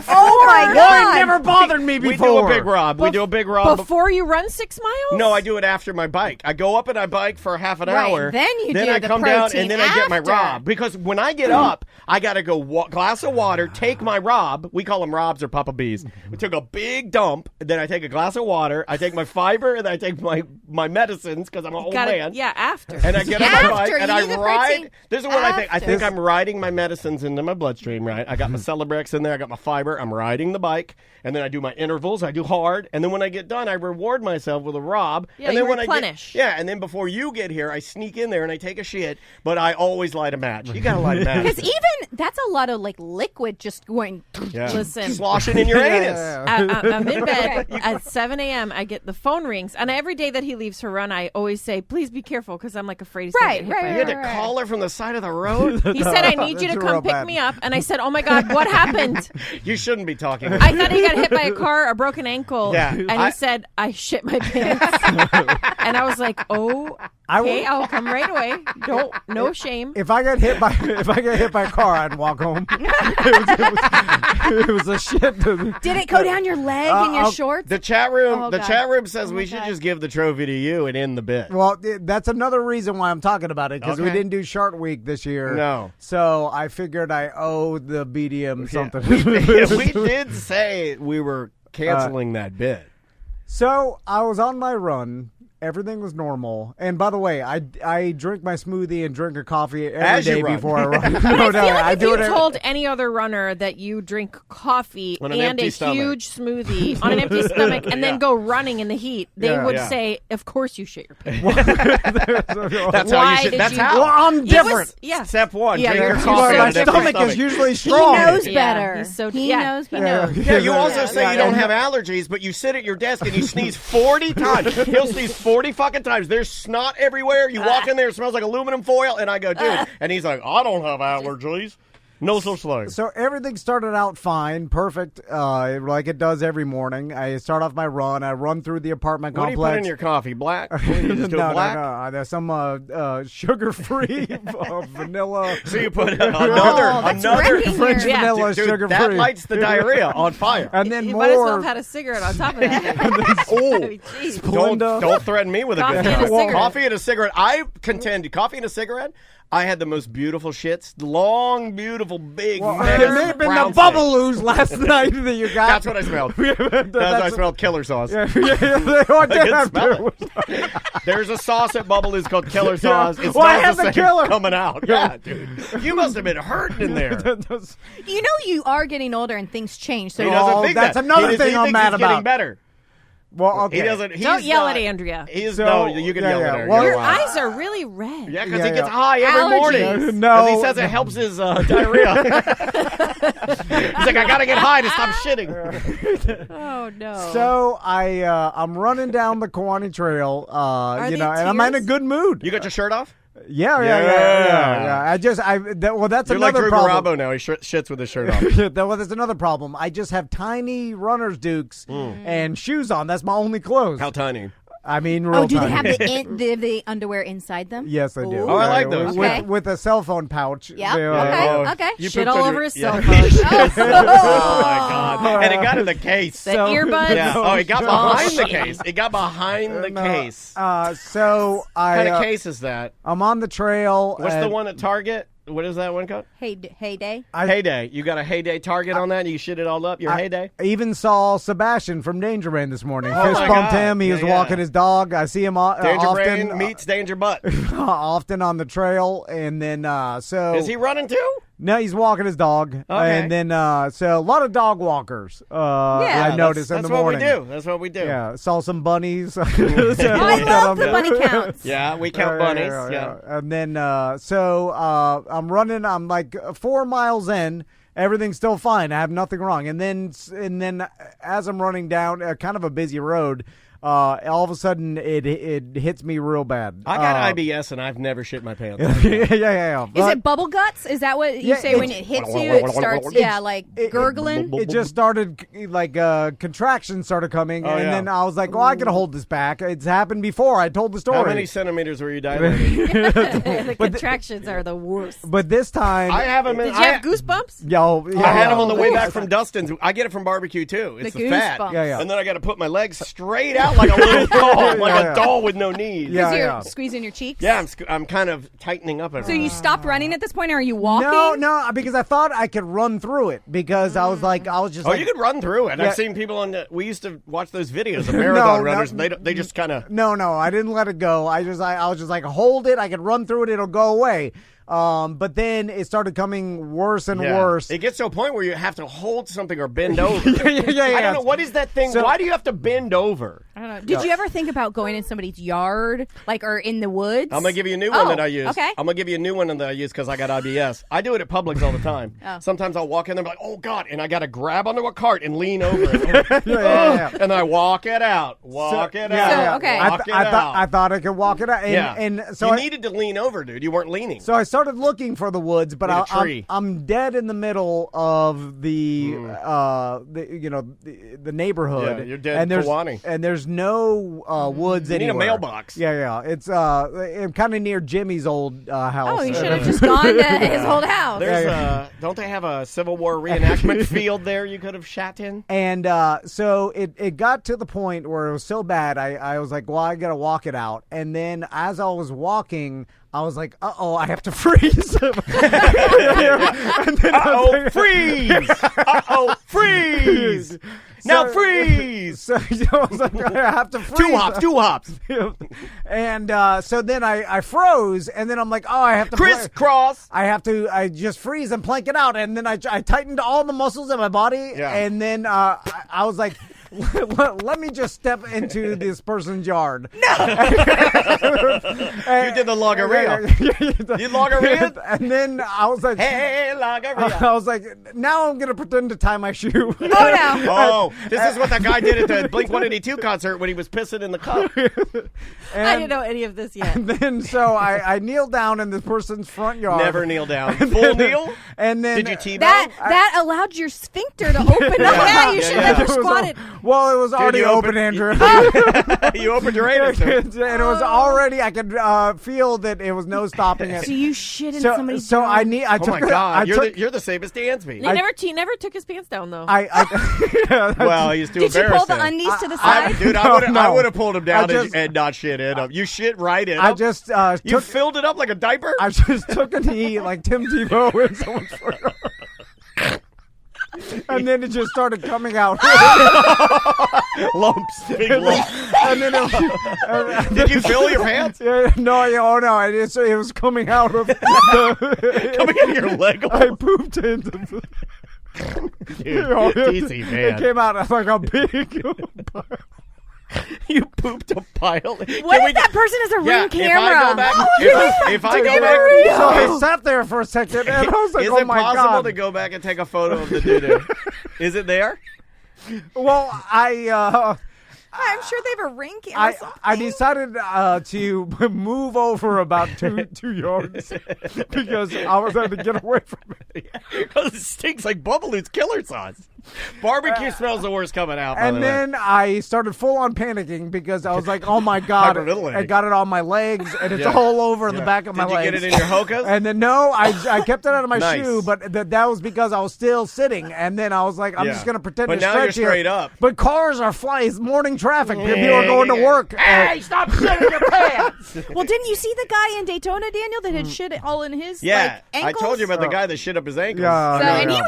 A: Oh my God! It never bothered me before.
B: We do a big Rob.
D: Before you run 6 miles?
B: No, I do it after my bike. I go up and I bike for half an hour.
N: Then
B: I come down and then I get my Rob. Because when I get up, I got to go glass of water, take my Rob. We call them Robs or Papa Bees. We took a big dump. Then I take a glass of water. I take my fiber and then I take my medicines because I'm an old man.
D: Yeah, after.
B: And I get on my bike and I
N: the
B: ride.
N: protein
B: This is what I think. I think I'm riding my medicines into my bloodstream, right? I got my Celebrex in there. I got my fiber. I'm riding the bike. And then I do my intervals. I do hard. And then when I get done, I reward myself with a Rob.
D: Yeah,
B: and then
D: you
B: when
D: replenish.
B: and then before you get here, I sneak in there and I take a shit. But I always light a match. You got to light a match.
N: Because even that's a lot of like liquid just going.
B: Yeah.
D: Listen.
B: Sloshing in your anus.
D: I'm in bed at 7 a.m. I get the phone rings. And every day that he leaves for run, I always say, please be careful because I'm like afraid he's going to get hit by a
B: You had
D: car.
B: to call her from the side of the road?
D: He said, I need you to come pick me up. And I said, oh my God, what happened?
B: You shouldn't be talking.
D: I thought he got hit by a car, a broken ankle.
B: Yeah.
D: And he said, I shit my pants. And I was like, oh, okay, I'll come right away. No shame.
A: If I get hit by a car, I'd walk home. It was a shit.
N: Did it go down your leg in your shorts?
B: The chat room.
N: Oh,
B: the
N: God.
B: chat room says we should just give the trophy to you and end the bit.
A: Well, that's another reason why I'm talking about it because we
B: Okay.
A: didn't do Shark Week this year.
B: No.
A: So I figured I owe the BDM something.
B: We did say we were canceling that bit.
A: So I was on my run. Everything was normal. And by the way, I drink my smoothie and drink a coffee every
B: As you
A: day
B: run.
A: before I run.
D: I feel like
A: I
D: if
A: do
D: you
A: it.
D: told any other runner that you drink coffee
B: On an
D: and
B: empty
D: a
B: stomach.
D: huge smoothie on an empty stomach and then go running in the heat, they would
B: Yeah.
D: say, of course you shit your pants.
B: That's how
D: Why
B: you should.
D: did
B: That's
D: you-
B: how.
A: Well, I'm
D: It
A: different.
D: was- yeah.
B: Step one.
D: Yeah,
B: drink your
D: you're-
B: coffee.
D: you're
A: my
B: on an empty
A: stomach
B: stomach.
A: is usually
N: He
A: strong.
N: knows
D: Yeah,
N: better.
D: he's so-
N: he
D: yeah,
N: knows
D: he
N: better.
D: knows.
B: Yeah, you also say you don't
A: yeah.
B: have allergies, but you sit at your desk and you sneeze 40 times. He'll sneeze 40 fucking times. There's snot everywhere. You walk in there, it smells like aluminum foil, and I go, dude. And he's like, I don't have allergies. No such thing.
A: So everything started out fine, perfect, like it does every morning. I start off my run. I run through the apartment
B: What do you
A: complex.
B: put in your coffee? Black? You just do
A: no,
B: black?
A: no. There's some sugar-free vanilla.
B: So you put
N: that's
B: another
N: wrecking
A: French
N: your-
A: vanilla
B: Dude,
A: sugar-free.
B: that lights the diarrhea on fire.
A: And then
D: You
A: more.
D: might as well have had a cigarette on top of that.
B: Oh,
D: Jeez.
B: don't threaten me with a
D: Coffee
B: good
D: and a
B: time.
D: cigarette.
B: Coffee and a cigarette. I contend coffee and a cigarette. I had the most beautiful shits. Long, beautiful, big,
A: Well,
B: mega
A: it may have been
B: brown
A: the bubaloos last night that you got.
B: That's what I smelled. That's what I smelled killer sauce.
A: Yeah, I
B: I can smell it. There's a sauce at Bubbaloo's called Killer Sauce. It
A: Well, I
B: smells
A: have
B: the
A: the
B: same
A: killer.
B: coming out. Yeah, dude. You must have been hurting in there.
N: You know you are getting older and things change. So
B: He doesn't think
A: that's
B: that.
A: another
B: He
A: thing
B: thinks
A: I'm
B: he's
A: mad
B: getting
A: about.
B: better.
A: Well, okay.
B: He doesn't. He's
D: Don't yell
B: not-
D: at Andrea.
B: He's
A: So-
B: no. You can
A: yeah,
B: yell
A: yeah.
B: at her.
A: Well,
B: You're
D: Your
B: wild.
D: eyes are really red.
B: Yeah, because
A: Yeah,
B: he gets
A: yeah.
B: high every
D: Allergies.
B: morning.
A: No.
B: 'Cause he says it helps his diarrhea. He's like, I gotta get high to stop shitting.
D: Oh, no.
A: So I'm running down the Kewanee Trail,
D: they
A: and I'm in a
D: tears?
A: good mood.
B: You got your shirt off?
A: Yeah. That's
B: You're
A: another
B: like Drew
A: problem.
B: Garabo now. He shits with his shirt off.
A: Well, that's another problem. I just have tiny runner's dukes and shoes on. That's my only clothes.
B: How tiny?
A: I mean, real
N: do they
A: tiny.
N: have the underwear inside them?
A: Yes, I do.
N: Ooh.
B: Oh, I like those.
N: Okay.
A: With a cell phone pouch.
N: Yeah.
A: They,
N: Okay.
B: You
D: Shit
B: pooped
D: all
B: on
D: over
B: your-
D: his
B: yeah.
D: cell phone.
B: Oh my god! And it got in the case.
D: The earbuds.
B: Yeah. Oh, it got behind the case. It got behind the case.
A: So
B: What kind of
A: I
B: case is that?
A: I'm on the trail.
B: What's the one at Target? What is that one called?
N: Heyday.
B: Heyday. You got a Heyday Target on that? And you shit it all up? Your Heyday?
A: I even saw Sebastian from Danger Man this morning.
B: Oh
A: Fist
B: my
A: bumped
B: God.
A: him. He
B: Yeah,
A: was
B: yeah.
A: walking his dog. I see him
B: Danger
A: often.
B: Brain meets Danger Butt.
A: Often on the trail, and then so
B: Is he running too?
A: No, he's walking his dog, and then so a lot of dog walkers. I noticed in the morning.
B: That's what we do. That's what we do.
A: Yeah, saw some bunnies.
N: I love the bunny counts.
B: Yeah, we count bunnies. Yeah.
A: And then so I'm running. I'm like 4 miles in, Everything's still fine. I have nothing wrong. And then as I'm running down kind of a busy road, all of a sudden it hits me real bad.
B: I got IBS and I've never shit my pants.
A: yeah.
N: Is it bubble guts? Is that what you say when it hits you? It starts, gurgling.
A: It just started contractions started coming, then I was like, "Oh, I gotta hold this back." It's happened before. I told the story.
B: How many centimeters were you dilating?
D: The contractions are the worst.
A: But this time,
B: I have them.
D: Did you have goosebumps?
B: I had them on the way back from Dustin's. I get it from barbecue too. It's the fat.
A: Yeah.
B: And then I got to put my legs straight out like a little doll, like a doll with no knees.
N: Because you're squeezing your cheeks?
B: Yeah, I'm kind of tightening up.
N: So you stopped running at this point, or are you walking?
A: No, because I thought I could run through it because I was just.
B: You could run through it. I've seen people we used to watch those videos of marathon runners. And they just kind of.
A: No, I didn't let it go. I was just like, hold it. I could run through it. It'll go away. But then it started coming worse and worse.
B: It gets to a point where you have to hold something or bend over.
A: Yeah.
B: I don't know. What is that thing? Why do you have to bend over?
N: I don't know. Did you ever think about going in somebody's yard, or in the woods?
B: I'm going to give you a new one that I use.
N: Okay.
B: I'm going to give you a new one that I use because I got IBS. I do it at Publix all the time. Sometimes I'll walk in there and be like, oh, God, and I got to grab onto a cart and lean over it. And I walk it out. Okay.
A: I thought I could walk it out. And so
B: you needed to lean over, dude. You weren't leaning.
A: So I started looking for the woods, but I'm dead in the middle of the neighborhood.
B: Yeah, you're dead.
A: And there's no woods
B: you
A: anywhere.
B: Need a mailbox.
A: Yeah. It's I'm kind of near Jimmy's old house.
N: Oh, you should have just gone to his old house.
B: There's don't they have a Civil War reenactment field there you could have shot in?
A: And so it got to the point where it was so bad, I was like, well, I got to walk it out. And then as I was walking, I was like, uh-oh, I have to freeze.
B: Uh-oh, freeze! Uh-oh, freeze! Now freeze!
A: So I was like, I have to freeze.
B: Two hops.
A: And so then I froze, and then I'm like, oh, I have to
B: crisscross.
A: I just freeze and plank it out, and then I tightened all the muscles in my body, and then I was like, let me just step into this person's yard.
B: No! You did the logorrhea. You logorrhea?
A: And then I was like,
B: hey, logorrhea.
A: I was like, now I'm going to pretend to tie my shoe.
N: Oh, no.
B: Oh, this is what that guy did at the Blink-182 concert when he was pissing in the cup.
D: I didn't know any of this yet.
A: And then so I kneel down in this person's front yard.
B: Never kneel down. Full kneel?
A: And then
B: did you T-bow?
N: That allowed your sphincter to open up. Yeah, you should have never squatted.
A: Well, it was already open, Andrew.
B: You opened your anus.
A: And it was already, I could feel that it was no stopping it.
N: So you shit in somebody's
A: So
N: yard.
A: I took
B: oh, my God. You're the same as Dansby.
D: He never took his pants down, though.
B: Well, he's too embarrassed.
N: Did you pull the undies to the side?
B: Dude, I would have pulled him down and not shit in him. You shit right in him.
A: I just
B: you filled it up like a diaper?
A: I just took a knee like Tim Tebow in someone's front yard. And then it just started coming out.
B: Lumps, big lumps.
A: And then
B: did you fill your pants?
A: No, it was coming out of
B: coming out of your leg.
A: I pooped into the
B: DC, man.
A: It came out like a big
B: You pooped a pile.
N: What if that person has a ring camera?
B: If I go back,
A: so I sat there for a second, and I was like, "Oh my God!"
B: Is it possible to go back and take a photo of the doo-doo? Is it there?
A: Well,
N: I'm sure they have a ring camera.
A: I decided to move over about two yards because I was having to get away from it.
B: Because it stinks like Bubbaloot's killer sauce. Barbecue smells the worst coming out.
A: And then I started full on panicking because I was like, "Oh my God!" I got it on my legs, and it's all over the back of my legs.
B: Did you get it in your hokas?
A: And then I kept it out of my shoe, but that was because I was still sitting. And then I was like, "I'm just going to pretend to stretch here."
B: But now you're straight up.
A: But cars are flying, morning traffic. People are going to work.
B: Hey, stop shitting your pants!
N: Well, didn't you see the guy in Daytona, Daniel, that had shit all in his ankles?
B: I told you about the guy that shit up his ankles.
N: And he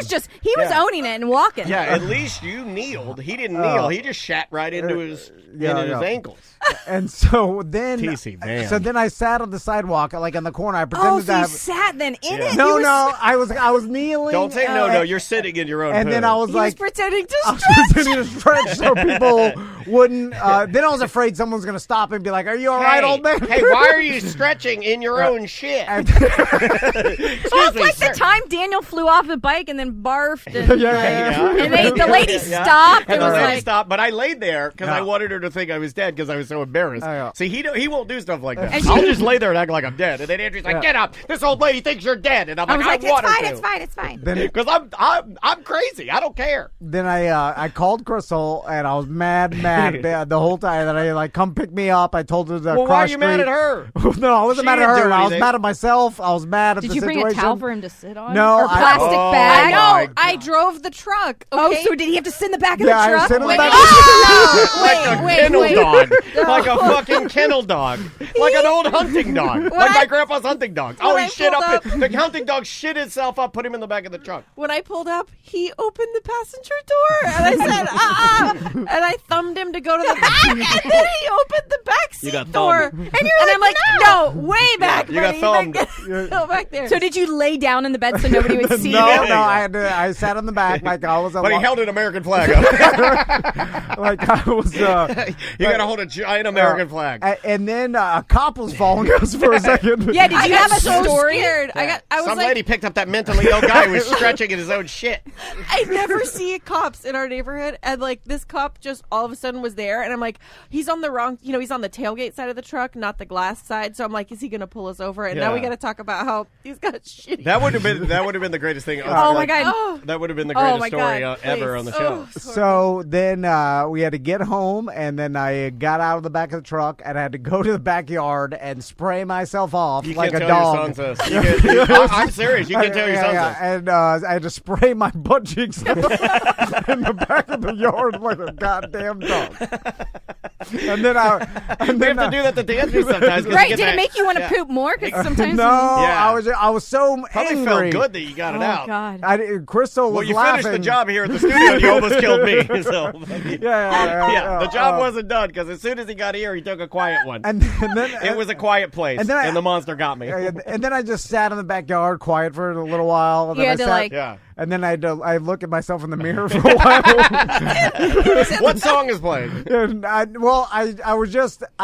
N: was owning it and walking.
B: Yeah, at least you kneeled. He didn't kneel. He just shat right into his ankles.
A: And so then,
B: TC, man.
A: So then I sat on the sidewalk, like on the corner. I pretended
N: so
A: to
N: you
A: have.
N: sat then in it?
A: No, I was kneeling.
B: Don't say no. You're sitting in your own.
A: And then I was
N: He
A: like,
N: was pretending to
A: I was
N: stretch.
A: pretending to stretch so people wouldn't. Then I was afraid someone's going to stop and be like, "Are you all right, old man?"
B: Hey, why are you stretching in your own shit?
N: It's like the time Daniel flew off the bike and then barfed. And, and the lady stopped.
B: And the
N: was
B: lady
N: like,
B: stopped, but I laid there because I wanted her to think I was dead because I was so embarrassed. See, he won't do stuff like that. I'll just lay there and act like I'm dead. And then Andrew's like, "Get up! This old lady thinks you're dead." And I'm like, "I want her to."
N: It's fine.
B: Because I'm crazy. I don't care.
A: Then I called Crystal and I was mad the whole time that I like come pick me up. I told her to
B: Well, why are you mad at her?
A: No, I wasn't mad at her. I was mad at myself. I was mad at the situation.
N: Did you bring a towel for him to sit on?
A: No,
N: or plastic bag.
D: No, I drove the truck. Okay?
N: So did he have to sit in the back of the
A: I
N: truck?
A: sit in the
N: Wait,
A: back
B: Like a kennel dog. Like a fucking kennel dog. Like an old hunting dog. Like my grandpa's hunting dog. Oh, he shit up. The hunting dog shit itself up, put him in the back of the truck.
D: When I pulled up, he opened the passenger door, and I said, and I thumbed him to go to the back, and then he opened the back seat door. And I'm like, no, way back.
B: You got thumbed.
D: Go back there.
N: So did you lay down in the bed so nobody would see you?
A: No, I sat on the back like I was.
B: But he held an American flag up.
A: Like I was.
B: You got to hold a giant American flag.
A: And then a cop was following us for a second.
N: Yeah, did you have a
D: so
N: story?
D: Scared. I was
B: Some
D: like,
B: lady picked up that mentally ill guy who was stretching in his own shit.
D: I never see cops in our neighborhood, and like this cop just all of a sudden was there, and I'm like, he's on the wrong, he's on the tailgate side of the truck, not the glass side. So I'm like, is he gonna pull us over? And now we got to talk about how he's got shit.
B: That would have been the greatest thing.
N: Oh my god,
B: that would have been the greatest story ever on the show.
A: So then we had to get home, and then I got out of the back of the truck, and I had to go to the backyard and spray myself off like a dog.
B: I'm serious. You can tell your son this.
A: And I had to spray my butt cheeks in the back of the yard like a goddamn dog. And then I
B: have to do that to Andrew sometimes.
N: Right? Did it make you want to poop more? Because sometimes
A: I was so
B: probably
A: angry.
B: Felt good that you got it out.
N: Oh God!
A: Crystal was
B: you
A: laughing.
B: finished the job here at the studio. And you almost killed me. So the job wasn't done because as soon as he got here, he took a quiet one. And then it was a quiet place, and the monster got me.
A: And then I just sat in the backyard quiet for a little while. And
N: you
A: then
N: had to
A: and then I look at myself in the mirror for a while.
B: What song is playing?
A: And I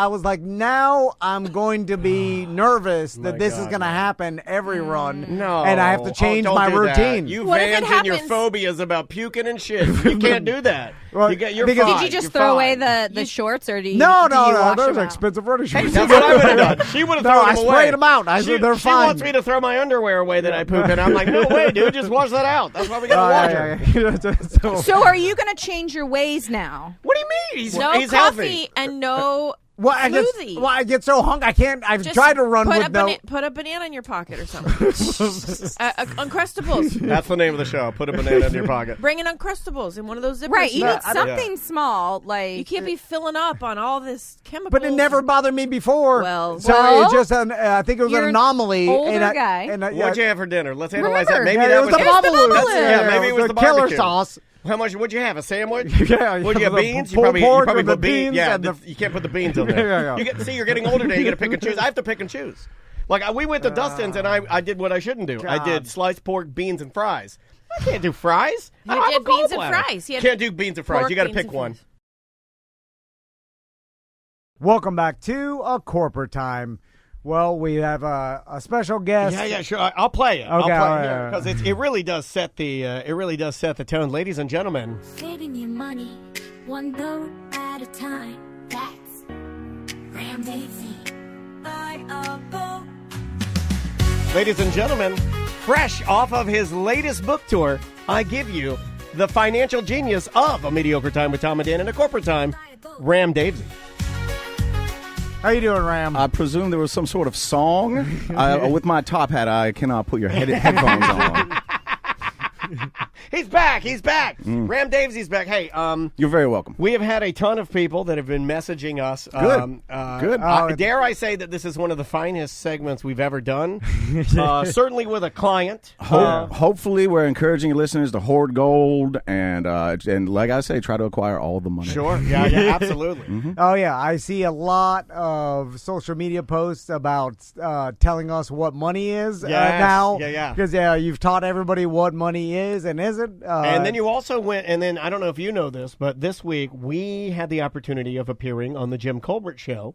A: was like, now I'm going to be nervous that this is going to happen every run.
B: No.
A: And I have to change my routine.
B: You vans and your phobias about puking and shit. You can't do that.
A: Well,
N: did you just throw away the shorts, or do you?
A: No,
N: those
A: are expensive running shorts.
B: That's what I would have done. She would have thrown them away.
A: I sprayed them out. I said they're fine.
B: She wants me to throw my underwear away that I poop in. I'm like, no way, dude. Just wash that out. That's why we got to wash her.
N: So are you going to change your ways now?
B: What do you mean? He's
D: coffee
B: healthy.
D: And no
A: smoothie. I get so hungry. I can't. I've tried to run with
D: put a banana in your pocket or something. Uncrustables.
B: That's the name of the show. Put a banana in your pocket.
D: Bring in Uncrustables in one of those zippers.
N: Right. You need something small. Like
D: you can't be filling up on all this chemical.
A: But it never bothered me before.
N: So
A: it just I think it was an anomaly.
N: Older guy.
B: What'd you have for dinner? Let's analyze that. Maybe
A: it was the bubble.
B: Yeah, maybe it was the
A: killer
B: barbecue
A: sauce.
B: How much would you have? A sandwich?
A: Yeah.
B: Would you have beans? You probably put beans. Yeah, you can't put the beans on there. You're getting older now. You got to pick and choose. I have to pick and choose. Like we went to Dustin's and I did what I shouldn't do. God. I did sliced pork, beans, and fries. I can't do fries.
D: You did beans and fries.
B: Can't do beans and fries. You got to pick one.
A: Welcome back to A Corporate Time. Well, we have a special guest.
B: Yeah, sure. I'll play it.
A: Okay,
B: because it really does set the tone, ladies and gentlemen.
O: Saving your money, one note at a time. That's Ram Daisy.
B: Ladies and gentlemen, fresh off of his latest book tour, I give you the financial genius of A Mediocre Time with Tom and Dan and A Corporate Time, Ram Daisy.
A: How you doing, Ram?
P: I presume there was some sort of song. With my top hat, I cannot put your headphones on.
B: He's back. He's back. Ram Davesy's back. Hey,
P: you're very welcome.
B: We have had a ton of people that have been messaging us.
P: Good. Good.
B: Dare I say that this is one of the finest segments we've ever done? Certainly with a client.
P: Hopefully, we're encouraging listeners to hoard gold and like I say, try to acquire all the money.
B: Sure. Yeah, absolutely.
A: Oh, yeah. I see a lot of social media posts about telling us what money is now.
B: Yeah.
A: Because, you've taught everybody what money is and isn't.
B: And then you also went, and then I don't know if you know this, but this week we had the opportunity of appearing on the Jim Colbert Show,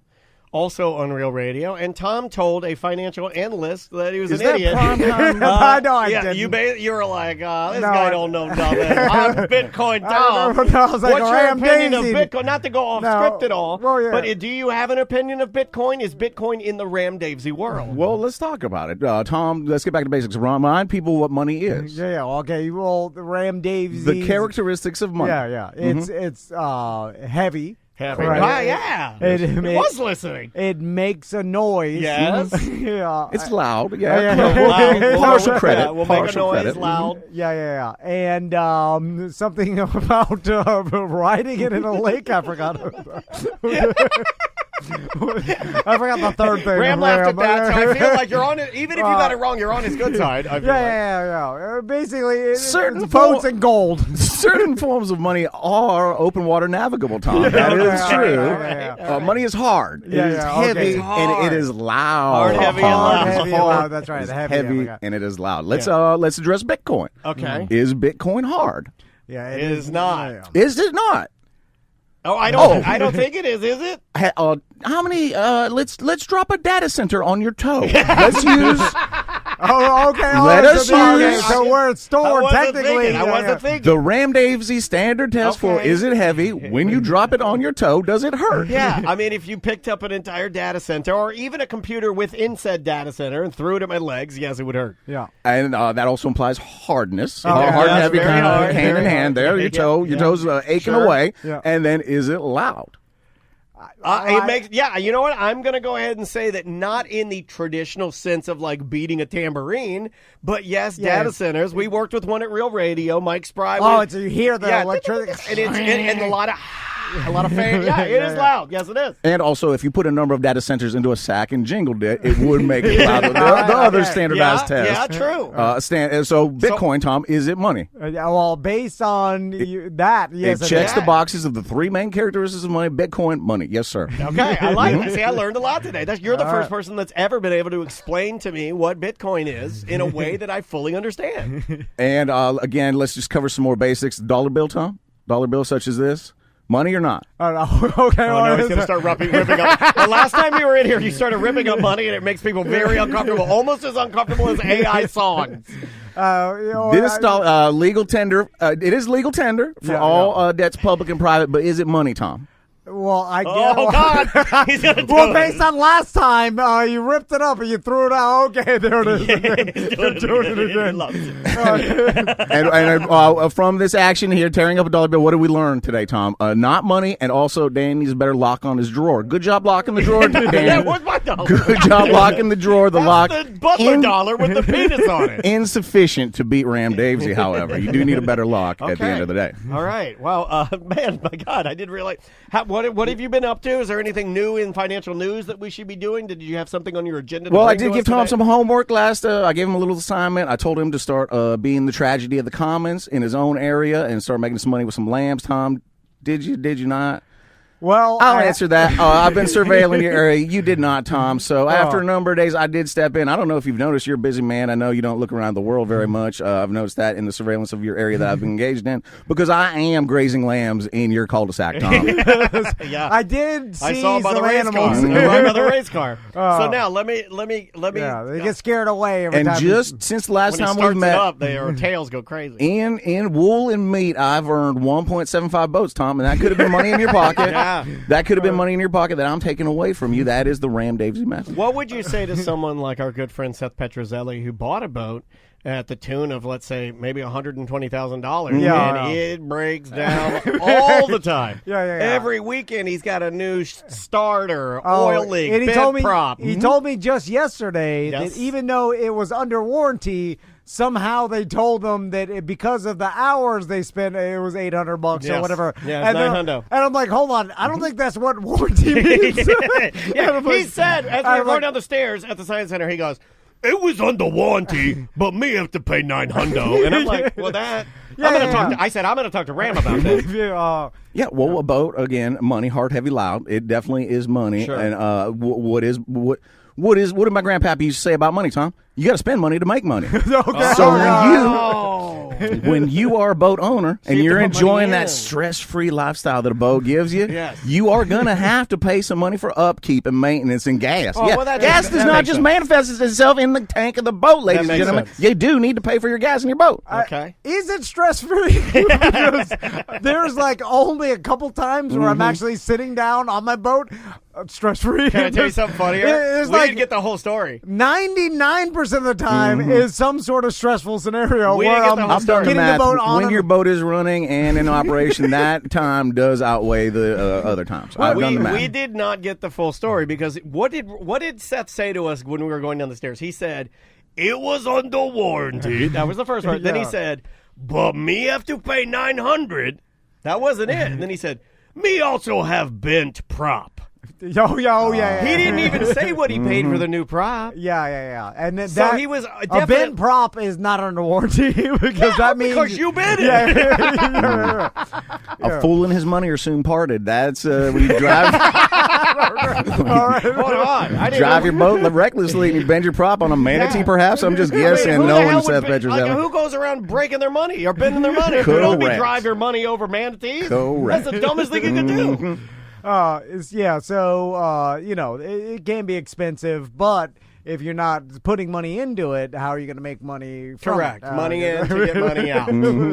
B: also on Real Radio, and Tom told a financial analyst that he was an idiot.
A: I know I didn't.
B: You were like, this guy don't know nothing. I'm Bitcoin Tom.
A: I was like,
B: what's your opinion of Bitcoin? Not to go off script at all, but do you have an opinion of Bitcoin? Is Bitcoin in the Ram Davesy world?
P: Well, let's talk about it. Tom, let's get back to basics. Remind people what money is.
A: Yeah, okay. Well, the Ram Davesy.
P: The characteristics of money.
A: Yeah. It's heavy.
B: Heavy. Right. Yeah. It was listening.
A: It makes a noise.
B: Yes.
P: It's loud. Yeah. Partial credit.
B: We'll make a noise loud.
A: Yeah. And something about riding it in a lake. I forgot. I forgot the third thing.
B: Ram laughed at that, so I feel like you're on it. Even if you got it wrong, you're on his good side.
A: Yeah. Basically, certain boats and gold.
P: Certain forms of money are open water navigable, Tom. That is true. Money is hard. It is heavy and it is loud.
B: Hard, heavy, and
A: loud. That's right.
P: Heavy and it is loud. Let's address Bitcoin.
B: Okay.
P: Is Bitcoin hard?
A: Yeah,
B: it is not.
P: Is it not?
B: Oh, I don't think it is it?
P: How many? Let's drop a data center on your toe. Let's use.
A: Okay.
P: Let us use.
A: So where it's stored, technically.
B: I wasn't thinking.
P: The Ram Davesy standard test for is it heavy? When you drop it on your toe, does it hurt?
B: Yeah, I mean, if you picked up an entire data center or even a computer within said data center and threw it at my legs, yes, it would hurt.
A: Yeah,
P: and that also implies hardness. Hard and heavy, kind of hand in hand. There, your toes aching away, and then is it loud?
B: It makes you know what? I'm going to go ahead and say that not in the traditional sense of like beating a tambourine, but yes, data centers. We worked with one at Real Radio, Mike Spry.
A: So you hear the electricity
B: and a lot of fans. Yeah, it is loud. Yes, it is.
P: And also, if you put a number of data centers into a sack and jingled it, it would make it louder. The other standardized test.
B: Yeah, true.
P: So Bitcoin, Tom, is it money?
A: Well, based on that, yes.
P: It checks the boxes of the three main characteristics of money. Bitcoin, money. Yes, sir.
B: Okay, I like it. See, I learned a lot today. You're the first person that's ever been able to explain to me what Bitcoin is in a way that I fully understand.
P: And again, let's just cover some more basics. Dollar bill, Tom? Dollar bill such as this? Money or not?
A: Okay.
B: Oh, no, he's going to start ripping up. The last time you were in here, you started ripping up money, and it makes people very uncomfortable, almost as uncomfortable as AI songs.
P: This legal tender. It is legal tender for all debts, public and private, but is it money, Tom?
A: Well, I guess.
B: Oh, God. He's gonna
A: well, based on last time, you ripped it up and you threw it out. Okay, there it is.
B: He's doing it again.
P: And from this action here, tearing up a dollar bill, what did we learn today, Tom? Not money, and also Dan needs a better lock on his drawer. Good job locking the drawer, Dan.
B: Yeah, what's my dollar?
P: Good job locking the draor. The lock.
B: The butler dollar with the penis on it.
P: Insufficient to beat Ram Davesy, however. You do need a better lock at the end of the day.
B: All right. Well, man, my God, I didn't realize. What have you been up to? Is there anything new in financial news that we should be doing? Did you have something on your agenda?
P: Well, I did give Tom some homework last. I gave him a little assignment. I told him to start being the tragedy of the commons in his own area and start making some money with some lambs. Tom, did you not?
A: Well,
P: I'll answer that. I've been surveilling your area. You did not, Tom. So after a number of days, I did step in. I don't know if you've noticed. You're a busy man. I know you don't look around the world very much. I've noticed that in the surveillance of your area that I've been engaged in because I am grazing lambs in your cul-de-sac, Tom.
B: Yeah,
A: I did see
B: I saw by the race
A: animals.
B: car. Right by the race car. So now let me.
A: Yeah, they get scared away every
P: and
A: time.
P: And just since the last time we met,
B: up, their tails go crazy.
P: In wool and meat, I've earned 1.75 boats, Tom, and that could have been money in your pocket. That could have been money in your pocket that I'm taking away from you. That is the Ram Davesy method.
B: What would you say to someone like our good friend Seth Petrozelli who bought a boat at the tune of, let's say, maybe $120,000, and it breaks down all the time. Every weekend he's got a new starter, oil leak,
A: and
B: bed prop.
A: He told me just yesterday that even though it was under warranty, somehow they told them that because of the hours they spent, it was $800 or whatever.
B: Yeah, it's $900.
A: And I'm like, hold on, I don't think that's what warranty means.
B: He said, as we were going down the stairs at the Science Center, he goes, "It was under warranty, but me have to pay $900." And I'm like, well, that... I said, I'm going to talk to Ram about this.
P: Yeah, well, a boat, again, money, hard, heavy, loud. It definitely is money.
B: Sure.
P: And what did my grandpappy used to say about money, Tom? You got to spend money to make money. So when you are a boat owner and you're enjoying that stress-free lifestyle that a boat gives you, you are going to have to pay some money for upkeep and maintenance and gas. Gas does not just manifest itself in the tank of the boat, ladies and gentlemen. You do need to pay for your gas in your boat.
B: Okay.
A: Is it stress-free? Because there's like only a couple times where I'm actually sitting down on my boat stress-free.
B: Can I tell you something funnier? We didn't get the whole story.
A: 99% of the time is some sort of stressful scenario where I'm getting the boat on.
P: When your boat is running and in operation, that time does outweigh the other times. I've done the math.
B: We did not get the full story because what did Seth say to us when we were going down the stairs? He said, "It was under warranty." That was the first part. Then he said, "But me have to pay $900." That wasn't it. And then he said, "Me also have bent prop."
A: Yeah.
B: He didn't even say what he paid for the new prop.
A: Yeah. And then
B: so he was
A: a bent prop is not under warranty because that means
B: because you bid it.
P: A fool and his money are soon parted. That's when you drive.
B: Hold on.
P: Drive your boat recklessly and you bend your prop on a manatee, perhaps. I'm just guessing. No one Seth Petcher's ever.
B: Who goes around breaking their money or bending their money?
P: Correct.
B: Don't be drive your money over manatees.
P: Correct.
B: That's the dumbest thing you can do.
A: It can be expensive, but if you're not putting money into it, how are you going to make money from
B: Correct.
A: it?
B: Money in to get money out.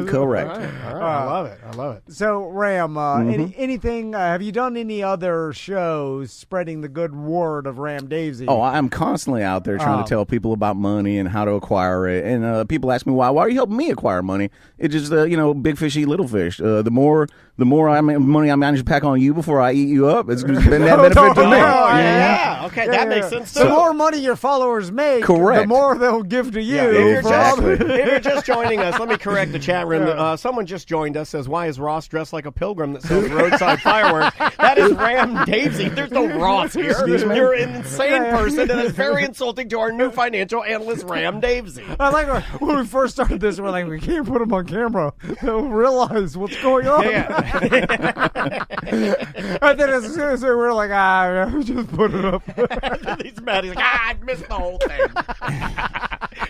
P: Correct.
B: All right. I love it.
A: So, Ram, anything, have you done any other shows spreading the good word of Ram Davesy?
P: Oh, I'm constantly out there trying to tell people about money and how to acquire it. And people ask me, why are you helping me acquire money? It's just, big fish eat little fish. The more money I manage to pack on you before I eat you up, it's been that benefit to me.
B: Okay, that makes sense too.
A: The more money your followers make, the more they'll give to you.
B: If you're just joining us, let me correct the chat room. Someone just joined us, says, "Why is Ross dressed like a pilgrim that sells roadside fireworks?" That is Ram Davesy. There's no Ross here. You're an insane person, and it's very insulting to our new financial analyst, Ram Davesy.
A: I like when we first started this, we're like, we can't put him on camera. They'll realize what's going on. And then as soon as we're like, just put it up.
B: He's mad. He's like, I missed the whole thing.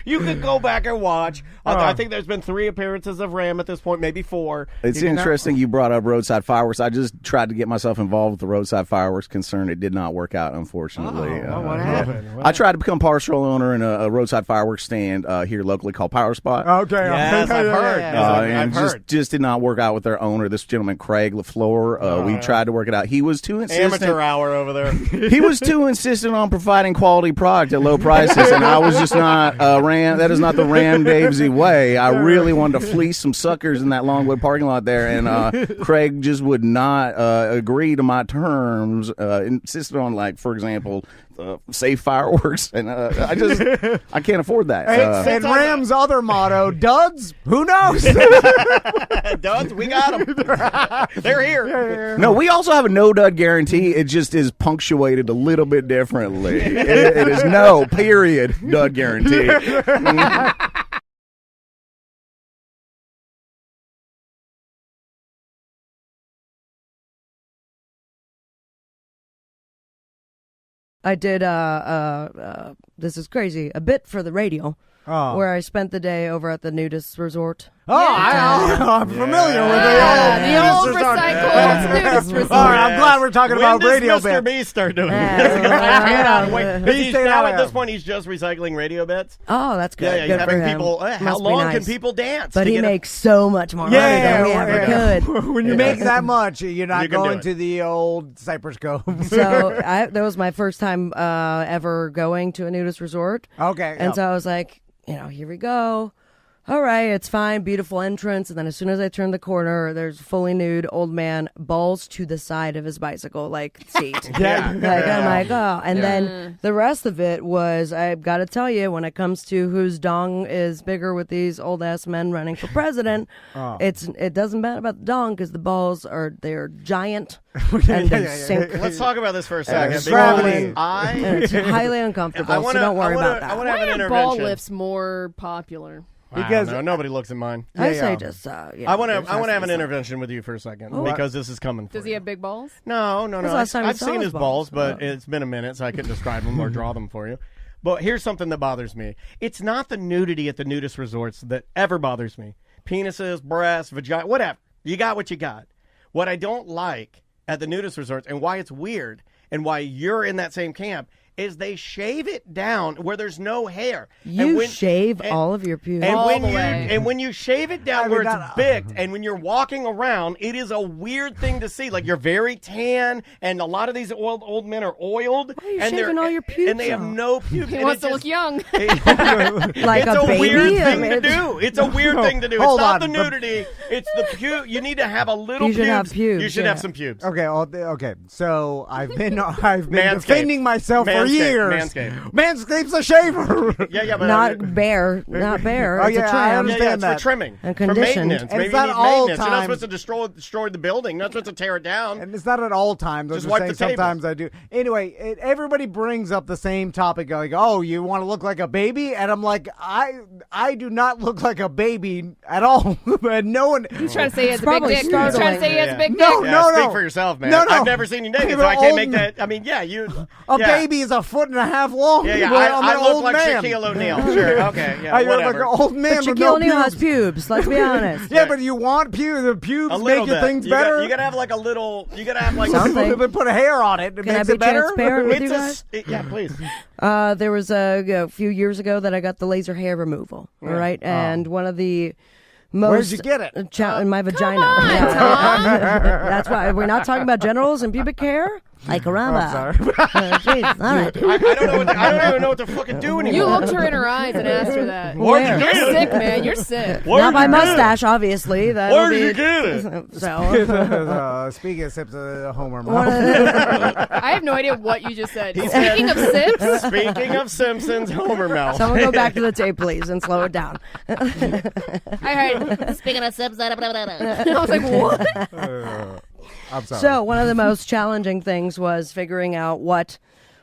B: You could go back and watch. I think there's been 3 appearances of Ram at this point, maybe 4.
P: It's interesting you brought up roadside fireworks. I just tried to get myself involved with the roadside fireworks concern. It did not work out, unfortunately.
B: What happened?
P: I tried to become partial owner in a roadside fireworks stand here locally called Power Spot.
A: Okay.
B: Yes, I've heard.
P: And just did not work out with their owner, this gentleman, Craig LaFleur. We tried to work it out. He was too insistent.
B: Amateur hour over there.
P: He was too insistent on providing quality product at low prices, and I was just not Ram. That is not the Ram Davesy way. I really wanted to fleece some suckers in that Longwood parking lot there, and Craig just would not agree to my terms. Insisted on, like, for example, safe fireworks, and I can't afford that.
A: And Ram's other motto, duds, who knows?
B: Duds, we got them. They're here.
P: No, we also have a no dud guarantee. It just is punctuated a little bit differently. It is no period dud guarantee.
Q: I did, this is crazy, a bit for the radio, where I spent the day over at the nudist resort.
A: I'm familiar with
N: the old recycled nudist resort.
A: All right, I'm glad we're talking about radio
B: bits. When does Mr. B start doing this? Now at this point, he's just recycling radio bits.
Q: Oh, that's good.
B: Yeah,
Q: good
B: having
Q: for him.
B: people. How long can people dance?
Q: But he makes so much more money than we ever could.
A: When you make that much, you're not going to the old Cypress Cove.
Q: So that was my first time ever going to a nudist resort.
A: Okay.
Q: And so I was like, here we go. all right, it's fine, beautiful entrance. And then as soon as I turn the corner, there's fully nude old man, balls to the side of his bicycle, like seat. I'm like, oh. And then the rest of it was, I've got to tell you, when it comes to whose dong is bigger with these old ass men running for president, it doesn't matter about the dong because the balls they're giant and they sink.
B: Let's talk about this for a second.
Q: And it's highly uncomfortable. So don't worry about that.
B: I want to have an intervention.
R: Ball lifts more popular.
B: Because nobody looks at mine.
Q: I say just
B: I want to have an intervention with you for a second because this is coming.
R: Does he have big balls?
B: No. I've seen his balls, but it's been a minute, so I couldn't describe them or draw them for you. But here's something that bothers me. It's not the nudity at the nudist resorts that ever bothers me. Penises, breasts, vagina, whatever. You got what you got. What I don't like at the nudist resorts and why it's weird and why you're in that same camp is they shave it down where there's no hair.
Q: You shave all of your pubes.
B: And when you shave it down where it's big, and when you're walking around, it is a weird thing to see. Like, you're very tan, and a lot of these old men are oiled.
Q: Why are you shaving all your pubes?
B: And they have no pubes.
R: He wants to look young.
Q: Like
B: it's
Q: a baby?
B: Weird thing to do. It's a weird thing to do. It's not the nudity. It's the pube. You need to have a little pubes.
Q: You should have pubes.
B: You should have some pubes.
A: Okay. So I've been defending myself for years. Manscaped's a shaver.
B: But
Q: not bare. It's a trim.
A: I understand
B: that. For trimming,
Q: and conditioned.
B: For maintenance. Maybe
A: it's not all times.
B: You're not supposed to destroy the building. You're not supposed to tear it down.
A: And it's not at all times.
B: Just wipe the table.
A: Sometimes I do. Anyway, everybody brings up the same topic, like, "Oh, you want to look like a baby?" And I'm like, I do not look like a baby at all. And no one.
R: He's trying to say he has a big dick. He's trying to say he has a big dick.
A: No.
B: Speak for yourself, man.
A: No.
B: I've never seen you naked, so I can't make that. I mean,
A: baby is a foot and a half long.
B: I look like Shaquille O'Neal. Sure. Okay. Yeah.
A: I look like an old man.
Q: But Shaquille O'Neal has pubes. Let's be honest.
A: But you want the pubes make your things better.
B: You gotta have like a little. You gotta have like
Q: something.
A: They put a hair on it.
Q: Can I be transparent with you guys?
B: Yeah, please.
Q: There was a few years ago that I got the laser hair removal. All right, and one of the most.
A: Where'd you get it?
Q: In my vagina.
R: On,
Q: That's why we're not talking about genitals and pubic hair. Like caramba.
A: I'm sorry.
Q: Jeez, all right.
B: I don't even know what to fucking do anymore.
R: You looked her in her eyes and asked her that.
B: Where'd you
R: You're
B: get it?
R: sick, man. You're sick.
Q: Not my mustache, obviously.
B: Where'd you get it?
Q: So.
A: Speaking of sips, Homer.
R: I have no idea what you just said. Speaking of sips.
B: Speaking of Simpsons, Homer mouth.
Q: Someone go back to the tape, please, and slow it down.
R: I heard. Speaking of sips. I was like, what?
A: I'm sorry.
Q: So one of the most challenging things was figuring out what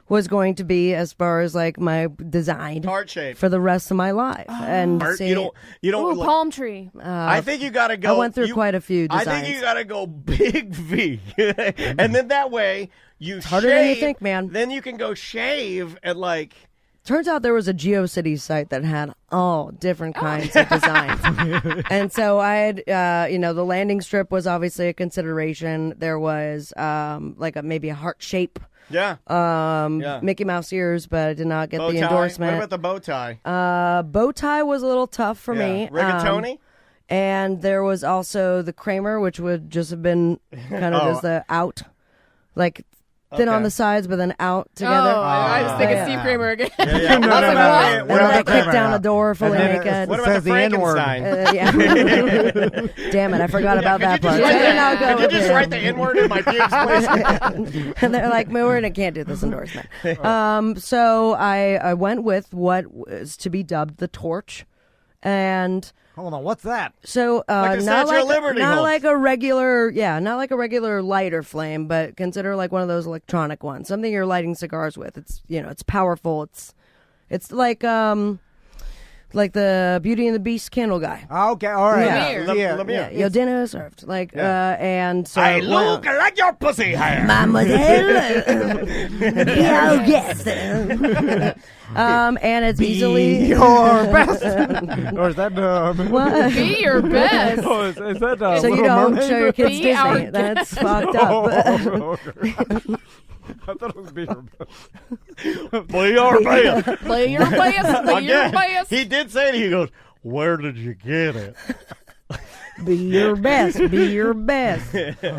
Q: was going to be as far as like my design
B: heart shape
Q: for the rest of my life. And see,
B: you don't
R: like, palm tree.
B: I think you got to go.
Q: I went through quite a few designs.
B: I think you got to go big V, and then that way it's
Q: harder than you think, man.
B: Then you can go shave at like.
Q: Turns out there was a GeoCities site that had all different kinds of designs. And so I had, the landing strip was obviously a consideration. There was maybe a heart shape.
B: Yeah.
Q: Mickey Mouse ears, but I did not get
B: bow
Q: the
B: tie.
Q: endorsement.
B: What about the bow tie?
Q: Bow tie was a little tough for me.
B: Rigatoni?
Q: And there was also the Kramer, which would just have been kind of as the out. Like thin on the sides, but then out together.
R: Oh, I was thinking Steve Kramer again.
B: Yeah.
R: I was like, what?
Q: When I kicked down a door fully naked.
B: What about the Frankenstein?
Q: Damn it, I forgot about that part.
B: Could you just write the N-word in my pubes, please?
Q: And they're like, we can't do this endorsement. So I went with what was to be dubbed the torch. And
A: hold on, what's that?
Q: So
B: like
Q: not like a regular lighter flame, but consider like one of those electronic ones, something you're lighting cigars with. It's it's powerful. It's like the Beauty and the Beast candle guy.
A: Okay, all right.
Q: Your dinner served. And so
B: I look like your pussy hair,
Q: mademoiselle. Yes. And it's easily
A: your best. Or is that
Q: what?
R: Be your best.
A: Oh, is that
Q: so you don't
A: mermaid?
Q: show your kids Disney? That's fucked up.
A: I thought it was be your best.
B: Play your best.
R: Play your best. Play your best.
B: He did say it. He goes, "Where did you get it?"
Q: Be your best. Be your best.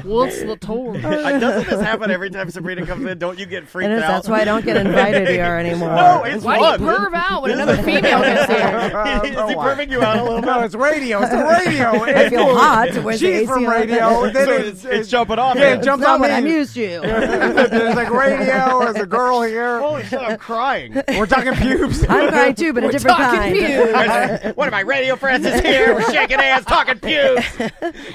R: What's the tour?
B: Doesn't this happen every time Sabrina comes in? Don't you get freaked out?
Q: That's why I don't get invited here anymore.
B: No, it's
R: why
B: fun.
R: do you perv out when another female gets here?
B: Is he perving you out a little bit?
A: No, it's radio. It's the radio.
Q: I feel hot.
A: She's from radio. Then
B: it's jumping off.
A: Yeah, it jumps on me.
Q: I'm used to.
A: There's like radio. There's a girl here.
B: Holy shit, I'm crying.
A: We're talking pubes.
Q: I'm crying too, but a different kind.
B: Pubes. One of my radio friends is here. We're shaking hands, talking pubes,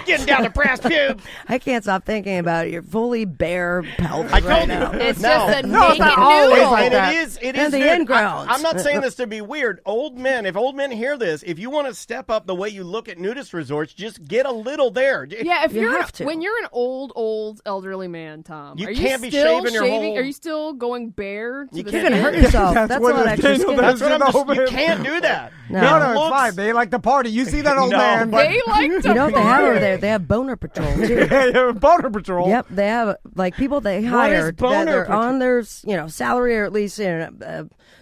B: getting down to brass pubes.
Q: I can't stop thinking about your fully bare pelvis
B: I told
Q: right
B: you.
Q: now.
R: It's just a
A: it's
R: naked
A: not always
R: noodle.
A: like that.
B: It is
Q: And the
B: nude.
Q: ingrowns.
B: I'm not saying this to be weird. If old men hear this, if you want to step up the way you look at nudist resorts, just get a little there.
R: Yeah, if
Q: You have to.
R: when you're an old elderly man, Tom,
B: You
R: are
B: can't
R: you
B: be
R: still
B: shaving your whole-
R: Are you still going bare? To
B: You
R: the
B: can't
Q: You're gonna
R: skin?
Q: hurt yourself. That's
A: what
Q: what
A: it
Q: extra
A: is.
Q: skin.
B: That's what
A: There's
B: I'm
A: no-
B: you can't do that.
A: No,
B: It
A: it's
B: looks-
A: fine. They like to party. You see that old
B: No,
A: man?
B: but-
R: They like to
Q: You know what they have over
R: party.
Q: there? They have boner patrol too.
A: Boner patrol.
Q: Yep, they have like people they
B: What is
Q: hire that
B: boner
Q: are on their salary or at least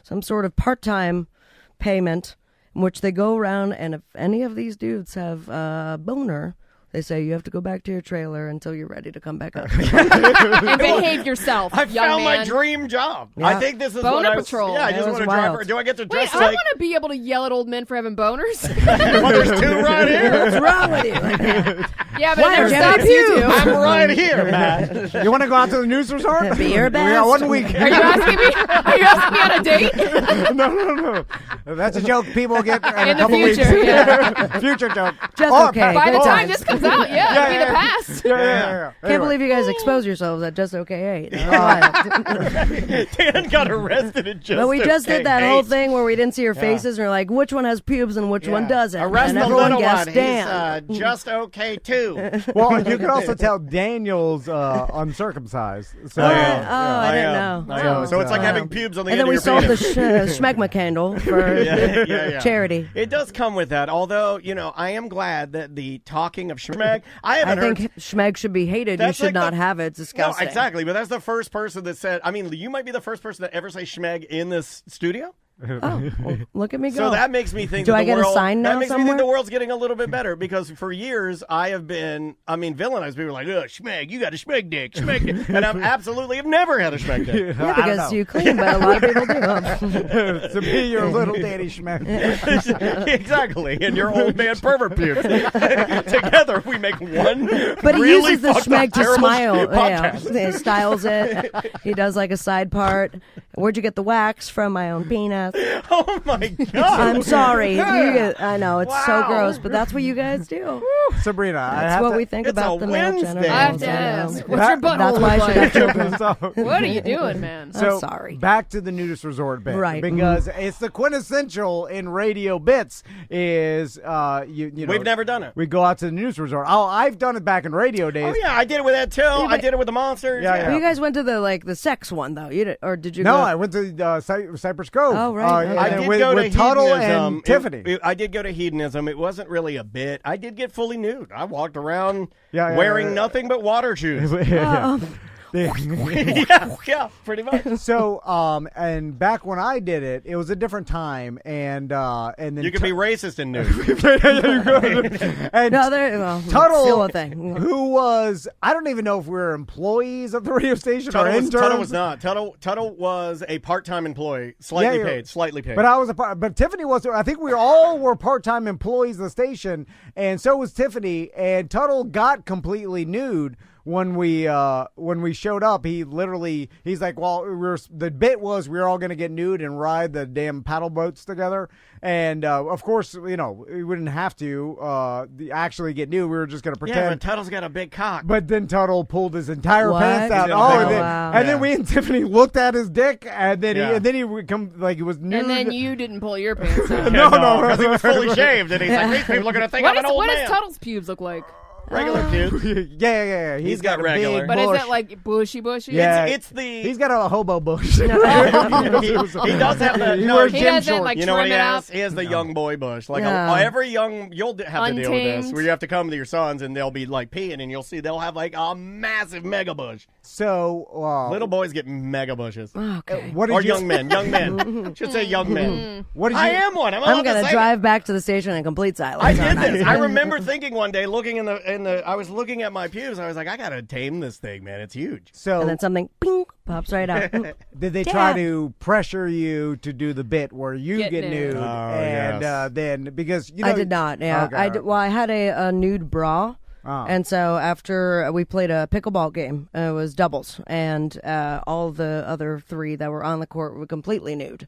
Q: some sort of part-time payment, in which they go around and if any of these dudes have boner, they say you have to go back to your trailer until you're ready to come back up.
R: And behave yourself,
B: I
R: young
B: found my
R: man.
B: dream job.
Q: Yeah.
B: I think this is
R: Boner
B: what
R: patrol.
B: Yeah, I
Q: That
B: just
Q: was
B: want to drive.
Q: wild.
B: Do I get to
R: Wait,
B: dress
R: I
B: like?
R: want to be able to yell at old men for having boners.
B: Well, there's two right here.
Q: What's wrong with you?
R: Yeah, but
Q: Why
R: it
Q: are
R: never
Q: you
R: stops
Q: having
R: you two.
B: I'm right here, man.
A: You want to go out to the news resort?
Q: Be your
A: We got
Q: best.
A: 1 week.
R: Are you asking me? Are you asking me on a date?
A: No. That's a joke people get in a
R: In the
A: couple
R: future,
A: weeks.
R: yeah.
A: Future joke.
Q: Just
A: Or
Q: okay.
A: back-
R: By the
Q: Good
R: time
Q: times.
R: this comes out, it'll be the past.
A: Yeah.
Q: Can't believe you guys expose yourselves at Just Okay 8.
B: Dan got arrested at just.
Q: But we just
B: Okay,
Q: did that
B: hey.
Q: whole thing where we didn't see your faces and we're like, which one has pubes and which one doesn't?
B: Arrest
Q: and
B: the
Q: everyone
B: little
Q: guessed
B: one.
Q: Dan.
B: He's just okay too.
A: Well, you can also tell Daniel's uncircumcised. So,
Q: I didn't know.
B: I am. So it's like
Q: Oh.
B: having pubes on the
Q: And
B: end
Q: then we
B: of your
Q: sold the
B: penis.
Q: Schmegma candle for
B: Yeah.
Q: charity.
B: It does come with that. Although, I am glad that the talking of schmeg, I haven't
Q: I
B: heard.
Q: think Schmeg should be hated.
B: That's
Q: You should
B: like
Q: not
B: the-
Q: have it. It's disgusting.
B: No, exactly. But that's the first person that said. I mean, you might be the first person to ever say schmeg in this studio.
Q: Oh, well, look at me go.
B: So that makes me think.
Q: Do
B: that
Q: I
B: the
Q: get a
B: world,
Q: sign now
B: That makes me
Q: somewhere?
B: think the world's getting a little bit better because for years I have been. Villainized people like, schmeg, you got a schmeg dick, and I'm absolutely have never had a schmeg dick.
Q: Yeah, because you clean, but a lot of people do.
A: To be your little daddy schmeg.
B: Exactly, and your old man pervert pubes. Together we make one.
Q: But he
B: really
Q: uses the
B: fucked up,
Q: schmeg to
B: terrible
Q: smile. Yeah,
B: podcast.
Q: he styles it. He does like a side part. Where'd you get the wax from? My own penis.
B: Oh my god!
Q: I'm sorry. I know it's so
B: Wow.
Q: gross, but that's what you guys do.
A: Sabrina, I
Q: That's
A: have
Q: what
A: to,
Q: we think
B: It's
Q: about
B: a
Q: the male
B: Wednesday.
Q: genitals.
R: I have to
Q: I know.
R: ask. What's your butthole
Q: That's why I
R: look
Q: should
R: like?
Q: have children.
R: What are you doing, man?
A: So
Q: I'm sorry.
A: back to the nudist resort bit,
Q: Right.
A: Because it's the quintessential in radio bits. Is you know
B: We've never done it.
A: We go out to the nudist resort. Oh, I've done it back in radio days.
B: Oh yeah, I did it with Ed Till.
Q: Yeah,
B: I
Q: but-
B: did it with the Monsters.
A: Yeah.
Q: You guys went to the sex one though, or did you?
A: No,
Q: go?
A: I went to Cypress Cove.
Q: Oh, right.
B: I did
A: with,
B: go to
A: with Tuttle
B: hedonism.
A: and Tiffany.
B: I did go to hedonism. It wasn't really a bit. I did get fully nude. I walked around
A: Yeah,
B: wearing nothing but water shoes. yeah, pretty much.
A: So, and back when I did it, it was a different time, and then
B: You could be racist in nude.
A: and
Q: No, well,
A: Tuttle,
Q: still a thing.
A: who was I don't even know if we were employees of the radio station or interns.
B: Tuttle was not. Tuttle was a part-time employee, slightly paid.
A: But I was but Tiffany was. I think we all were part-time employees of the station, and so was Tiffany. And Tuttle got completely nude when we showed up. He's like, well, the bit was we were all going to get nude and ride the damn paddle boats together. And of course, we wouldn't have to actually get nude. We were just going to pretend.
B: Yeah, but Tuttle's got a big cock.
A: But then Tuttle pulled his entire
Q: What?
A: pants out.
B: Yeah.
A: Oh,
B: Oh,
Q: wow.
A: and then we and Tiffany looked at his dick, and then
B: Yeah.
A: he would come like he was nude.
R: And then you didn't pull your pants out.
A: No,
B: because he was fully shaved, and he's like, these people are going to think I'm an old
R: What
B: man.
R: does Tuttle's pubes look like?
B: Regular pubes.
A: Yeah.
B: He's got regular.
S: But is it like bushy?
A: Yeah,
B: it's the.
A: He's got a hobo bush.
B: he does have the.
A: He wears gym shorts.
S: Like,
B: you know what he has?
S: Up.
B: He has the young boy bush. Like every young, you'll have to deal with this. Where you have to come to your sons and they'll be like peeing, and you'll see they'll have like a massive mega bush.
A: So
B: little boys get mega bushes.
Q: Okay.
B: Young men. Young men. Should say young men. I am one.
Q: I'm going to drive back to the station in complete silence.
B: I did this. I remember thinking one day, looking in the. I was looking at my pubes. I was like, I gotta tame this thing, man. It's huge.
Q: So and then something ping, pops right out.
A: Did they try to pressure you to do the bit where you get nude? Then because
Q: I did not. Yeah, okay. I had a nude bra. And so after we played a pickleball game, it was doubles, and all the other three that were on the court were completely nude.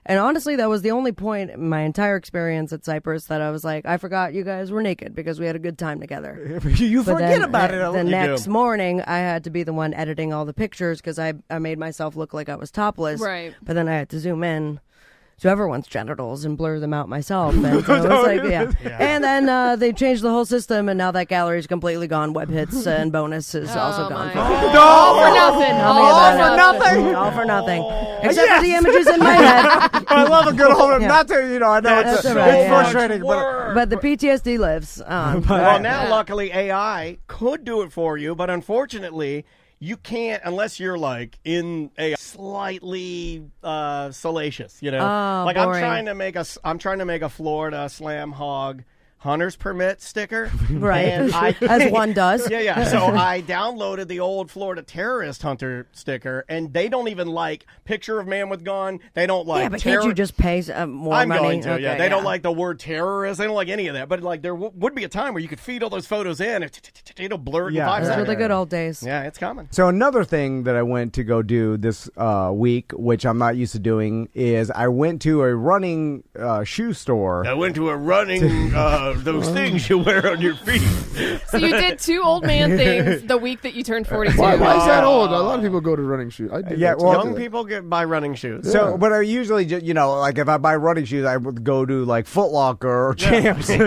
Q: And honestly, that was the only point in my entire experience at Cypress that I was like, I forgot you guys were naked because we had a good time together.
A: You forget about it.
Q: The next morning, I had to be the one editing all the pictures because I made myself look like I was topless.
S: Right.
Q: But then I had to zoom in to everyone's genitals and blur them out myself. And so it was like, yeah. And then they changed the whole system, and now that gallery's completely gone. Web hits and bonus is also gone.
S: All for nothing.
Q: All for nothing. Except for the images in my head.
A: I love a good hold. Not to, I know it's frustrating,
Q: but the PTSD lives on.
B: Well, now luckily AI could do it for you, but unfortunately, you can't unless you're like in a slightly salacious, like
Q: boring.
B: I'm trying to make a Florida Slam Hog hunter's permit sticker.
Q: Right. As one does.
B: Yeah. So I downloaded the old Florida terrorist hunter sticker, and they don't even like picture of man with gun. They don't like
Q: but can't you just pay more
B: I'm
Q: money?
B: going to,
Q: okay,
B: They don't like the word terrorist. They don't like any of that. But like there would be a time where you could feed all those photos in. It'll blur it in 5
Q: Those
B: seconds.
Q: were the good old days.
B: Yeah, it's coming.
A: So another thing that I went to go do this week, which I'm not used to doing, is I went to a running shoe store.
B: I went to a running those things you wear on your feet.
S: So you did 2 old man things the week that you turned 42.
J: Why is that old? A lot of people go to running shoes.
B: Young people buy running shoes.
A: So, but I usually just, like if I buy running shoes, I would go to like Foot Locker or Champs or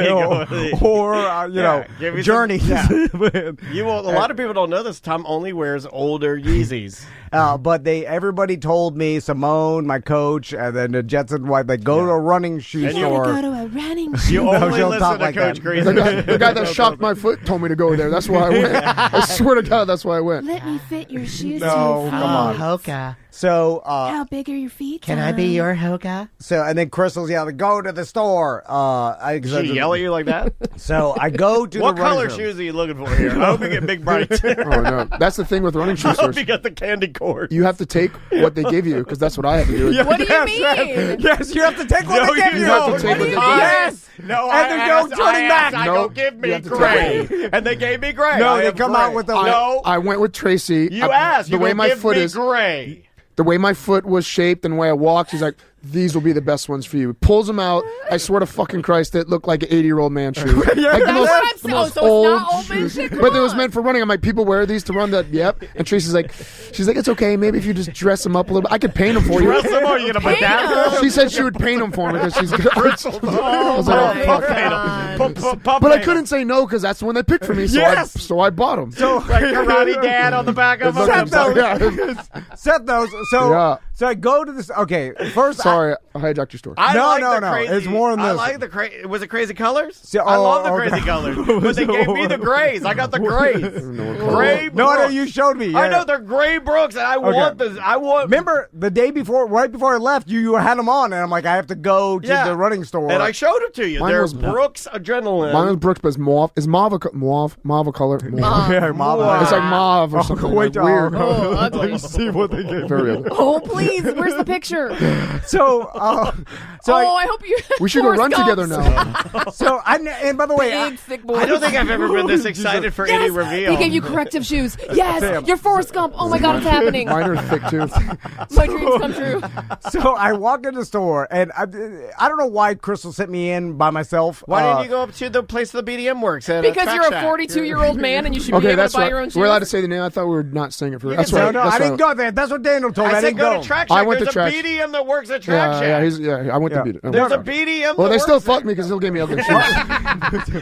A: Journey.
B: A lot of people don't know this. Tom only wears older Yeezys.
A: But everybody told me, Simone, my coach, and then the Jetson wife, go to a running shoe store.
S: Go to a running shoe.
B: You only listen to Coach Crazy.
J: The guy that shocked my foot told me to go there. That's why I went. I swear to God, that's why I went.
S: Let me fit your shoes.
A: No, come on.
R: Hoka.
A: So,
S: how big are your feet?
R: Can I be your Hoka?
A: So, and then Crystal's yelling, "Go to the store!"
B: Did she yell at you like that?
A: So I go to
B: what
A: the
B: color shoes are you looking for here? I hope you get big brights.
J: Oh no, that's the thing with running shoe stores.
B: I hope you get the candy corn.
J: You have to take what they give you because that's what I have to do.
S: What do you mean?
A: Yes, you have to take what they give you.
J: You have to take what they give you.
A: Yes. No, and there's no turning back.
B: I go, give me gray, and they gave me gray.
A: No, they come out with a
B: no.
J: I went with Tracy.
B: You asked.
J: The way my foot is
B: gray.
J: The way my foot was shaped and the way I walked, she's like, these will be the best ones for you. Pulls them out. I swear to fucking Christ, it looked like an 80-year-old man shoe. Like
S: that's
J: the most old shoe. But it was meant for running. I'm like, people wear these to run that. Yep. And Tracy's like, it's okay. Maybe if you just dress them up a little bit. I could paint them for you.
B: Dress them up? You gonna put that?
J: She said she would paint them for me because she's good.
B: I was like,
J: but I couldn't say no because that's the one they picked for me. So I bought them.
A: So
B: like Karate Dad on the back of them.
A: Set those. So I go to this. Okay, first.
J: Sorry, I hijacked your story.
A: No. It's more than this.
B: I like the crazy. Was it Crazy Colors? I love the crazy colors. But they gave me the grays. I got the grays. Gray Brooks.
A: No, you showed me. Yeah.
B: I know they're gray Brooks, and I want this.
A: Remember the day before, right before I left, you had them on, and I'm like, I have to go to the running store.
B: And I showed them to you. They're Brooks Adrenaline.
J: Mine was Brooks, but it's mauve. Is mauve a color?
A: Yeah, mauve.
J: It's like mauve or something.
A: Wait,
J: weird.
S: Oh, ugly.
A: See what they gave.
J: Very ugly.
S: Oh, please. Where's the picture?
A: I
S: hope you.
J: We should go run together now.
A: So and by the way,
S: thick boys.
B: I don't think I've ever been this excited for any reveal.
S: He gave you corrective shoes. Yes, you're Forrest Gump. Oh my God, it's happening.
J: Mine are thick too.
S: My dreams come true.
A: So I walk in the store, and I don't know why Crystal sent me in by myself.
B: Why didn't you go up to the place the BDM works at?
S: Because you're a 42-year-old man and you should be able to buy your own shoes.
J: We're allowed to say the name. I thought we were not saying it for.
A: No, I didn't go there. That's what Daniel told me. I didn't
B: go
A: go
B: to Track Shack.
T: I went
B: There's
T: to Track.
B: a BDM that works at Track Shack.
T: I went to BDM.
B: There's a BDM.
T: Well,
B: that
T: they still
B: works
T: fuck me because they'll give me other shit.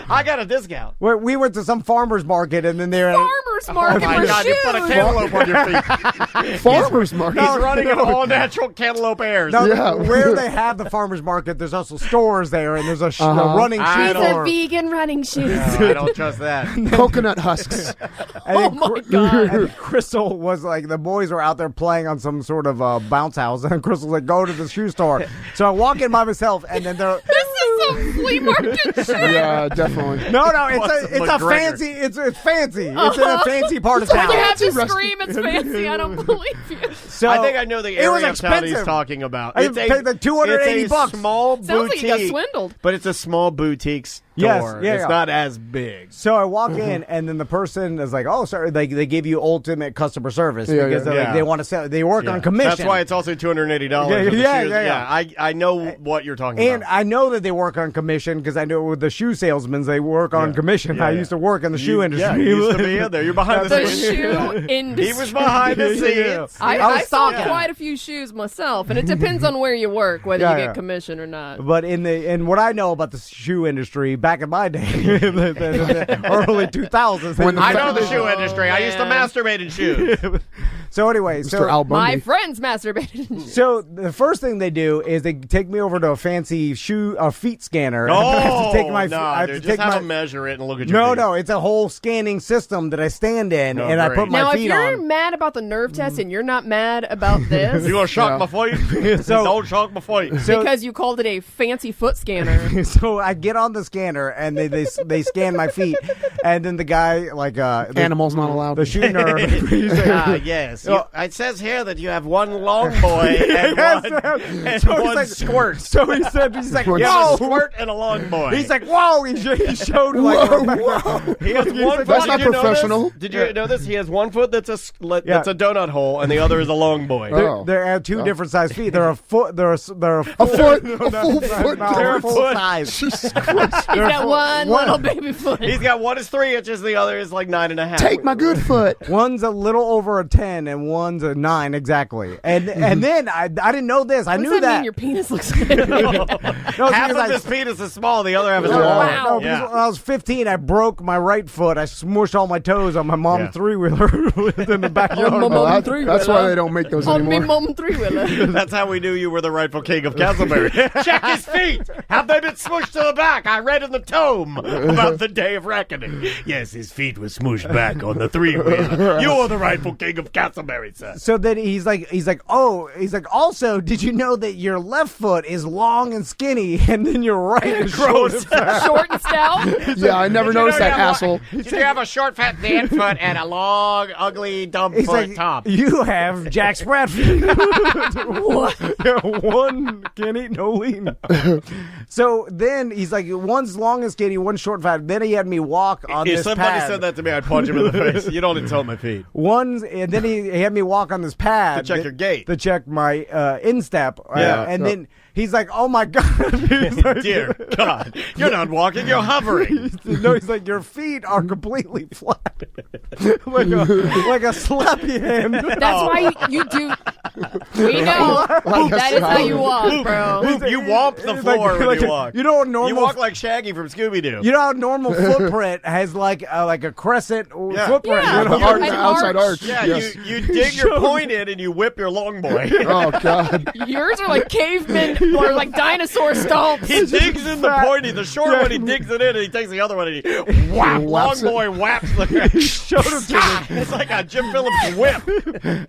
B: I got a discount.
A: We went to some farmer's market, and then they're
S: Farmer's market
B: Oh my
S: for
B: God!
S: shoes.
B: You put a cantaloupe on your feet.
T: Farmer's market.
B: He's running an all-natural cantaloupe airs.
A: No, where they have the farmer's market, there's also stores there, and there's a running shoe
S: He's
A: store.
S: a vegan running shoes.
B: I don't trust that.
T: Coconut husks.
A: And
S: my God.
A: And Crystal was like, the boys were out there playing on some sort of bounce house, and Crystal's like, go to the shoe store. So I walk in by myself, and then they're...
S: This is some flea market shit.
T: Yeah, definitely.
A: No, it's a fancy. It's fancy. It's in a fancy part of town.
S: You have to scream it's fancy. I don't believe you.
A: So
B: I think I know the
A: it was
B: area of town he's
A: expensive.
B: talking about.
A: I paid like $280.
B: It's a small
S: Sounds
B: boutique.
S: like you got swindled.
B: But it's a small boutique store.
A: Yes, yeah,
B: It's
A: yeah.
B: not as big.
A: So I walk in, and then the person is like, "Oh, sorry." They give you ultimate customer service because they're like, they want to sell. They work on commission.
B: That's why it's also $280.
A: Yeah.
B: I know what you're talking
A: And
B: about.
A: I know that they work on commission because I know with the shoe salesmen, they work on commission. I used to work in the shoe industry.
B: Yeah, you used to be in there. You're behind the scenes.
S: shoe industry.
B: He was behind the scenes.
S: I saw quite a few shoes myself, and it depends on where you work, whether you get commission or not.
A: But in what I know about the shoe industry back in my day, the early 2000s,
B: I know the shoe industry. I used to masturbate in shoes.
A: So anyway,
S: my friends masturbated.
A: So the first thing they do is they take me over to a fancy feet scanner.
B: Oh,
A: I have to take my,
B: no,
A: I have
B: dude,
A: to
B: just
A: take
B: have
A: my,
B: them measure it and look at your feet.
A: No, it's a whole scanning system that I stand in, and I put my
S: now,
A: feet
S: if you're
A: on.
S: mad about the nerve test and you're not mad about this,
B: You gonna shock my feet? Don't shock my feet.
S: because you called it a fancy foot scanner.
A: So I get on the scanner, and they scan my feet, and then the guy
T: animals not allowed.
A: The shoe nerd. he's like,
B: yes. It says here that you have one long boy and one squirt.
A: So he's like,
B: you have
A: whoa,
B: a squirt and a long boy.
A: He's like, whoa. He showed like,
B: He has one foot.
T: That's not professional.
B: Did you know this? He has one foot that's a donut hole, and the other is a long boy.
A: They're two different size feet. They're a foot. They're a
T: foot.
A: full foot. They're full size.
S: He's got one little baby foot.
B: He's got one is 3 inches, the other is like 9.5.
T: Take my good foot.
A: One's a little over a 10, and one's a 9 exactly. And then I didn't know this. I
S: What
A: knew
S: does that
A: that.
S: mean your penis looks like?
B: Half of his penis is small, the other half is long.
A: Wow. When I was 15, I broke my right foot. I smushed all my toes on my mom's three-wheeler in the backyard.
T: That's why they don't make those anymore.
S: Mom three-wheeler.
B: That's how we knew you were the rightful king of Castleberry. Check his feet. Have they been smooshed to the back? I read in the tome about the day of reckoning. Yes, his feet were smooshed back on the three-wheeler. You are the rightful king of Castleberry, sir.
A: So then he's like, also, did you know that your left foot is long and skinny, and then your right is short
S: and stout?
T: Yeah, I never noticed that, asshole.
B: Did you have a short, fat Dan foot and a long, ugly, dumb
A: He's
B: foot
A: like,
B: top?
A: You have Jack Sprat feet. One can't eat no lean. So then he's like, one's long and skinny, one's short and fat. Then he had me walk on
B: If
A: this
B: somebody
A: pad.
B: said that to me, I'd punch him in the face. You don't insult my feet.
A: And then he had me walk on this pad
B: To check your gait.
A: to check my instep.
B: Yeah.
A: And then he's like, "Oh my god, he's like,
B: Dear God, you're not walking, you're hovering."
A: He's like, your feet are completely flat, like a slappy hand.
S: That's why you do. We know that is how you walk, bro.
B: You womp the floor when you walk.
A: You know, normal.
B: You walk like Shaggy from Scooby Doo.
A: You know how normal footprint has like a crescent footprint.
S: Yeah,
A: you know?
T: outside arch.
B: Yeah,
T: yes.
B: you dig your point in and you whip your long boy.
T: Oh God.
S: Yours are like cavemen or like dinosaur stomps.
B: He digs in the pointy. The short one, he digs it in, and he takes the other one, and he long boy whaps the.
A: Showed it to me.
B: It's like a Jim Phillips whip.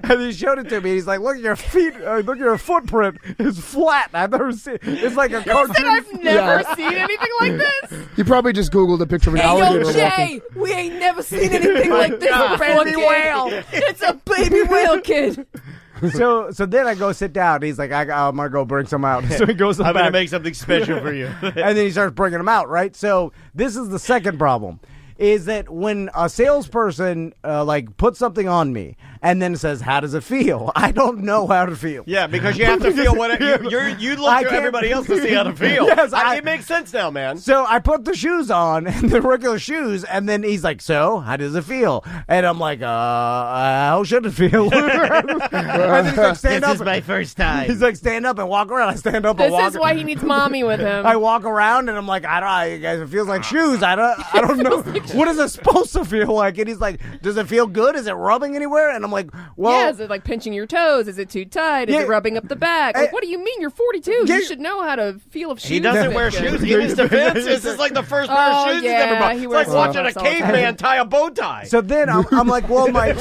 A: And he showed it to me. He's like, "Look at your feet. Look at your footprint. It's flat. I've never seen. It's like a cartoon."
S: Said I've never seen anything like this.
T: You probably just Googled a picture of an
S: Hey,
T: alligator
S: yo, Jay, we ain't never seen anything like this.
B: God.
S: Baby whale. It's a baby whale kid.
A: So then I go sit down. He's like, I'm gonna go bring some out. So he goes.
B: I'm
A: back.
B: gonna make something special for you.
A: And then he starts bringing them out. Right. So this is the second problem. Is that when a salesperson like puts something on me and then it says, "How does it feel?" I don't know how to feel.
B: Yeah, because you have to feel what you look to everybody else to see how to feel.
A: Yes,
B: it makes sense now, man.
A: So I put the shoes on, and the regular shoes, and then he's like, "So, how does it feel?" And I'm like, how should it feel? And then he's like, "Stand up."
L: This is my first time.
A: He's like, "Stand up and walk around." I stand up and walk.
S: This is why he needs mommy with him.
A: I walk around, and I'm like, "I don't know, you guys. It feels like shoes. I don't know. What is it supposed to feel like?" And he's like, "Does it feel good? Is it rubbing anywhere?" And I'm like, "Well,
S: yeah, is it like pinching your toes? Is it too tight? Is it rubbing up the back? Like, what do you mean? You're 42. You should know how to feel if shoes.
B: He doesn't wear shoes. In his defense, this is like the first pair of shoes he's ever bought. It's like watching a caveman tie a bow tie.
A: So then I'm like, "Well, my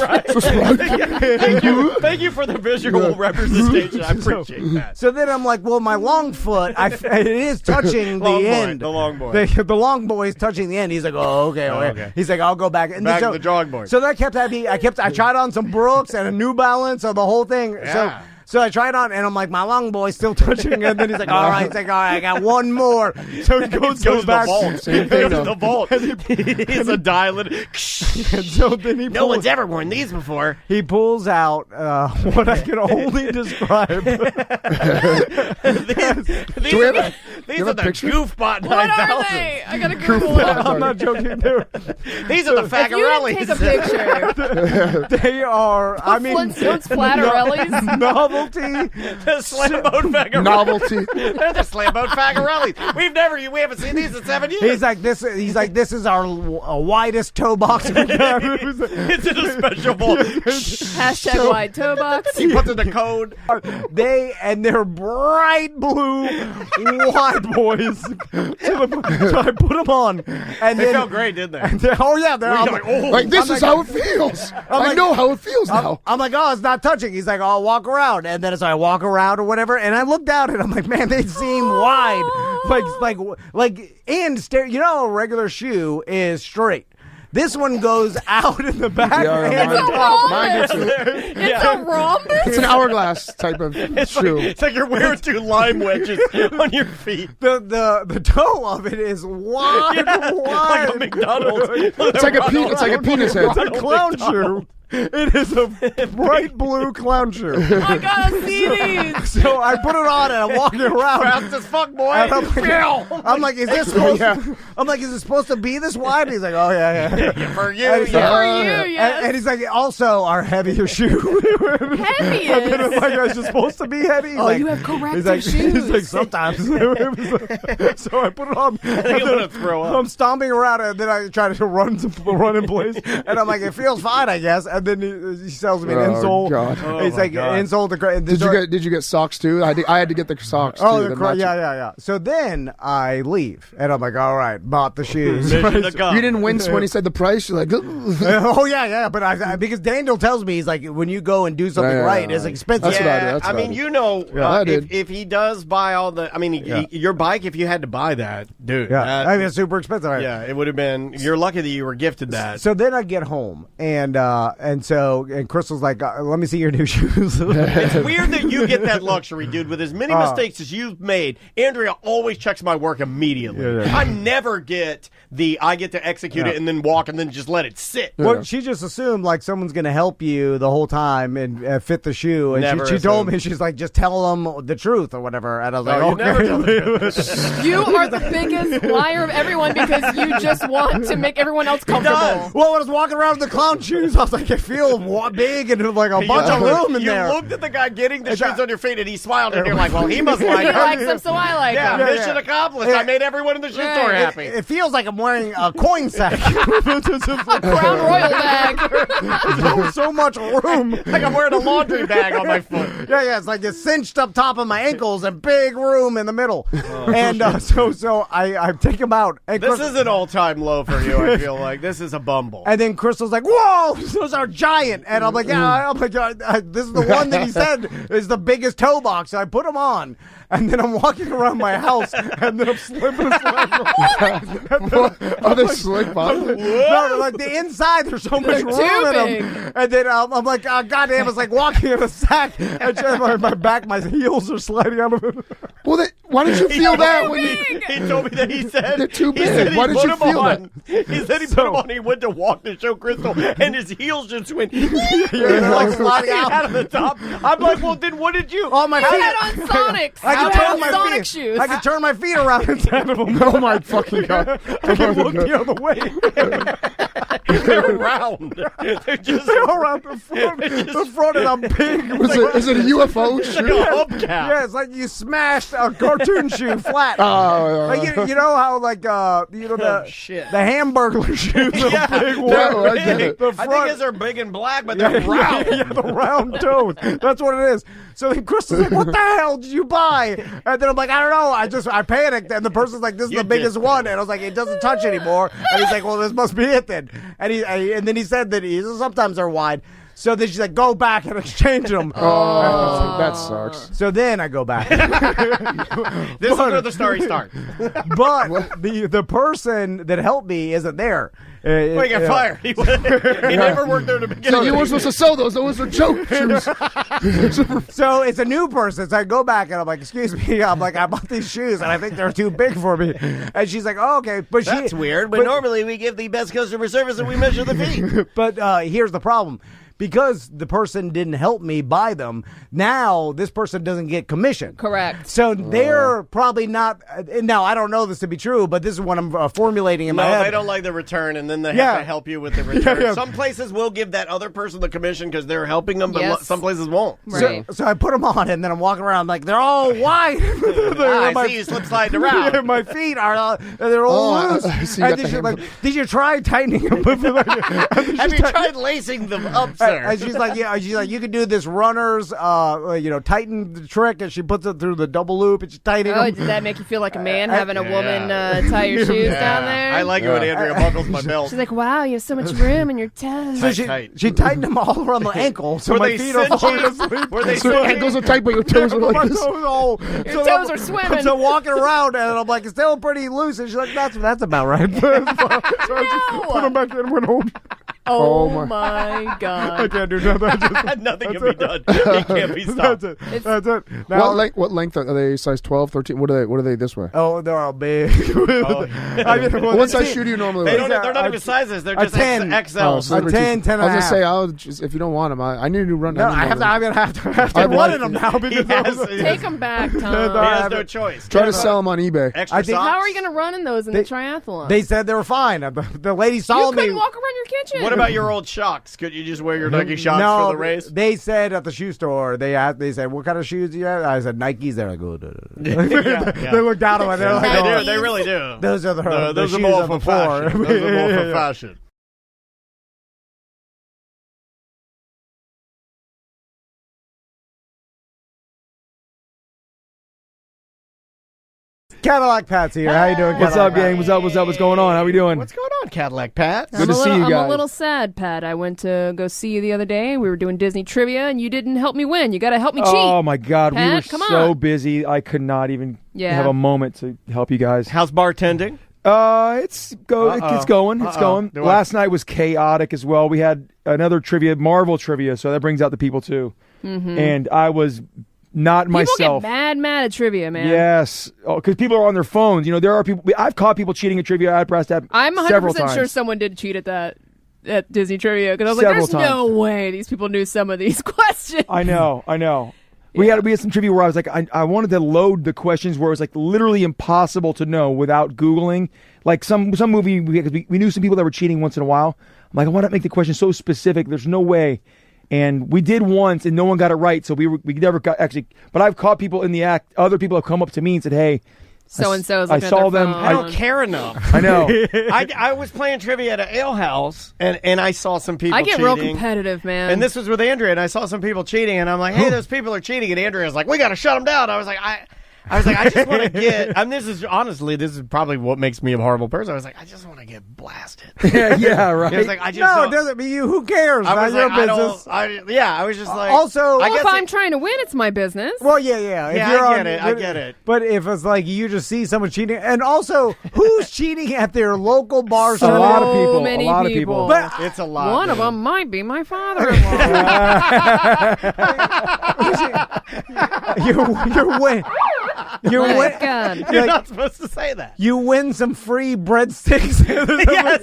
B: thank you for the visual representation. I appreciate that."
A: So then I'm like, "Well, my long foot, it is touching the end.
B: The long boy.
A: The long boy is touching the end." He's like, "Oh, okay." He's like, "I'll go back." And
B: back to the drawing board.
A: So that kept happening. I tried on some Brooks and a New Balance, so the whole thing.
B: Yeah.
A: So I tried on, and I'm like, "My long boy's still touching." And then he's like, "All right." He's like, "All right, I got one more." So he goes
B: to
A: back.
B: The vault.
A: Same
B: He
A: thing,
B: goes to the vault. He's a dialing.
A: And so then he
L: No one's ever worn these before.
A: He pulls out what I can only describe.
B: These are the Goof Bot 9000.
S: What are they? I gotta Google it.
A: I'm not joking.
B: These are the Fagarellis.
S: If you didn't take a picture.
A: They are. I mean,
S: Flintstones Flatterellis.
A: Novelty.
B: The Slamboat Fagarellis.
T: Novelty.
B: They're the Slamboat Fagarellis. We haven't seen these in 7 years.
A: He's like this is our widest toe box we have.
B: It's in a special vault.
S: Hashtag wide toe box.
B: He puts in the code.
A: They're bright blue wide boys. So I put them on, and
B: They
A: then,
B: felt great, didn't they?
A: Oh yeah, I'm
B: like, oh.
T: Like, this is how it feels. I know how it feels now.
A: I'm like, "Oh, it's not touching." He's like, "Oh, I'll walk around," and then so I walk around or whatever, and I look down and I'm like, "Man, they seem wide, and you know, a regular shoe is straight. This one goes out in the back and the top."
S: It's a rhombus?
T: It's an hourglass type of shoe.
B: It's like you're wearing two lime wedges on your feet.
A: The toe of it is wide,
B: like a McDonald's.
T: It's like a penis head.
A: It's a clown shoe. It is a bright blue clown shoe.
S: I gotta see these.
A: So I put it on and I'm walking around.
B: Fast as fuck, boy.
A: I'm like, "Is this supposed? I'm like, is it supposed to be this wide?" He's like, "Oh yeah.
B: For you,
A: and
S: yes.
A: And he's like, "Also, our heavier shoe."
S: Heaviest?
A: And then I'm like, "Is it supposed to be heavy?" He's like,
S: you have corrective
A: he's
S: shoes.
A: like, "Sometimes." So I put it on.
B: I think I'm gonna throw up.
A: I'm stomping around, and then I try to run in place, and I'm like, "It feels fine, I guess." And then he sells me an insole.
T: God.
A: He's like, "Insole to."
T: Did you get socks too? I had to get the socks too.
A: Yeah. So then I leave, and I'm like, "All right, bought the shoes."
T: You didn't wince when he said the price. You're like,
A: "Oh yeah." But because Daniel tells me, he's like, when you go and do something right, it's expensive.
T: That's what I do.
B: I mean, you know, if he does buy all the, I mean, your bike, if you had to buy that, dude,
A: I mean, it's super expensive.
B: Yeah, it would have been. You're lucky that you were gifted that.
A: So then I get home, and Crystal's like, "Let me see your new shoes."
B: It's weird that you get that luxury, dude. With as many mistakes as you've made, Andrea always checks my work immediately. I never get I get to execute it and then walk and then just let it sit.
A: Well, she just assumed like someone's going to help you the whole time and fit the shoe. And she told me, she's like, "Just tell them the truth or whatever." And I was like, "Okay."
S: You are the biggest liar of everyone because you just want to make everyone else comfortable.
A: Well, when I was walking around with the clown shoes, I was like, I feel big and like a bunch of room in there.
B: You looked at the guy getting the shoes on your feet and he smiled and you're like, "Well, he must like
S: He likes them, so I like them."
B: Mission accomplished. I made everyone in the shoe store happy.
A: It feels like I'm wearing a coin sack.
S: A Crown Royal bag.
A: So much room.
B: Like I'm wearing a laundry bag on my foot.
A: Yeah. It's like it's cinched up top of my ankles and big room in the middle. And so I take him out. And
B: this is an all-time low for you, I feel like. This is a bumble.
A: And then Crystal's like, "Whoa, those are giant." And I'm like, "Yeah, this is the one that he said is the biggest toe box." So I put them on. and then I'm walking around my house, and then I'm slipping and sliding.
T: Are they slick bottom?
A: No, like the inside, there's so much room in them. And then I'm like, oh, goddamn, it's like walking in a sack. And just my heels are sliding out of it.
T: Well, why did you feel that when you...
B: He told me that he said...
T: They're too big.
B: Said
T: Why did you feel that?
B: He said he put them on, he went to walk to show Crystal, and his heels just went...
A: like sliding
B: out of the top. I'm like, well, then what did you...
A: Oh, my feet.
S: on Sonics.
A: I can turn my
S: Sonic
A: feet.
S: shoes.
A: I can turn my feet around inside of them.
T: Oh, my fucking God.
A: I can look the other way.
B: They're round.
A: They're around the front, and I'm big.
T: Is it a UFO shoe?
B: Hubcap.
A: Yeah, it's like you smashed a cartoon shoe flat.
T: Oh,
A: you know how like the Hamburglar shoes are big ones.
T: No, I get it.
B: I think his are big and black, but they're round.
A: Yeah, the round toes. That's what it is. So then Crystal's like, what the hell did you buy? And then I'm like, I don't know. I panicked. And the person's like, this is the biggest one. And I was like, it doesn't touch anymore. And he's like, well, this must be it then. And then he said that sometimes they're wide. So then she's like, go back and exchange them.
T: Oh, that sucks.
A: So then I go back.
B: This is where the story starts.
A: But the person that helped me isn't there.
B: Well, he got fired. He never worked there to begin with.
T: So you weren't supposed to sell those. Those were joke shoes.
A: So it's a new person. So I go back and I'm like, excuse me. I'm like, I bought these shoes and I think they're too big for me. And she's like, oh, okay. But
B: that's weird. But normally we give the best customer service and we measure the feet.
A: But here's the problem. Because the person didn't help me buy them, now this person doesn't get commission.
S: Correct.
A: So they're probably not. Now, I don't know this to be true, but this is what I'm formulating in my head.
B: No, they don't like the return, and then they have to help you with the return.
A: Yeah.
B: Some places will give that other person the commission because they're helping them, but some places won't.
S: Right.
A: So I put them on, and then I'm walking around like they're all wide.
B: I see you slip sliding around.
A: Yeah, my feet are they're all loose. And she's like, did you try tightening them?
B: Have you tried lacing them up, sir?
A: And she's like, you can do this runner's, tighten trick, and she puts it through the double loop, and she's tightening them.
S: Did that make you feel like a man having a woman tie your shoes down there?
B: I like it when Andrea buckles my belt.
S: She's like, wow, you have so much room in your toes.
A: So she tightened them all around the ankle, so my feet are falling asleep.
T: Your ankles are tight, but your toes are like this.
S: Your toes are swimming.
A: So walking around, and I'm like, it's still pretty loose, and she's like, that's about right. So I just put them back in and went home.
S: Oh my God.
A: I can't do nothing.
B: Nothing can be done. It can't be stopped.
A: That's it. Now,
T: what length are they? Size 12, 13? What are they this way?
A: Oh, they're all big.
T: I mean, what size shoe do you normally wear?
B: They're not even sizes. They're just
A: 10.
B: XL.
A: A 10 and a half.
T: I was going to say, if you don't want them, I need to run.
A: No, I'm going to have to run them now. Because
S: take them back, Tom.
B: He has no choice.
T: Try to sell them on eBay.
B: Extra socks.
S: How are you going to run in those in the triathlon?
A: They said they were fine. The lady saw me.
S: You couldn't walk around your kitchen.
B: What about your old shocks? Could you just wear your Nike shocks for the race?
A: They said at the shoe store, they said, what kind of shoes do you have? I said, Nikes. They're like, oh, They look down on it. They're like,
B: they do. They really do.
A: Those are the shoes
B: more
A: of
B: for
A: before.
B: fashion. Those are more for fashion.
A: Cadillac Pat's here. How you doing,
U: What's up, gang? What's up? What's going on? How we doing?
B: What's going on, Cadillac Pat?
U: Good to see you guys.
S: I'm a little sad, Pat. I went to go see you the other day. We were doing Disney trivia, and you didn't help me win. You got to help me cheat.
U: Oh, my God.
S: Pat,
U: we were
S: come
U: so
S: on.
U: busy. I could not even have a moment to help you guys.
B: How's bartending?
U: It's going. It's going. Last night was chaotic as well. We had another Marvel trivia, so that brings out the people, too.
S: Mm-hmm.
U: And I was... not myself.
S: People get mad at trivia, man.
U: Yes, because people are on their phones. You know, there are people. I've caught people cheating at trivia. I've pressed that.
S: I'm 100% sure someone did cheat at Disney trivia because I was like, "There's no way these people knew some of these questions."
U: I know. We had some trivia where I was like, I wanted to load the questions where it was like literally impossible to know without Googling. Like some movie, we knew some people that were cheating once in a while. I'm like, I want to make the question so specific. There's no way. And we did once, and no one got it right, so we never got actually. But I've caught people in the act. Other people have come up to me and said, "Hey,
S: so and so."
U: I saw them.
B: I don't care enough.
U: I know.
B: I was playing trivia at an ale house, and I saw some people.
S: I get
B: cheating.
S: real competitive, man.
B: And this was with Andrea, and I saw some people cheating, and I'm like, "Hey, those people are cheating." And Andrea was like, "We got to shut them down." I was like, I was like, I just want to get. This is probably what makes me a horrible person. I was like, I just want to get blasted.
U: Yeah, right.
B: I was like,
A: it doesn't mean you. Who cares?
B: I was
A: Not
B: like,
A: your business.
B: I was just like.
A: Also,
S: if I'm trying to win, it's my business.
A: Well, yeah. If
B: Yeah, I get it.
A: But if it's like you just see someone cheating, and also who's cheating at their local bar?
U: A lot of people.
S: Many
U: a lot
S: people.
U: of people.
A: But
B: it's a lot.
S: One of them might be my father-in-law.
A: You're win. You're
B: not supposed to say that.
A: You win some free breadsticks.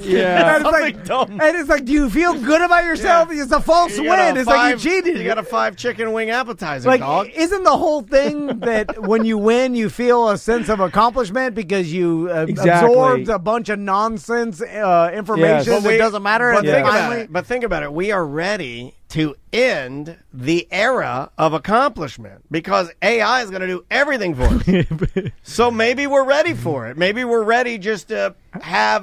B: Yes.
A: And it's like, do you feel good about yourself? Yeah. It's a false win. It's like you cheated.
B: You got a 5 chicken wing appetizer,
A: like,
B: dog.
A: Isn't the whole thing that when you win, you feel a sense of accomplishment because you absorbed a bunch of nonsense information that doesn't matter?
B: But think about it. We are ready to end the era of accomplishment because AI is going to do everything for us. So maybe we're ready for it. Maybe we're ready just to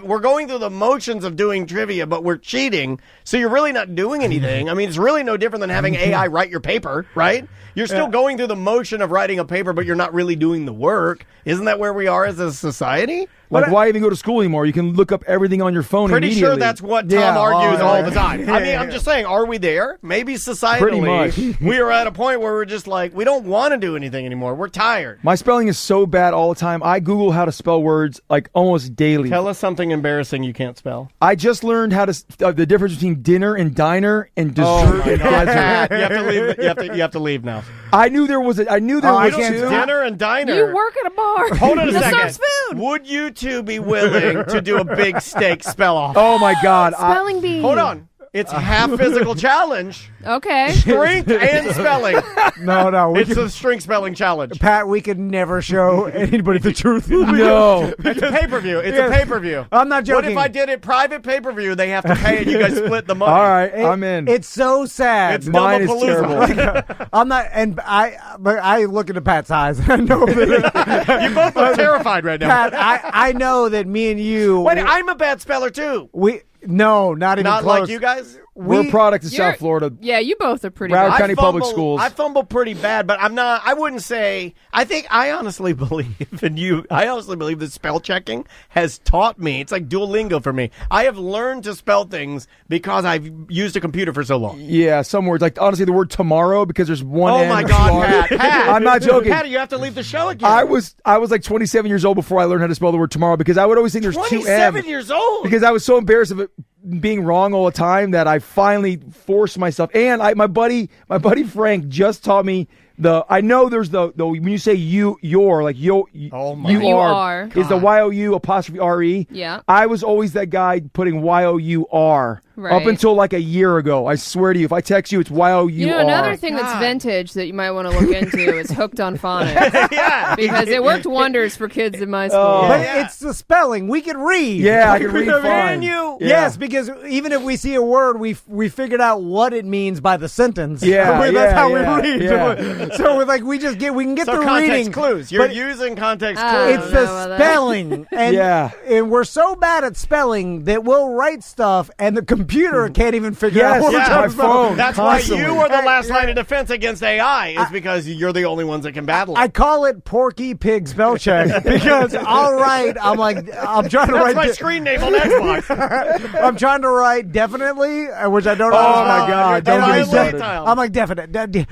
B: we're going through the motions of doing trivia, but we're cheating. So you're really not doing anything. I mean, it's really no different than having AI write your paper, right? You're still going through the motion of writing a paper, but you're not really doing the work. Isn't that where we are as a society?
U: Like, why even go to school anymore? You can look up everything on your phone
B: Pretty
U: immediately.
B: sure that's what Tom argues all the time. I mean, I'm just saying, are we there? Maybe societally, we are at a point where we're just like, we don't want to do anything anymore. We're tired.
U: My spelling is so bad all the time. I Google how to spell words like almost daily.
B: Tell us something embarrassing you can't spell.
U: I just learned how to the difference between dinner and diner and dessert and desert.
B: You have to leave. You have to leave now.
U: I knew there was two.
B: Dinner and diner.
S: You work at a bar.
B: Hold on a second.
S: Serves food.
B: Would you two be willing to do a big steak spell off?
U: Oh my God!
S: Spelling bee.
B: Hold on. It's half physical challenge.
S: Okay.
B: Strength and spelling.
A: No.
B: It's a strength spelling challenge.
A: Pat, we could never show anybody the truth.
U: No.
B: It's a pay-per-view. It's a pay-per-view.
A: I'm not joking.
B: What if I did it private pay-per-view? They have to pay and you guys split the money.
U: All right, I'm in.
A: It's so sad.
B: It's
U: Mine is
B: double-palooza.
U: terrible.
A: I'm not, but I look into Pat's eyes. I know that
B: You both look terrified right now.
A: Pat, I know that me and you.
B: Wait, I'm a bad speller too.
A: No, not even
B: Not
A: close.
B: like you guys?
U: We're a product of South Florida.
S: Yeah, you both are pretty
U: Broward
S: bad.
U: County Public Schools.
B: I fumble pretty bad, but I'm not. I wouldn't say. I honestly believe in you. I honestly believe that spell checking has taught me. It's like Duolingo for me. I have learned to spell things because I've used a computer for so long.
U: Yeah, some words like honestly the word tomorrow because there's one.
B: Oh my God, Pat!
U: I'm not joking.
B: Pat, you have to leave the show again.
U: I was like 27 years old before I learned how to spell the word tomorrow because I would always think there's 2 M's.
B: 27 years old.
U: Because I was so embarrassed of it being wrong all the time that I finally forced myself. And my buddy Frank just taught me I know there's the when you say your like you are is the YOU apostrophe RE.
S: Yeah.
U: I was always that guy putting YOUR.
S: Right.
U: Up until like a year ago. I swear to you, if I text you, it's YOUR.
S: You know, another thing that's vintage that you might want to look into is Hooked on Phonics.
B: Yeah.
S: Because it worked wonders for kids in my school.
A: But it's the spelling. We can read.
U: Yeah, I can read fine.
B: Can you?
A: Yes, because even if we see a word, we figured out what it means by the sentence.
U: Yeah,
A: that's how we read.
U: Yeah.
A: So we're like, we can get the
B: context
A: reading
B: clues. You're using context clues.
A: It's the spelling, and we're so bad at spelling that we'll write stuff, and the computer can't even figure out what we're trying to spell.
B: That's constantly. Why you are the last line of defense against AI is because you're the only ones that can battle it.
A: I call it Porky Pig spell check because I'll write. I'm trying to write.
B: That's my screen name on Xbox.
A: I'm trying to write definitely, which I don't know.
U: Oh my God! Don't get me started.
A: I'm like definite, definite,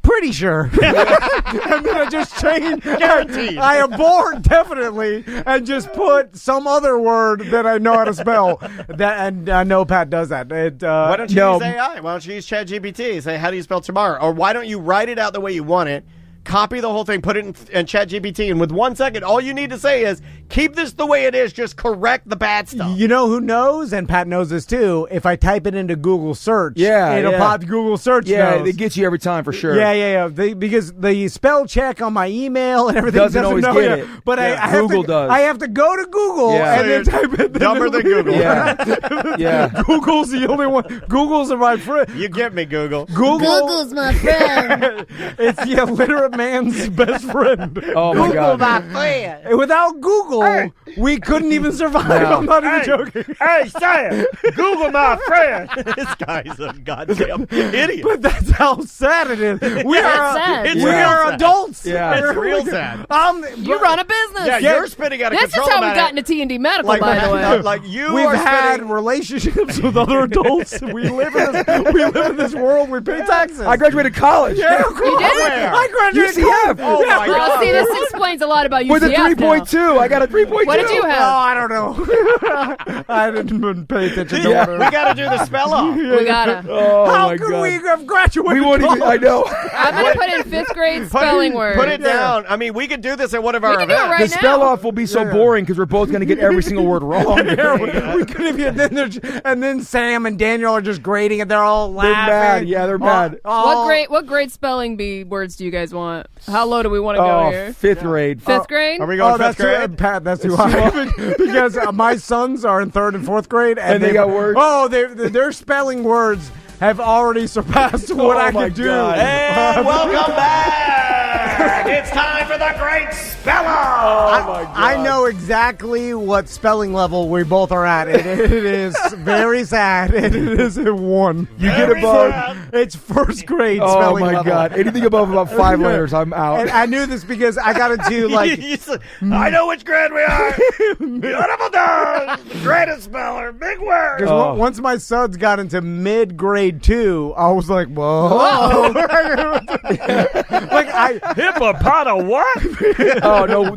A: pretty sure. And then I just change.
B: Guaranteed.
A: I abort definitely and just put some other word that I know how to spell. And I know Pat does that.
B: Why don't you use AI? Why don't you use ChatGPT? Say, how do you spell tomorrow? Or why don't you write it out the way you want it? Copy the whole thing, put it in ChatGPT, and with 1 second, all you need to say is, keep this the way it is, just correct the bad stuff.
A: You know who knows, and Pat knows this too, if I type it into Google search, it'll pop Google search knows.
U: It gets you every time for sure.
A: Yeah. Because the spell check on my email and everything
U: doesn't always
A: know
U: get it.
A: But
U: Google does.
A: I have to go to Google and then type it.
B: Dumber than Google.
U: Yeah.
A: Google's the only one. Google's my friend.
B: You get me, Google.
R: Google's my friend.
A: It's literally. man's best friend.
U: Oh my
A: Google
U: God.
A: my friend. Without Google, we couldn't even survive.
U: No.
A: I'm not even joking.
B: Hey, Sam, Google my friend. This guy's a goddamn idiot.
A: But that's how sad it is. We are adults.
U: Yeah.
B: It's real sad.
S: You run a business.
B: Yeah, you're spinning out of
S: This
B: control.
S: is how we
B: about
S: got
B: it.
S: into T&D Medical, by the way.
B: Like you
A: We've
B: are
A: had
B: spinning.
A: relationships with other adults. We live in this world. We pay taxes.
U: I graduated college.
A: Yeah,
S: You did?
A: I graduated
U: UCF.
A: college.
B: Oh my
S: Well,
B: God.
S: see, this explains a lot about you.
U: With a 3.2. I got a 3.2.
S: What did you
A: Oh,
S: have?
A: I don't know. I didn't pay attention to
B: Yeah,
A: it.
B: we got to do the spell off.
S: We gotta.
U: Oh
A: How
U: my
A: could
U: God.
A: we have graduated?
U: We won't even. I know.
S: I'm gonna put in 5th grade spelling words.
B: Put it down. I mean, we could do this at one of our
S: can do it
B: events.
S: right
U: The spell
S: now.
U: off will be so boring because we're both going to get every single word wrong.
A: We could have and then Sam and Daniel are just grading it. They're all
U: They're
A: laughing.
U: mad. Yeah, they're mad.
S: What grade spelling bee words do you guys want? How low do we want to go here?
U: 5th grade.
S: 5th grade?
B: Are we going
A: that's
B: fifth grade?
A: Pat, that's too high. Because my sons are in 3rd and 4th grade,
U: And they got words?
A: Oh, their spelling words have already surpassed what I
U: my
A: could do.
U: God.
B: And welcome back. It's time for the great spell off.
U: Oh my God.
A: I know exactly what spelling level we both are at. It is very sad. It is a 1.
U: You get above.
A: It's 1st grade
U: Oh
A: spelling
U: my
A: level.
U: God. Anything above about 5 letters, I'm out.
A: And I knew this because I got into like
B: I know which grade we are. Beautiful dog. Greatest speller. Big word.
A: because once my sons got into mid-grade 2, I was like, whoa. Like
B: Hippopotamus what?
U: Oh no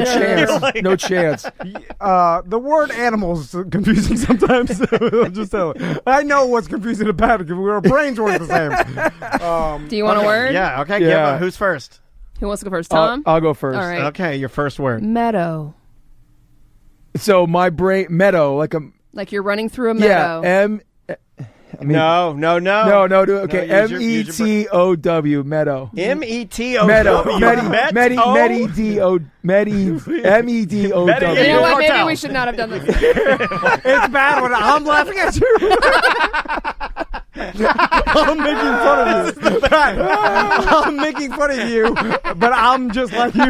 U: chance. No chance.
A: the word animal is confusing sometimes. I'll just tell you. I know what's confusing about it because our brains work the same.
S: Do you want a word?
B: Yeah, okay.
U: Yeah.
B: Who's first?
S: Who wants to go first? Tom?
U: I'll go first.
S: All right.
B: Okay, your first word.
S: Meadow.
U: So my brain meadow like a
S: Like you're running through a meadow.
B: No.
U: Okay, METOW meadow.
B: METOW.
U: Meadow.
B: Medo.
U: MEDOW.
S: You know what? Maybe
B: Hotel.
S: we should not have done this.
A: It's bad when I'm laughing at you. I'm making fun of you. I'm making fun of you, but I'm just like you.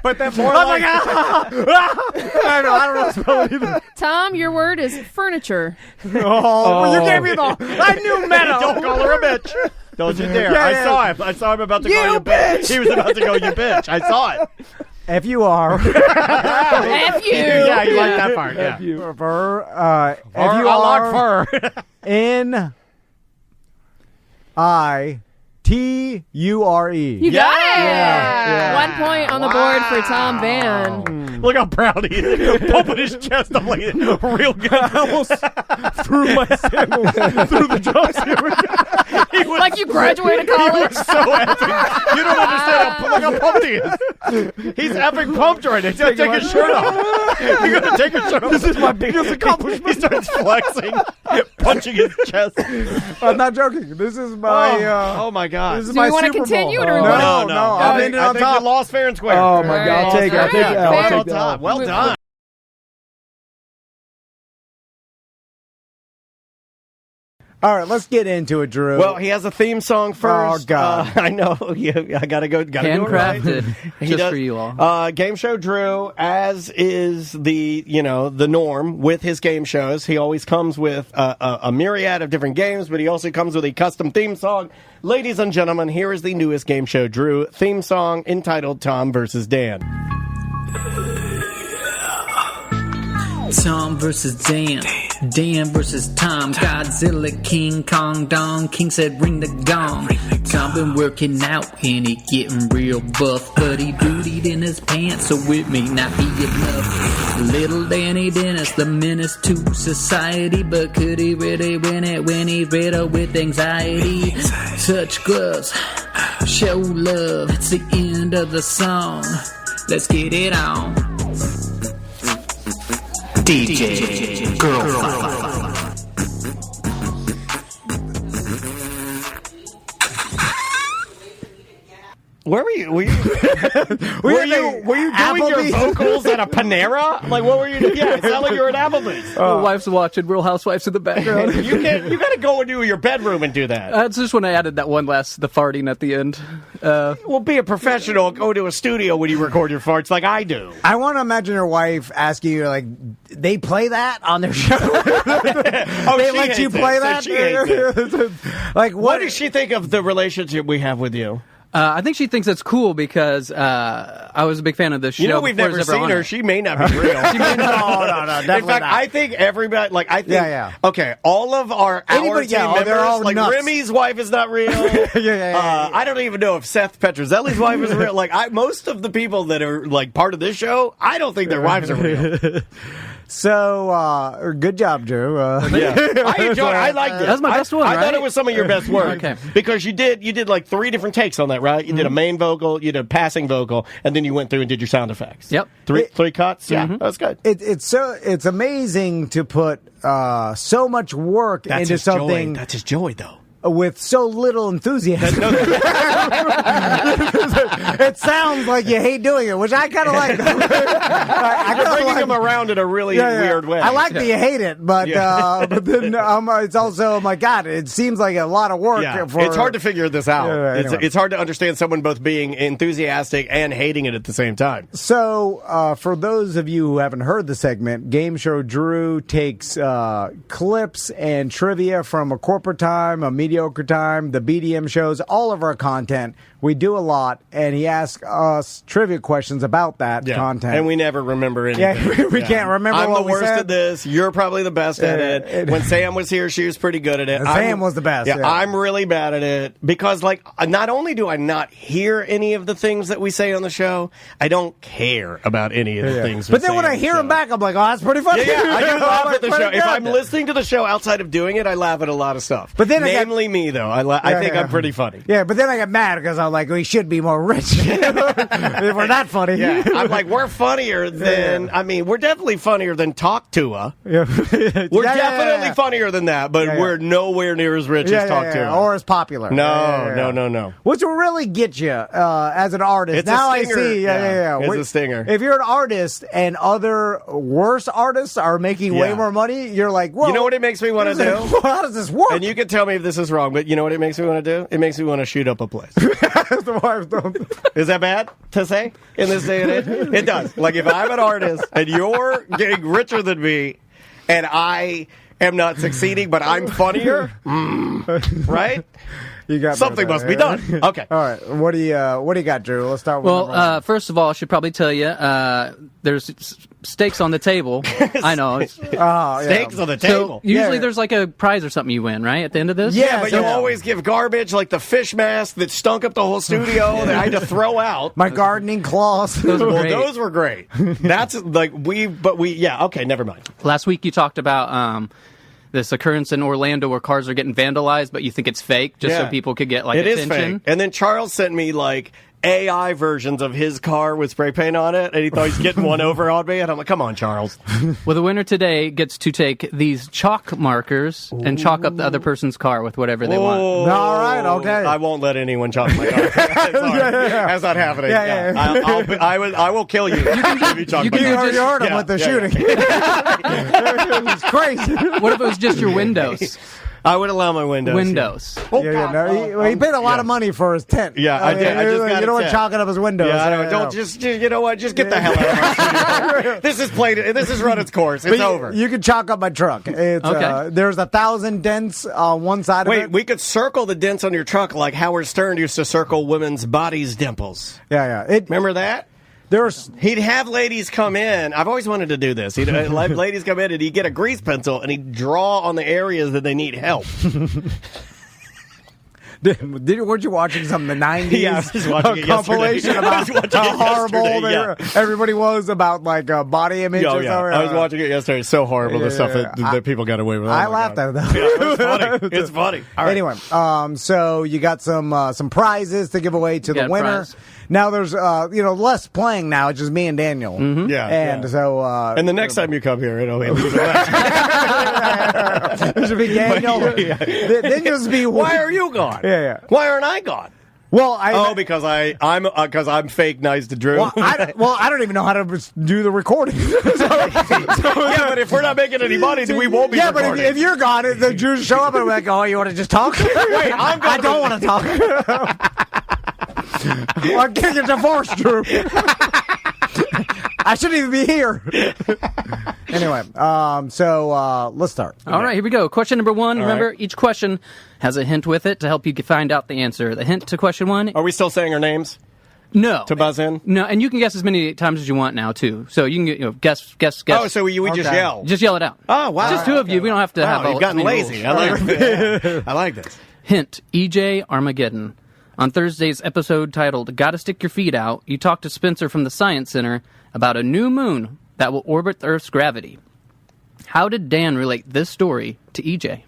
A: But then more like I don't know how to spell it either.
S: Tom, your word is furniture.
A: Well, you gave me the. I knew meadow.
B: Don't call her a bitch. Don't you dare.
A: Yeah,
B: I
A: yeah.
B: saw him. I saw him about to call you a bitch. He was about to go, you bitch. I saw it.
A: F you are.
S: F you.
B: Yeah, you like that part. Yeah.
U: F you.
A: Fur. F you
B: I
A: are.
B: like fur.
A: N-I-T-U-R-E.
S: You got it.
B: Yeah.
S: 1 point on the board for Tom Van.
B: Look how proud he is. Pumping his chest. I'm like, real good.
A: I almost threw my sandals through the drums.
B: He was
S: Like you graduated college.
B: so effing. You don't understand how pumped he is. He's effing pumped right now. He's going to take his shirt off. You're going to take his shirt off. This is my biggest accomplishment. He starts flexing, punching his chest.
A: I'm not joking. This is my.
B: Oh my God.
A: This is
S: Do
A: my
S: we wanna
A: Super Bowl.
S: continue or do we
A: No,
S: wanna-
A: no.
B: I
A: I'm
B: think,
A: in
B: I
A: on
B: think
A: top.
B: you lost fair and square.
U: Oh my God, I'll take it. I'll take it.
S: Fair.
U: I'll take
B: Well
U: that.
B: done. Well done.
A: All right, let's get into it, Drew.
B: Well, he has a theme song first.
A: Oh, God.
B: I know. I gotta go. Gotta do it right.
C: Handcrafted,
B: He
C: just
B: does-
C: for you all.
B: Game show Drew, as is the norm with his game shows. He always comes with a myriad of different games, but he also comes with a custom theme song. Ladies and gentlemen, here is the newest game show Drew theme song entitled "Tom vs. Dan."
C: Tom versus Dan, Dan versus Tom, Godzilla, King Kong, Dong, King said ring the gong. Tom been working out and he getting real buff, but he bootied in his pants, so it may not be enough. Little Danny Dennis, the menace to society, but could he really win it when he's riddled with anxiety? Touch gloves, show love, it's the end of the song. Let's get it on. DJ Girl Fight.
B: Where were you? Were you doing your vocals at a Panera? Like, what were you doing? Yeah, it sounded like you were at Applebee's.
E: My wife's watching Real Housewives in the background.
B: You got to go into your bedroom and do that.
E: That's just when I added that one last, the farting at the end.
B: Well, be a professional. Go to a studio when you record your farts like I do.
A: I want to imagine your wife asking you, like, they play that on their show? They let you play that?
B: So she hates it.
A: Like,
B: what does she think of the relationship we have with you?
E: I think she thinks it's cool because I was a big fan of this show.
B: You know, we've never seen her. She may not be real.
A: No,
B: In fact,
A: not.
B: I think everybody, like, I think,
A: Yeah.
B: Okay, all of our team members,
A: they're all
B: like,
A: nuts.
B: Remy's wife is not real. I don't even know if Seth Petrozelli's wife is real. Like, most of the people that are, like, part of this show, I don't think their wives are real.
A: So, good job, Drew.
B: I enjoyed. I liked it.
E: That's my best one.
B: I
E: right?
B: thought it was some of your best work.
E: Okay.
B: Because you did like 3 different takes on that, right? You did a main vocal, you did a passing vocal, and then you went through and did your sound effects.
E: Yep.
B: Three cuts. Yeah, that's good.
A: It's amazing to put so much work into something.
B: That's his joy, though.
A: With so little enthusiasm. It sounds like you hate doing it, which I kind of like.
B: You're bringing him around in a really weird way.
A: I like that you hate it, but then it's also, oh my God, it seems like a lot of work.
B: Yeah.
A: For,
B: it's hard to figure this out.
A: Anyway.
B: It's hard to understand someone both being enthusiastic and hating it at the same time.
A: So, for those of you who haven't heard the segment, Game Show Drew takes clips and trivia from a corporate time, a mediocre time, the BDM shows, all of our content. We do a lot, and he asks us trivia questions about that content.
B: And we never remember anything.
A: Yeah, we can't remember
B: I'm
A: what
B: the
A: we
B: worst
A: said.
B: at this. You're probably the best at it. When Sam was here, she was pretty good at it.
A: Sam was the best.
B: Yeah, I'm really bad at it because, like, not only do I not hear any of the things that we say on the show, I don't care about any of the things we say.
A: But then when I hear them back, I'm like, oh, that's pretty funny.
B: Yeah, I do laugh at the show.
A: Good.
B: If I'm listening to the show outside of doing it, I laugh at a lot of stuff.
A: But then
B: namely me, though. I think I'm pretty funny.
A: Yeah, but then I get mad because I'm like, we should be more rich. If we're that funny.
B: Yeah, I'm like, we're funnier than, I mean, we're definitely funnier than Talk To Her.
A: Yeah.
B: We're definitely funnier than that, but we're nowhere near as rich as Talk To Her.
A: Or as popular.
B: No.
A: Which will really get you as an artist.
B: It's
A: now
B: a stinger.
A: I see.
B: It's a stinger.
A: If you're an artist and other worse artists are making way more money, you're like, whoa.
B: You know what it makes me want to do?
A: How does this work?
B: And you can tell me if this is wrong, but you know what it makes me want to do? It makes me want to shoot up a place.
A: The wives don't.
B: Is that bad to say in this day and age? It does. Like, if I'm an artist and you're getting richer than me and I am not succeeding, but I'm funnier, right?
A: You got
B: something must be done. Okay.
A: All right. What do you got, Drew? Let's start with.
E: Well, first of all, I should probably tell you there's stakes on the table. I know.
B: Stakes on the table.
E: So usually there's like a prize or something you win, right, at the end of this?
B: Yeah, but you always give garbage, like the fish mask that stunk up the whole studio that I had to throw out.
A: My gardening claws.
B: Those were great. That's like okay, never mind.
E: Last week you talked about this occurrence in Orlando where cars are getting vandalized, but you think it's fake just so people could get
B: it
E: attention.
B: Is fake. And then Charles sent me like AI versions of his car with spray paint on it, and he thought he's getting one over on me, and I'm like, come on, Charles.
E: Well, the winner today gets to take these chalk markers and chalk up the other person's car with whatever they want.
A: All right, okay.
B: I won't let anyone chalk my car. That's not happening. I will kill you. If you chalk my car.
A: You heard him with the shooting. It's crazy.
E: What if it was just your windows?
B: I would allow my windows.
A: He paid a lot of money for his tent.
B: Yeah, I did. I just got
A: you don't want chalking up his windows.
B: Yeah, I know. Don't just. You know what? Just get the hell out of our studio. This is played. This has run its course. It's over.
A: You can chalk up my truck. It's,
E: okay.
A: There's 1,000 dents on one side of it.
B: Wait, we could circle the dents on your truck like Howard Stern used to circle women's bodies' dimples.
A: Yeah.
B: Remember that? He'd have ladies come in. I've always wanted to do this. He'd let ladies come in and he'd get a grease pencil and he'd draw on the areas that they need help.
A: Weren't you watching some in the 90s?
B: Yeah, I was watching it
A: compilation about how horrible everybody was about like body image.
B: I was watching it yesterday. It's so horrible, the stuff that people got away with.
A: I laughed at it, though.
B: Yeah, it was funny. It's funny. All right.
A: Anyway, so you got some prizes to give away to the winner. Prize. Now there's less playing now. It's just me and Daniel.
B: Mm-hmm.
A: So
B: and the next time you come here, it'll be
A: it should be Daniel. Then you'll just be.
B: Why are you gone?
A: Yeah.
B: Why aren't I gone?
A: Well,
B: because I'm fake nice to Drew.
A: Well, I don't even know how to do the recording.
B: Yeah, but if we're not making any money, then we won't be.
A: Yeah,
B: recording.
A: but if you're gone, the Jews show up and we're like, "Oh, you want to just talk?"
B: Wait,
A: I don't want to talk. I'm getting a divorce, Drew. I shouldn't even be here. Anyway, so let's start.
E: All right, here we go. Question number 1. Remember, each question has a hint with it to help you find out the answer. The hint to question 1.
B: Are we still saying our names?
E: No.
B: To buzz in?
E: No, and you can guess as many times as you want now, too. So you can guess.
B: Oh, so we just yell?
E: Just yell it out.
B: Oh, wow.
E: Just two of you. We don't have to have all.
B: You've gotten lazy. I like it. I like this.
E: Hint, EJ Armageddon. On Thursday's episode titled Gotta Stick Your Feet Out, you talk to Spencer from the Science Center about a new moon that will orbit the Earth's gravity. How did Dan relate this story to EJ?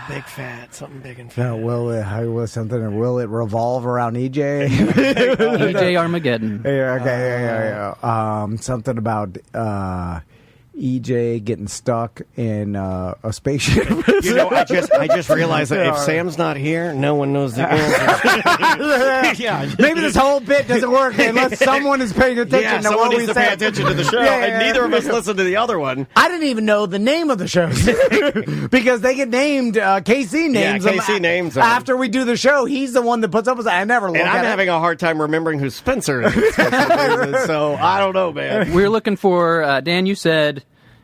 B: Big fat, something big and fat.
A: Will it revolve around EJ?
E: EJ Armageddon.
A: Yeah. Something about EJ getting stuck in a spaceship.
B: I just realized that if Sam's not here, no one knows the answer.
A: Maybe this whole bit doesn't work unless someone is paying attention to what we
B: needs to
A: say.
B: pay attention to the show, and neither of us listen to the other one.
A: I didn't even know the name of the shows because they get named. KC names them.
B: KC names them.
A: After we do the show. He's the one that puts up with it. I never look
B: and
A: at
B: I'm
A: it.
B: having a hard time remembering who Spencer is. So I don't know, man.
E: We're looking for, Dan, you said,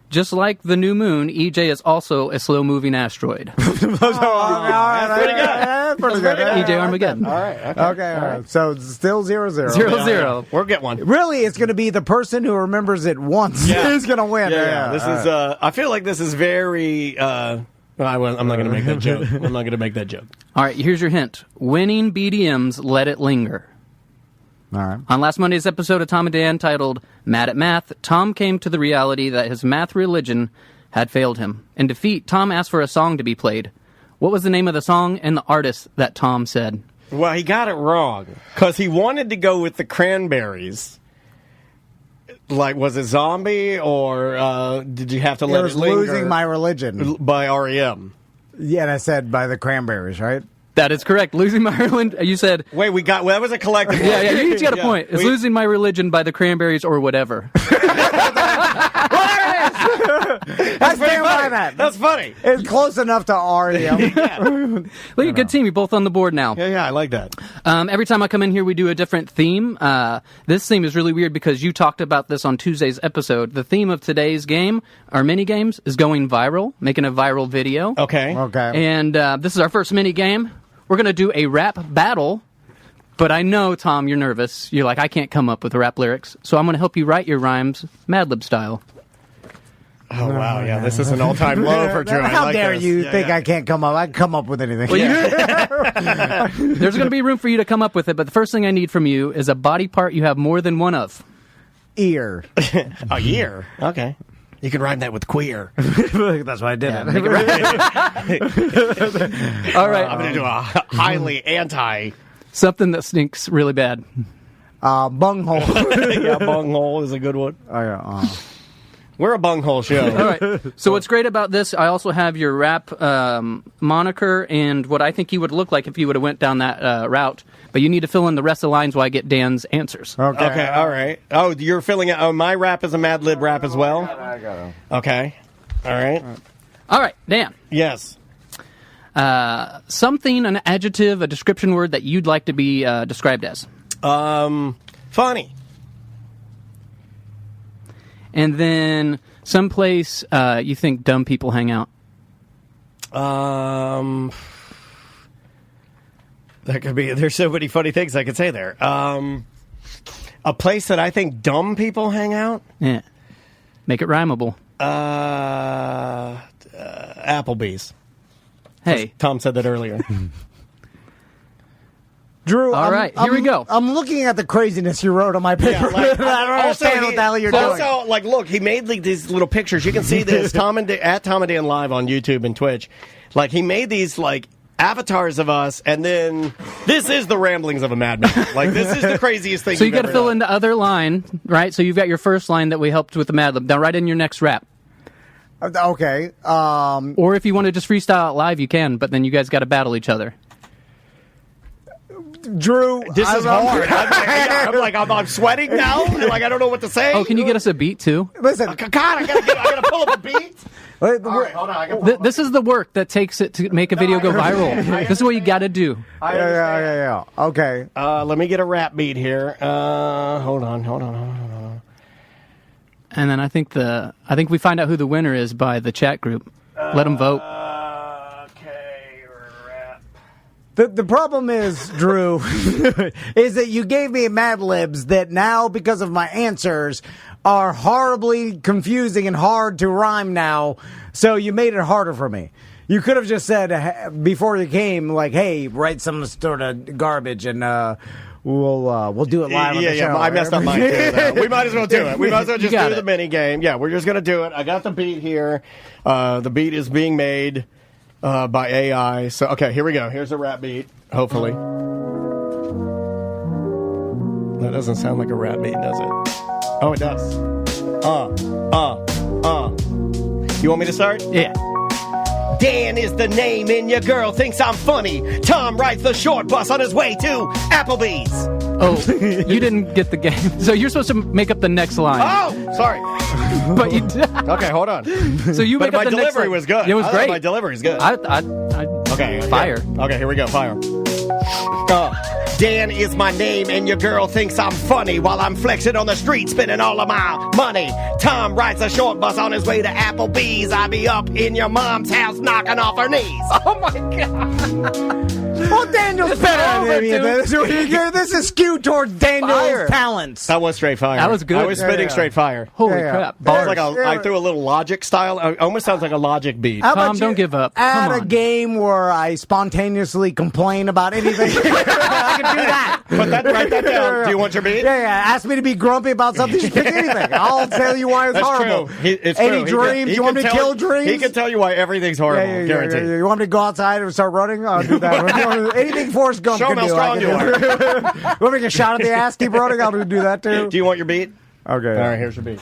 E: just like the new moon, EJ is also a slow-moving asteroid.
B: That's pretty good.
E: EJ Armageddon.
A: All right. So it's still 0-0.
E: 0-0.
B: We'll get one.
A: Really, it's going to be the person who remembers it once who's going to win.
B: This is. I feel like this is very. I'm not going to make that joke. I'm not going to make that joke.
E: All right, here's your hint. Winning BDMs, let it linger.
A: All right.
E: On last Monday's episode of Tom and Dan titled Mad at Math, Tom came to the reality that his math religion had failed him. In defeat, Tom asked for a song to be played. What was the name of the song and the artist that Tom said?
B: Well, he got it wrong because he wanted to go with the Cranberries. Like, was it Zombie or did you have to let it linger?
A: It was Losing My Religion.
B: By R.E.M.
A: Yeah, and I said by the Cranberries, right?
E: That is correct. Losing My Religion. You said.
B: Wait, that was a collective.
E: Yeah, you each got a point. It's Losing My Religion by the Cranberries or whatever.
A: I stand by that.
B: That's funny.
A: It's close enough to REM.
E: Look, a good team. You're both on the board now.
B: Yeah, I like that.
E: Every time I come in here, we do a different theme. This theme is really weird because you talked about this on Tuesday's episode. The theme of today's game, our mini games, is going viral, making a viral video.
B: Okay.
E: And this is our first mini game. We're going to do a rap battle. But I know, Tom, you're nervous. You're like, I can't come up with rap lyrics. So I'm going to help you write your rhymes Mad Lib style.
B: Oh, wow. Yeah, this is an all-time low for Drew.
A: How dare you think I can't come up? I can come up with anything.
E: Well, there's going to be room for you to come up with it, but the first thing I need from you is a body part you have more than one of.
A: Ear.
B: A ear? Okay. You can rhyme that with queer.
A: That's why I did it.
B: All right. I'm going to do a highly anti...
E: Something that stinks really bad.
A: Bunghole.
B: Yeah, bunghole is a good one.
A: Oh, yeah.
B: We're a bunghole show.
E: All right. So what's great about this, I also have your rap moniker and what I think you would look like if you would have went down that route. But you need to fill in the rest of the lines while I get Dan's answers.
B: Okay, all right. Oh, you're filling out. Oh, my rap is a Mad Lib rap as well?
A: I got it.
B: Okay. All right.
E: All right, Dan.
B: Yes.
E: Something, an adjective, a description word that you'd like to be described as.
B: Funny.
E: And then someplace you think dumb people hang out.
B: That could be. There's so many funny things I could say there. A place that I think dumb people hang out.
E: Yeah. Make it rhymable.
B: Applebee's.
E: Hey,
B: Tom said that earlier.
A: Drew,
E: all right, here we go.
A: I'm looking at the craziness you wrote on my paper. I don't understand what the hell you're doing.
B: Also, like, look, he made these little pictures. You can see this at Tom and Dan Live on YouTube and Twitch. Like, he made these, like, avatars of us, and then this is the ramblings of a madman. Like, this is the craziest thing.
E: So you got to fill in the other line, right? So you've got your first line that we helped with the Mad Lib. Now write in your next rap.
A: Okay.
E: Or if you want to just freestyle out live, you can. But then you guys got to battle each other.
A: Drew,
B: this is hard. I'm sweating now. Like I don't know what to say.
E: Oh, can you get us a beat too?
A: Listen,
B: God, I gotta pull up a beat. All right, hold on.
E: This is the work that takes it to make a video go viral. This is what you got to do.
A: Yeah. Okay.
B: Let me get a rap beat here. Hold on.
E: And then I think we find out who the winner is by the chat group. Let them vote.
B: Okay, rap.
A: The problem is, Drew, is that you gave me Mad Libs that now, because of my answers, are horribly confusing and hard to rhyme now, so you made it harder for me. You could have just said before you came, like, hey, write some sort of garbage and we'll do it live on the show.
B: Yeah, I messed up mine too. We might as well do it. We might as well just do the mini game. Yeah, we're just going to do it. I got the beat here. The beat is being made by AI. So, okay, here we go. Here's a rap beat, hopefully. That doesn't sound like a rap beat, does it? Oh, it does. You want me to start?
E: Yeah.
B: Dan is the name and your girl thinks I'm funny. Tom rides the short bus on his way to Applebee's.
E: Oh, you didn't get the game. So you're supposed to make up the next line.
B: Oh, sorry.
E: But you did.
B: Okay, hold on.
E: So you
B: but
E: make up
B: my
E: the next
B: delivery
E: line.
B: was good.
E: It was great.
B: My delivery is good.
E: Okay, fire.
B: Okay, here we go. Fire. Dan is my name and your girl thinks I'm funny while I'm flexing on the street spending all of my money. Tom rides a short bus on his way to Applebee's. I be up in your mom's house knocking off her knees.
E: Oh my God.
A: Well, Daniel's better than me. This is skewed towards Daniel's talents.
B: That was straight fire.
E: That was good.
B: I was spitting straight fire.
E: Holy crap.
B: Bars. Like I threw a little Logic style. It almost sounds like a Logic beat.
E: Tom, don't give up.
A: At a game where I spontaneously complain about anything, I can do that.
B: Write that down. Do you want your beat?
A: Yeah. Ask me to be grumpy about something. Just pick anything. I'll tell you why it's horrible.
B: True. It's
A: Any
B: true.
A: dreams? You want me to kill dreams?
B: He can tell you why everything's horrible. Guaranteed.
A: You want me to go outside and start running? I'll do that. Anything Forrest Gump can do.
B: Show how strong you are.
A: You want me to get shot in the ass, keep running? I'll do that too.
B: Do you want your beat?
A: Okay.
B: All right, here's your beat.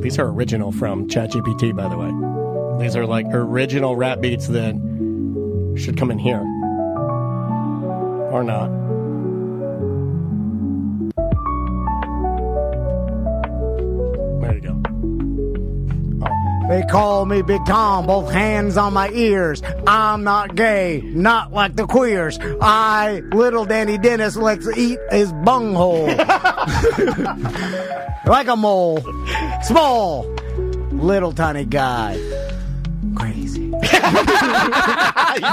B: These are original from ChatGPT, by the way. These are like original rap beats that should come in here. Or not. There you go.
A: They call me Big Tom, both hands on my ears. I'm not gay, not like the queers. Little Danny Dennis, likes to eat his bunghole. Like a mole. Small. Little tiny guy. Crazy.
B: You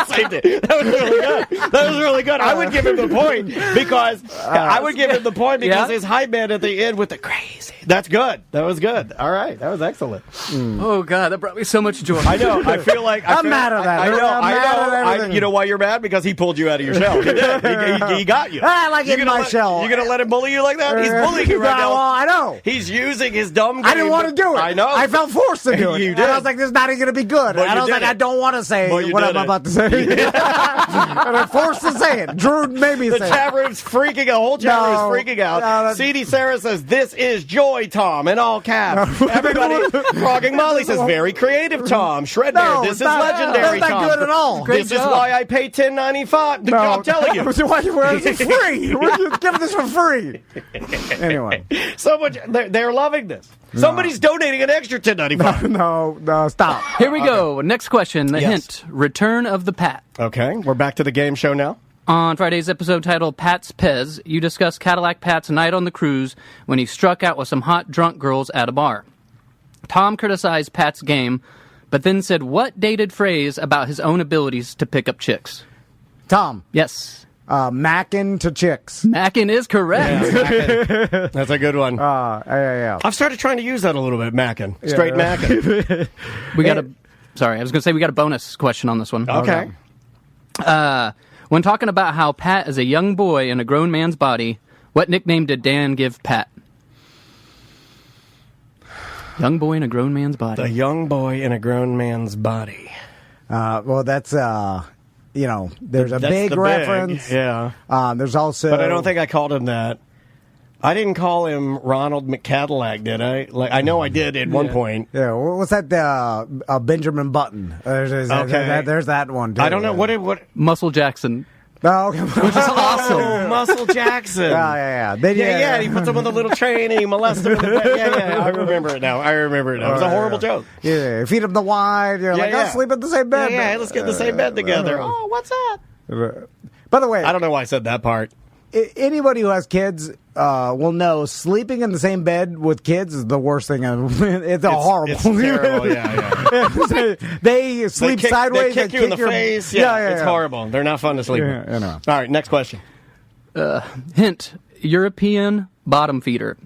B: saved it. That was really good. I would give him the point because his hype man at the end with the crazy. That's good. That was good. All right. That was excellent.
E: Oh, God. That brought me so much joy.
B: I know. I feel like...
A: I'm mad at that.
B: I know. You know why you're mad? Because he pulled you out of your shell. He did. He got you.
A: I like it in my shell.
B: You're going to let him bully you like that? He's bullying you right now.
A: Well, I know.
B: He's using his dumb game.
A: I didn't want to do it.
B: I know.
A: I felt forced to do it.
B: You did.
A: And I was like, this is not even going to be good.
B: But
A: and I was like, I don't want to say what I'm about to say. And I'm forced to say it. Drew made me say it.
B: The chat room's freaking out. The whole chat room's freaking out. CD Sarah says, this is joy, Tom, in all caps. Everybody, Frogging Molly says, very creative, Tom. Shredder, this is legendary,
A: Tom. That's not good at all.
B: This is why I pay $10.95. I'm telling you.
A: Why is it free? We're giving this for free. Anyway.
B: So much. They're loving this. Somebody's donating an extra $10.95.
A: No, stop.
E: Here we go. Next question. The hint. Return of the Pat.
B: Okay. We're back to the game show now.
E: On Friday's episode titled Pat's Pez, you discuss Cadillac Pat's night on the cruise when he struck out with some hot drunk girls at a bar. Tom criticized Pat's game, but then said what dated phrase about his own abilities to pick up chicks?
A: Tom.
E: Yes.
A: Mackin' to chicks.
E: Mackin' is correct.
B: Yeah, That's a good one.
A: Yeah.
B: I've started trying to use that a little bit, Mackin'. Straight Mackin'.
E: We got a bonus question on this one.
B: Okay.
E: When talking about how Pat is a young boy in a grown man's body, what nickname did Dan give Pat? Young boy in a grown man's body.
B: The young boy in a grown man's body.
A: Well, that's, there's a big reference.
B: Yeah.
A: There's also...
B: But I don't think I called him that. I didn't call him Ronald McCadillac, did I? Like I know I did at one point.
A: Yeah, what's that? Benjamin Button. There's that one. Too.
B: I don't know what
E: Muscle Jackson.
A: Oh, okay.
E: Which is awesome.
B: Oh, Muscle Jackson.
A: Yeah.
B: He puts him on the little train and he molests him. Yeah. I remember it now. It was a horrible joke.
A: Yeah, feed him the wine. You're I'll sleep in the same bed.
B: Yeah, let's get in the same bed together. Oh, what's that?
A: By the way,
B: I don't know why I said that part.
A: Anybody who has kids will know sleeping in the same bed with kids is the worst thing. It's horrible.
B: It's terrible. Yeah.
A: They sleep sideways.
B: They kick you in the face. Yeah, it's horrible. They're not fun to sleep with.
A: Yeah,
B: All right, next question.
E: Hint: European bottom feeder.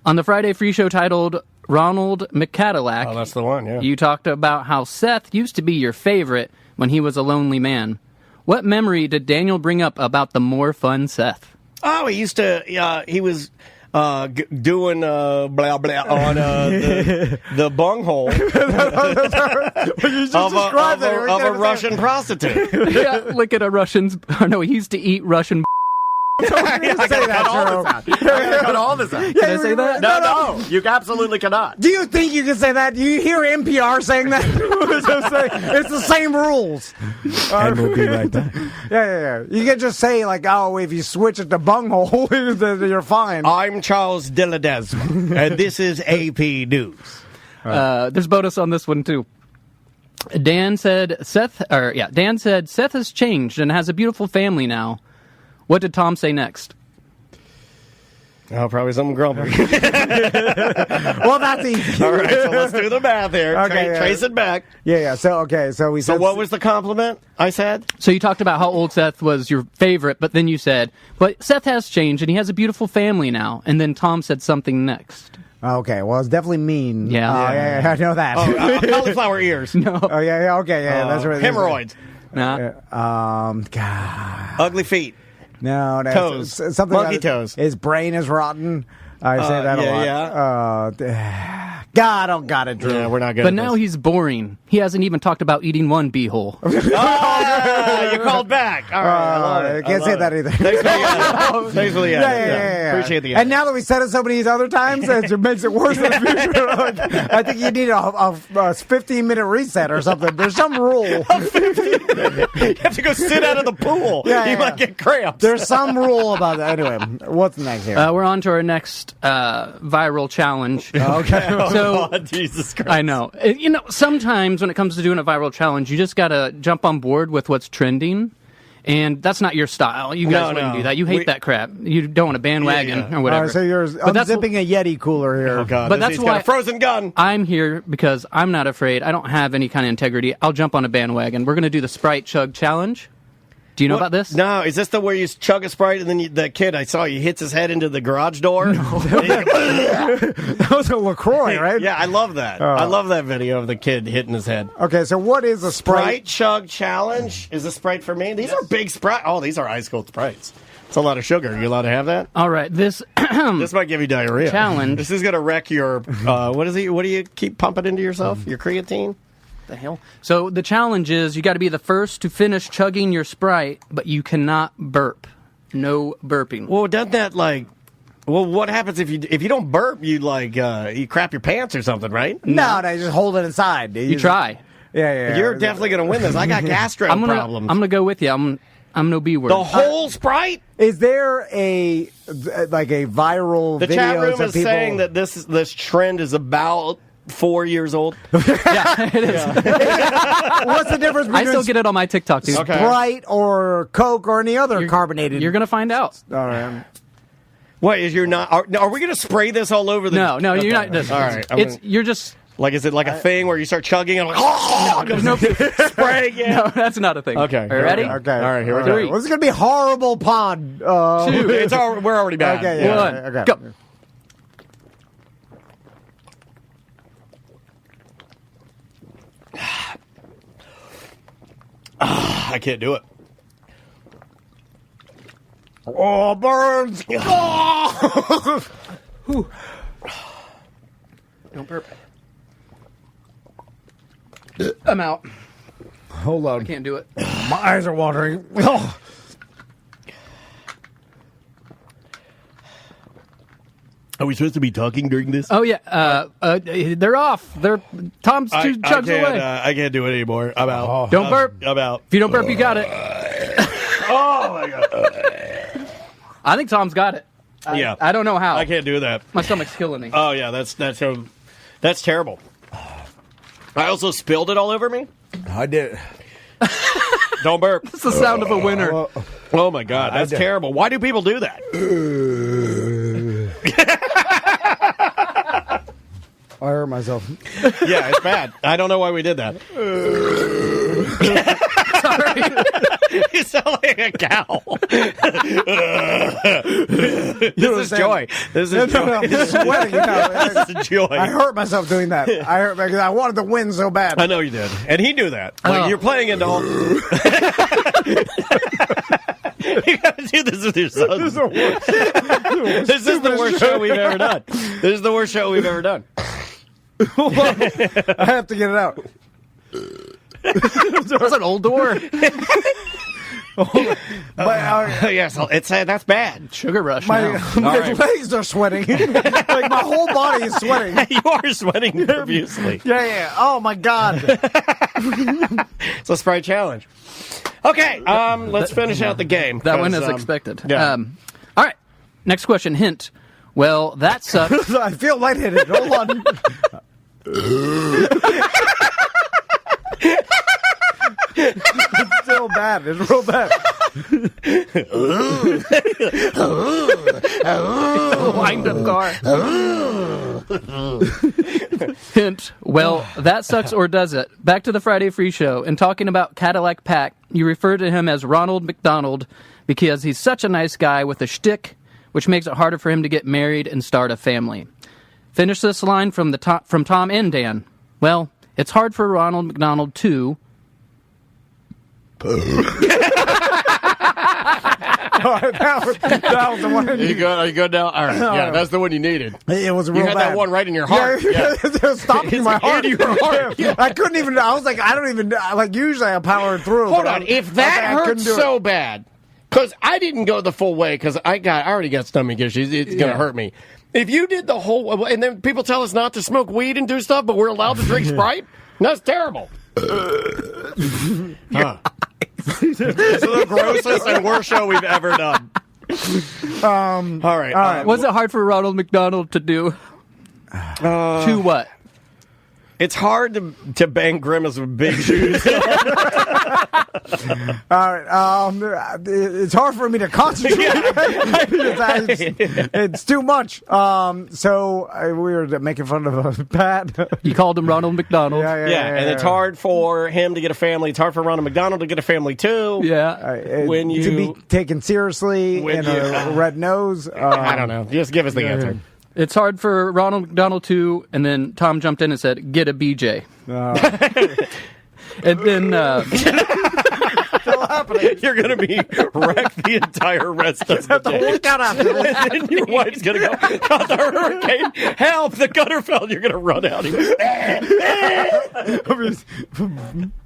E: On the Friday Free Show titled Ronald McCadillac.
B: Oh, that's the one. Yeah.
E: You talked about how Seth used to be your favorite when he was a lonely man. What memory did Daniel bring up about the more fun Seth?
B: Oh, he used to. He was doing blah blah on the bunghole of a Russian prostitute.
E: Yeah, look at a Russian's. Oh, no, he used to eat Russian.
B: I cut all this out.
E: Can I say that?
B: No, you absolutely cannot.
A: Do you think you can say that? Do you hear NPR saying that? It's the same rules.
U: And we'll be right back.
A: Yeah. You can just say, if you switch it to bunghole, you're fine.
B: I'm Charles Dilladez, and this is AP News.
E: There's bonus on this one, too. Dan said Seth has changed and has a beautiful family now. What did Tom say next?
B: Oh, probably something grumpy.
A: Well, that's easy.
B: All right, so let's do the math here. Okay, trace it back.
A: Yeah. So we said.
B: So what was the compliment I said?
E: So you talked about how old Seth was your favorite, but then you said, but Seth has changed and he has a beautiful family now. And then Tom said something next.
A: Okay, well, it's definitely mean.
E: Yeah.
A: I know that.
B: Cauliflower ears.
E: No.
A: Oh, yeah, okay, yeah, that's right.
B: Hemorrhoids.
E: Nah.
A: God.
B: Ugly feet.
A: No,
B: toes.
A: Something
B: Monkey toes.
A: His brain is rotten. I say that a lot. God, it, Drew.
B: Yeah, we're not good.
E: But now he's boring. He hasn't even talked about eating one beehole.
B: You called back. All right, I love it.
A: I can't say that either.
B: Thanks for the
A: Yeah.
B: Appreciate the
A: And now that we said it so many other times, it makes it worse in the future. I think you need a 15-minute reset or something. There's some rule.
B: You have to go sit out of the pool. You might get cramps.
A: There's some rule about that. Anyway, what's next here?
E: We're on to our next viral challenge.
A: Okay.
E: So,
B: God, Jesus Christ.
E: I know. Sometimes when it comes to doing a viral challenge, you just got to jump on board with what's trending. And that's not your style. You guys wouldn't do that. You hate that crap. You don't want a bandwagon or whatever.
A: So you're unzipping a Yeti cooler here.
B: Oh, God.
E: But that's why
B: got a frozen gun.
E: I'm here because I'm not afraid. I don't have any kind of integrity. I'll jump on a bandwagon. We're going to do the Sprite Chug Challenge. Do you know about this?
B: No, is this the where you chug a Sprite and then the kid I saw, he hits his head into the garage door? No.
A: That was a LaCroix, right?
B: Yeah, I love that. I love that video of the kid hitting his head.
A: Okay, so what is a
B: Sprite Chug Challenge? Is a Sprite for me? These are big Sprite. Oh, these are ice cold Sprites. It's a lot of sugar. Are you allowed to have that?
E: All right, this
B: might give you diarrhea.
E: Challenge.
B: This is going to wreck your, what do you keep pumping into yourself? Your creatine?
E: The hell? So the challenge is you got to be the first to finish chugging your Sprite, but you cannot burp. No burping.
B: Well, doesn't that what happens if you don't burp? You you crap your pants or something, right?
A: No, they just hold it inside.
E: You try.
A: Yeah.
B: You're definitely going to win this. I got gastro problems.
E: I'm going to go with you. I'm no B word.
B: The whole Sprite?
A: Is there a viral
B: The
A: video?
B: chat room is saying that this trend is about 4 years old.
E: Yeah, it is.
A: What's the difference between
E: I still get it on my TikTok, dude.
A: Sprite or Coke or any other carbonated?
E: You're going to find out.
A: All right.
B: What, is you're not... Are we going to spray this all over the...
E: No, you're not...
B: All right.
E: You're just...
B: Is it like a thing where you start chugging and
E: no,
B: spray again?
E: No, that's not a thing.
B: Okay.
E: Are you ready?
A: Okay.
B: All right, here we go.
A: Well, this is going to be a horrible pod.
E: 2.
B: We're already bad.
A: Okay, yeah.
E: 1.
A: Okay.
E: Go.
B: I can't do it.
A: Oh, burns!
E: Don't burp. I'm out.
A: Hold on.
E: I can't do it.
A: My eyes are watering.
F: Are we supposed to be talking during this?
E: Oh, yeah. They're off. Tom's two chugs away.
F: I can't do it anymore. I'm out.
E: Don't burp.
F: I'm out.
E: If you don't burp, you got it.
F: Oh, my God.
E: I think Tom's got it.
F: Yeah.
E: I don't know how.
F: I can't do that.
E: My stomach's killing me.
F: Oh, yeah. That's terrible. I also spilled it all over me.
T: I did.
F: Don't burp.
E: It's the sound of a winner.
F: Oh, my God. That's terrible. Why do people do that?
A: I hurt myself.
F: Yeah, it's bad. I don't know why we did that.
E: Sorry.
F: You sound like a cow. This is joy. This is joy.
A: This is sweating.
F: This is joy.
A: I hurt myself doing that. I hurt because I wanted to win so bad.
F: I know you did. And he knew that. Like, you're playing into all... You gotta do this with your son. This is the worst show we've ever done. This is the worst show we've ever done.
A: I have to get it out.
E: That's an old door.
F: Yes, that's bad.
E: Sugar rush.
A: My
F: right.
A: legs are sweating. Like my whole body is sweating.
F: You are sweating profusely.
A: Yeah. Oh my God.
F: It's a Sprite challenge. Okay, let's finish out the game.
E: That went as expected.
F: Yeah.
E: All right. Next question. Hint. Well, that sucks.
A: I feel lightheaded. Hold on. It's still bad. It's real bad.
E: Wind up car. Hint. Well, that sucks or does it? Back to the Friday Free Show. And talking about Cadillac Pack, you refer to him as Ronald McDonald because he's such a nice guy with a shtick, which makes it harder for him to get married and start a family. Finish this line from Tom and Dan. Well, it's hard for Ronald McDonald to...
A: that was the one.
F: Are you good now? All right. Yeah, that's the one you needed.
A: It was real
F: You had
A: bad.
F: that one right in your heart.
A: Yeah. It was stopping my heart.
F: In your heart. Yeah.
A: I couldn't even. I was like, I don't even. Like usually I power through.
F: Hold on. If that hurts so bad, because I didn't go the full way because I already got stomach issues. It's going to hurt me. If you did the whole, and then people tell us not to smoke weed and do stuff, but we're allowed to drink Sprite, that's terrible. It's the grossest and worst show we've ever done. All right.
E: Was it hard for Ronald McDonald to do? To what?
F: It's hard to bang Grimace with big shoes.
A: All right. It's hard for me to concentrate. It's too much. So we were making fun of Pat.
E: You called him Ronald McDonald.
F: Yeah, and it's hard for him to get a family. It's hard for Ronald McDonald to get a family too.
E: Yeah.
F: When you
A: to be taken seriously and a red nose.
F: I don't know. Just give us the answer.
E: It's hard for Ronald McDonald to, and then Tom jumped in and said, get a BJ. And then...
F: You're going to be wrecked the entire rest of the day.
A: Look out after this.
F: And then your wife's going to go, "God, the hurricane, help, the gutter fell." You're going to run out.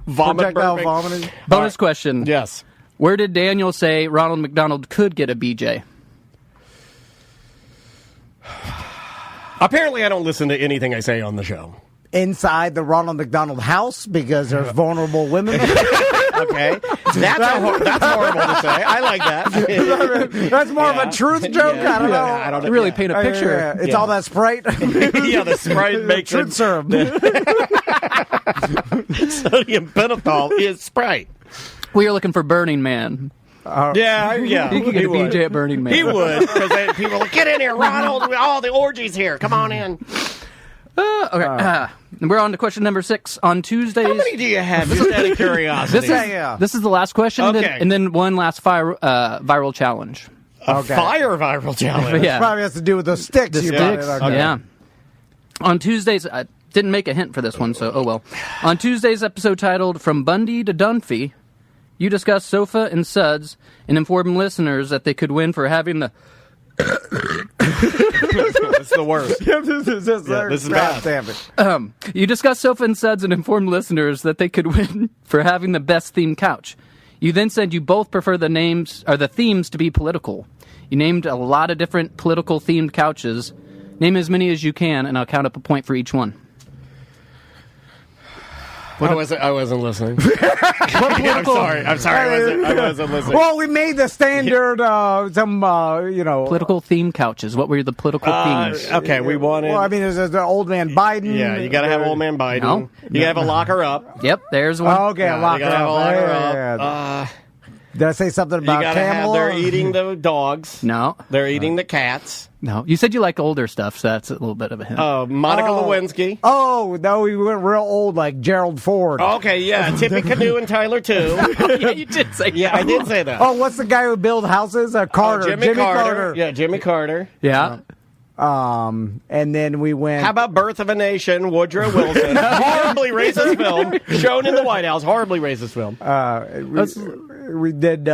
F: Vomit
A: vomiting.
E: Bonus question.
F: Yes.
E: Where did Daniel say Ronald McDonald could get a BJ?
F: Apparently, I don't listen to anything I say on the show.
A: Inside the Ronald McDonald house because there's vulnerable women.
F: Okay. That's horrible to say. I like that.
A: That's more of a truth joke. I don't know.
F: I don't know.
E: Really paint a picture.
A: It's all that Sprite.
F: The Sprite makes
A: truth serum.
F: Sodium pentothal is Sprite.
E: We are looking for Burning Man.
F: Yeah.
E: He could get a BJ at Burning Man.
F: He would, because people are like, "Get in here, Ronald. All the orgies here. Come on in."
E: Okay. We're on to question number 6. On Tuesdays...
F: How many do you have? Just out of curiosity.
E: This is the last question,
F: Okay.
E: and then one last viral challenge.
F: Fire viral challenge?
E: Yeah.
A: Probably has to do with those sticks.
E: Yeah. On Tuesdays... I didn't make a hint for this one, so oh well. On Tuesday's episode titled From Bundy to Dunphy, you discuss Sofa and Suds and inform listeners that they could win for having the...
F: It's the worst.
A: This is bad. Damn it.
E: You discussed Sofa and Suds and informed listeners that they could win for having the best themed couch. You then said you both prefer the names or the themes to be political. You named a lot of different political themed couches. Name as many as you can, and I'll count up a point for each one.
F: I wasn't listening. I'm sorry. I wasn't listening.
A: Well, we made the standard,
E: Political theme couches. What were the political themes?
F: Okay, we wanted...
A: Well, I mean, there's the old man Biden.
F: Yeah, you got to have old man Biden.
E: No.
F: You got to have a locker up.
E: Yep, there's one.
A: Oh, okay, a locker
F: you got to have a
A: up.
F: locker up.
A: Did I say something about
F: you got to have...
A: Kamala?
F: They're eating the dogs.
E: No.
F: They're eating the cats.
E: No. You said you like older stuff, so that's a little bit of a hint.
F: Monica Lewinsky.
A: Oh, no, we went real old like Gerald Ford.
F: Okay, yeah. Tippecanoe and Tyler, too.
E: Yeah, you did say that.
F: Yeah, I did say that.
A: Oh, what's the guy who built houses? Carter.
F: Jimmy Carter. Yeah, Jimmy Carter.
E: Yeah.
A: And then we went...
F: How about Birth of a Nation, Woodrow Wilson? Horribly racist film, shown in the White House. Horribly racist film.
A: We did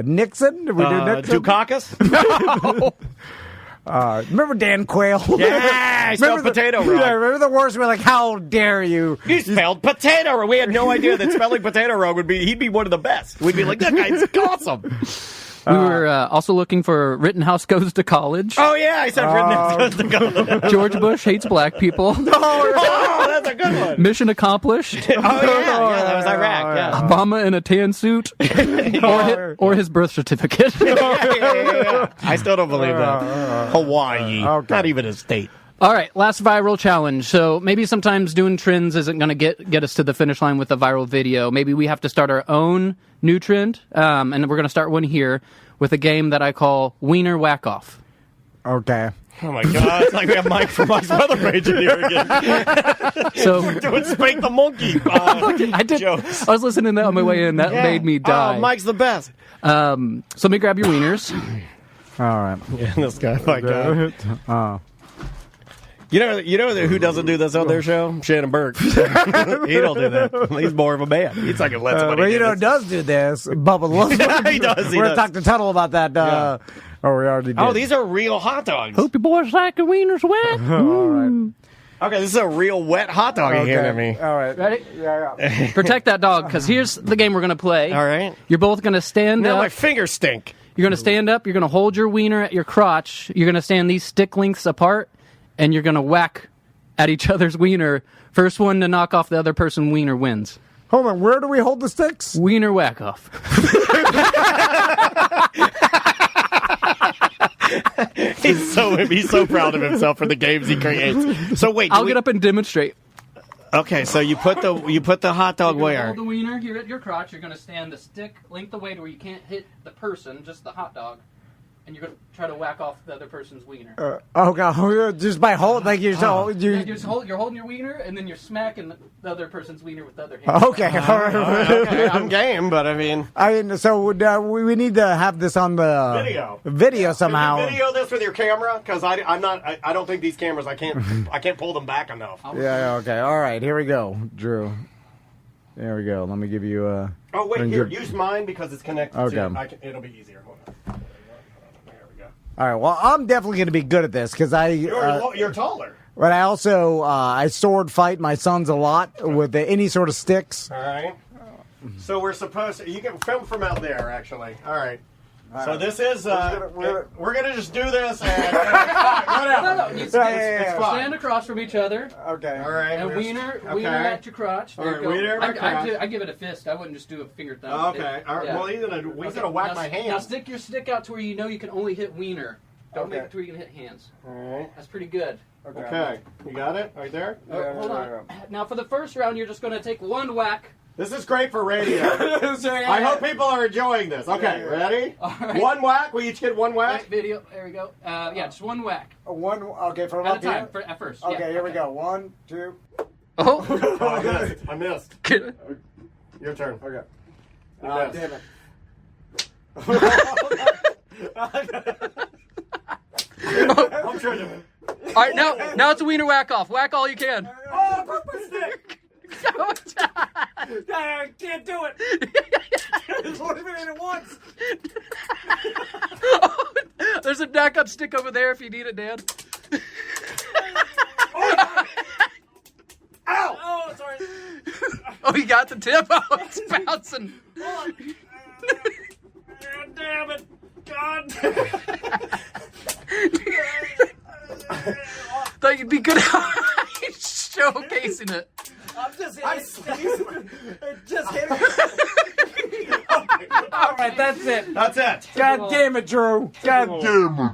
A: Nixon? Did we do Nixon?
F: Dukakis?
A: No. Remember Dan Quayle?
F: Yeah, he spelled potato wrong.
A: Yeah, remember the worst? We're like, how dare you?
F: He spelled potato wrong. We had no idea that spelling potato wrong he'd be one of the best. We'd be like, that guy's awesome.
E: We were also looking for Rittenhouse Goes to College.
F: Oh, yeah, I said Rittenhouse Goes to College.
E: George Bush Hates Black People.
F: Oh, that's a good one.
E: Mission Accomplished.
F: Oh, yeah, that was Iraq, yeah.
E: Obama in a tan suit. or his birth certificate.
F: Yeah. I still don't believe that. Hawaii. Okay. Not even a state.
E: All right, last viral challenge. So maybe sometimes doing trends isn't going to get us to the finish line with a viral video. Maybe we have to start our own new trend, and we're going to start one here with a game that I call Wiener Whack Off.
A: Okay.
F: Oh, my God. It's like we have Mike from Mike's Weather Page in here again.
E: So
F: we're doing Spank the Monkey
E: I did.
F: jokes.
E: I was listening to that on my way in. That made me die.
F: Oh, Mike's the best.
E: So let me grab your wieners.
A: All right.
F: Yeah, this guy, my God. You know who doesn't do this on their show? Shannon Burke. He don't do that. He's more of a man. He's like, let somebody
A: do this. Does do this. Bubba loves
F: He does.
A: We're going to talk to Tuttle about that. Or we already did.
F: Oh, these are real hot dogs.
E: Hope your boys like your wieners wet.
A: All right.
F: Okay, this is a real wet hot dog you hear me.
A: All right.
E: Ready?
A: Yeah.
E: Protect that dog, because here's the game we're going to play.
F: All right.
E: You're both going to stand
F: now
E: up.
F: My fingers stink.
E: You're going to stand up. You're going to hold your wiener at your crotch. You're going to stand these stick lengths apart, and you're going to whack at each other's wiener. First one to knock off the other person's wiener wins.
A: Hold on, where do we hold the sticks?
E: Wiener whack off.
F: He's so proud of himself for the games he creates. So wait,
E: I'll get up and demonstrate.
F: Okay, so you put the hot dog where?
E: Hold the wiener here at your crotch. You're going to stand the stick length away to where you can't hit the person, just the hot dog. And you're going to try to whack off the other person's wiener.
A: God, just by hold, like you're
E: you're holding your wiener, and then you're smacking the other person's wiener with the other hand.
A: Okay, all right.
F: Okay, I'm game, but I mean,
A: so we need to have this on the video somehow.
F: Can you video this with your camera? Because I don't think these cameras. I can't pull them back enough.
A: Yeah. Okay. All right. Here we go, Drew. There we go. Let me give you a.
F: Oh wait, here. Use mine because it's connected.
A: Okay.
F: It'll be easier. Hold on.
A: All right. Well, I'm definitely going to be good at this because
F: you're taller.
A: But I also I sword fight my sons a lot with any sort of sticks.
F: All right. So we're supposed to. You can film from out there, actually. All right. So this is. We're gonna just do this and whatever.
E: No. Stand across from each other.
A: Okay.
F: All right.
E: And wiener at your crotch.
F: All right. Wiener at my crotch.
E: I give it a fist. I wouldn't just do a finger thumb.
F: Okay. All right. Yeah. Well, he's gonna whack my hand.
E: Now stick your stick out to where you know you can only hit wiener. Don't make it to where you can hit hands.
F: All right.
E: That's pretty good.
F: Okay. You got it right there.
E: Hold on. Now for the first round, you're just gonna take one whack.
F: This is great for radio. I hope people are enjoying this. Okay, ready?
E: All right.
F: One whack. We each get one whack.
E: Video. There we go. Just one whack.
A: One. Okay, from
E: at
A: up
E: a time.
A: here.
E: At first.
A: Okay, here we go. 1, 2.
E: Oh.
F: I missed. Your turn.
A: Okay.
F: Damn it. I'm trying to.
E: All right, now it's a wiener whack off. Whack all you can.
F: Oh, purple stick. I can't do it. It's only been in it once.
E: There's a backup stick over there if you need it, Dan.
F: Ow! Oh, sorry.
E: Oh, you got the tip? Oh, it's bouncing.
F: God damn it. God.
E: Thought you'd be good at showcasing it.
G: I'm just hit
U: All right, that's it.
B: That's it.
U: God damn it, Drew. God damn it.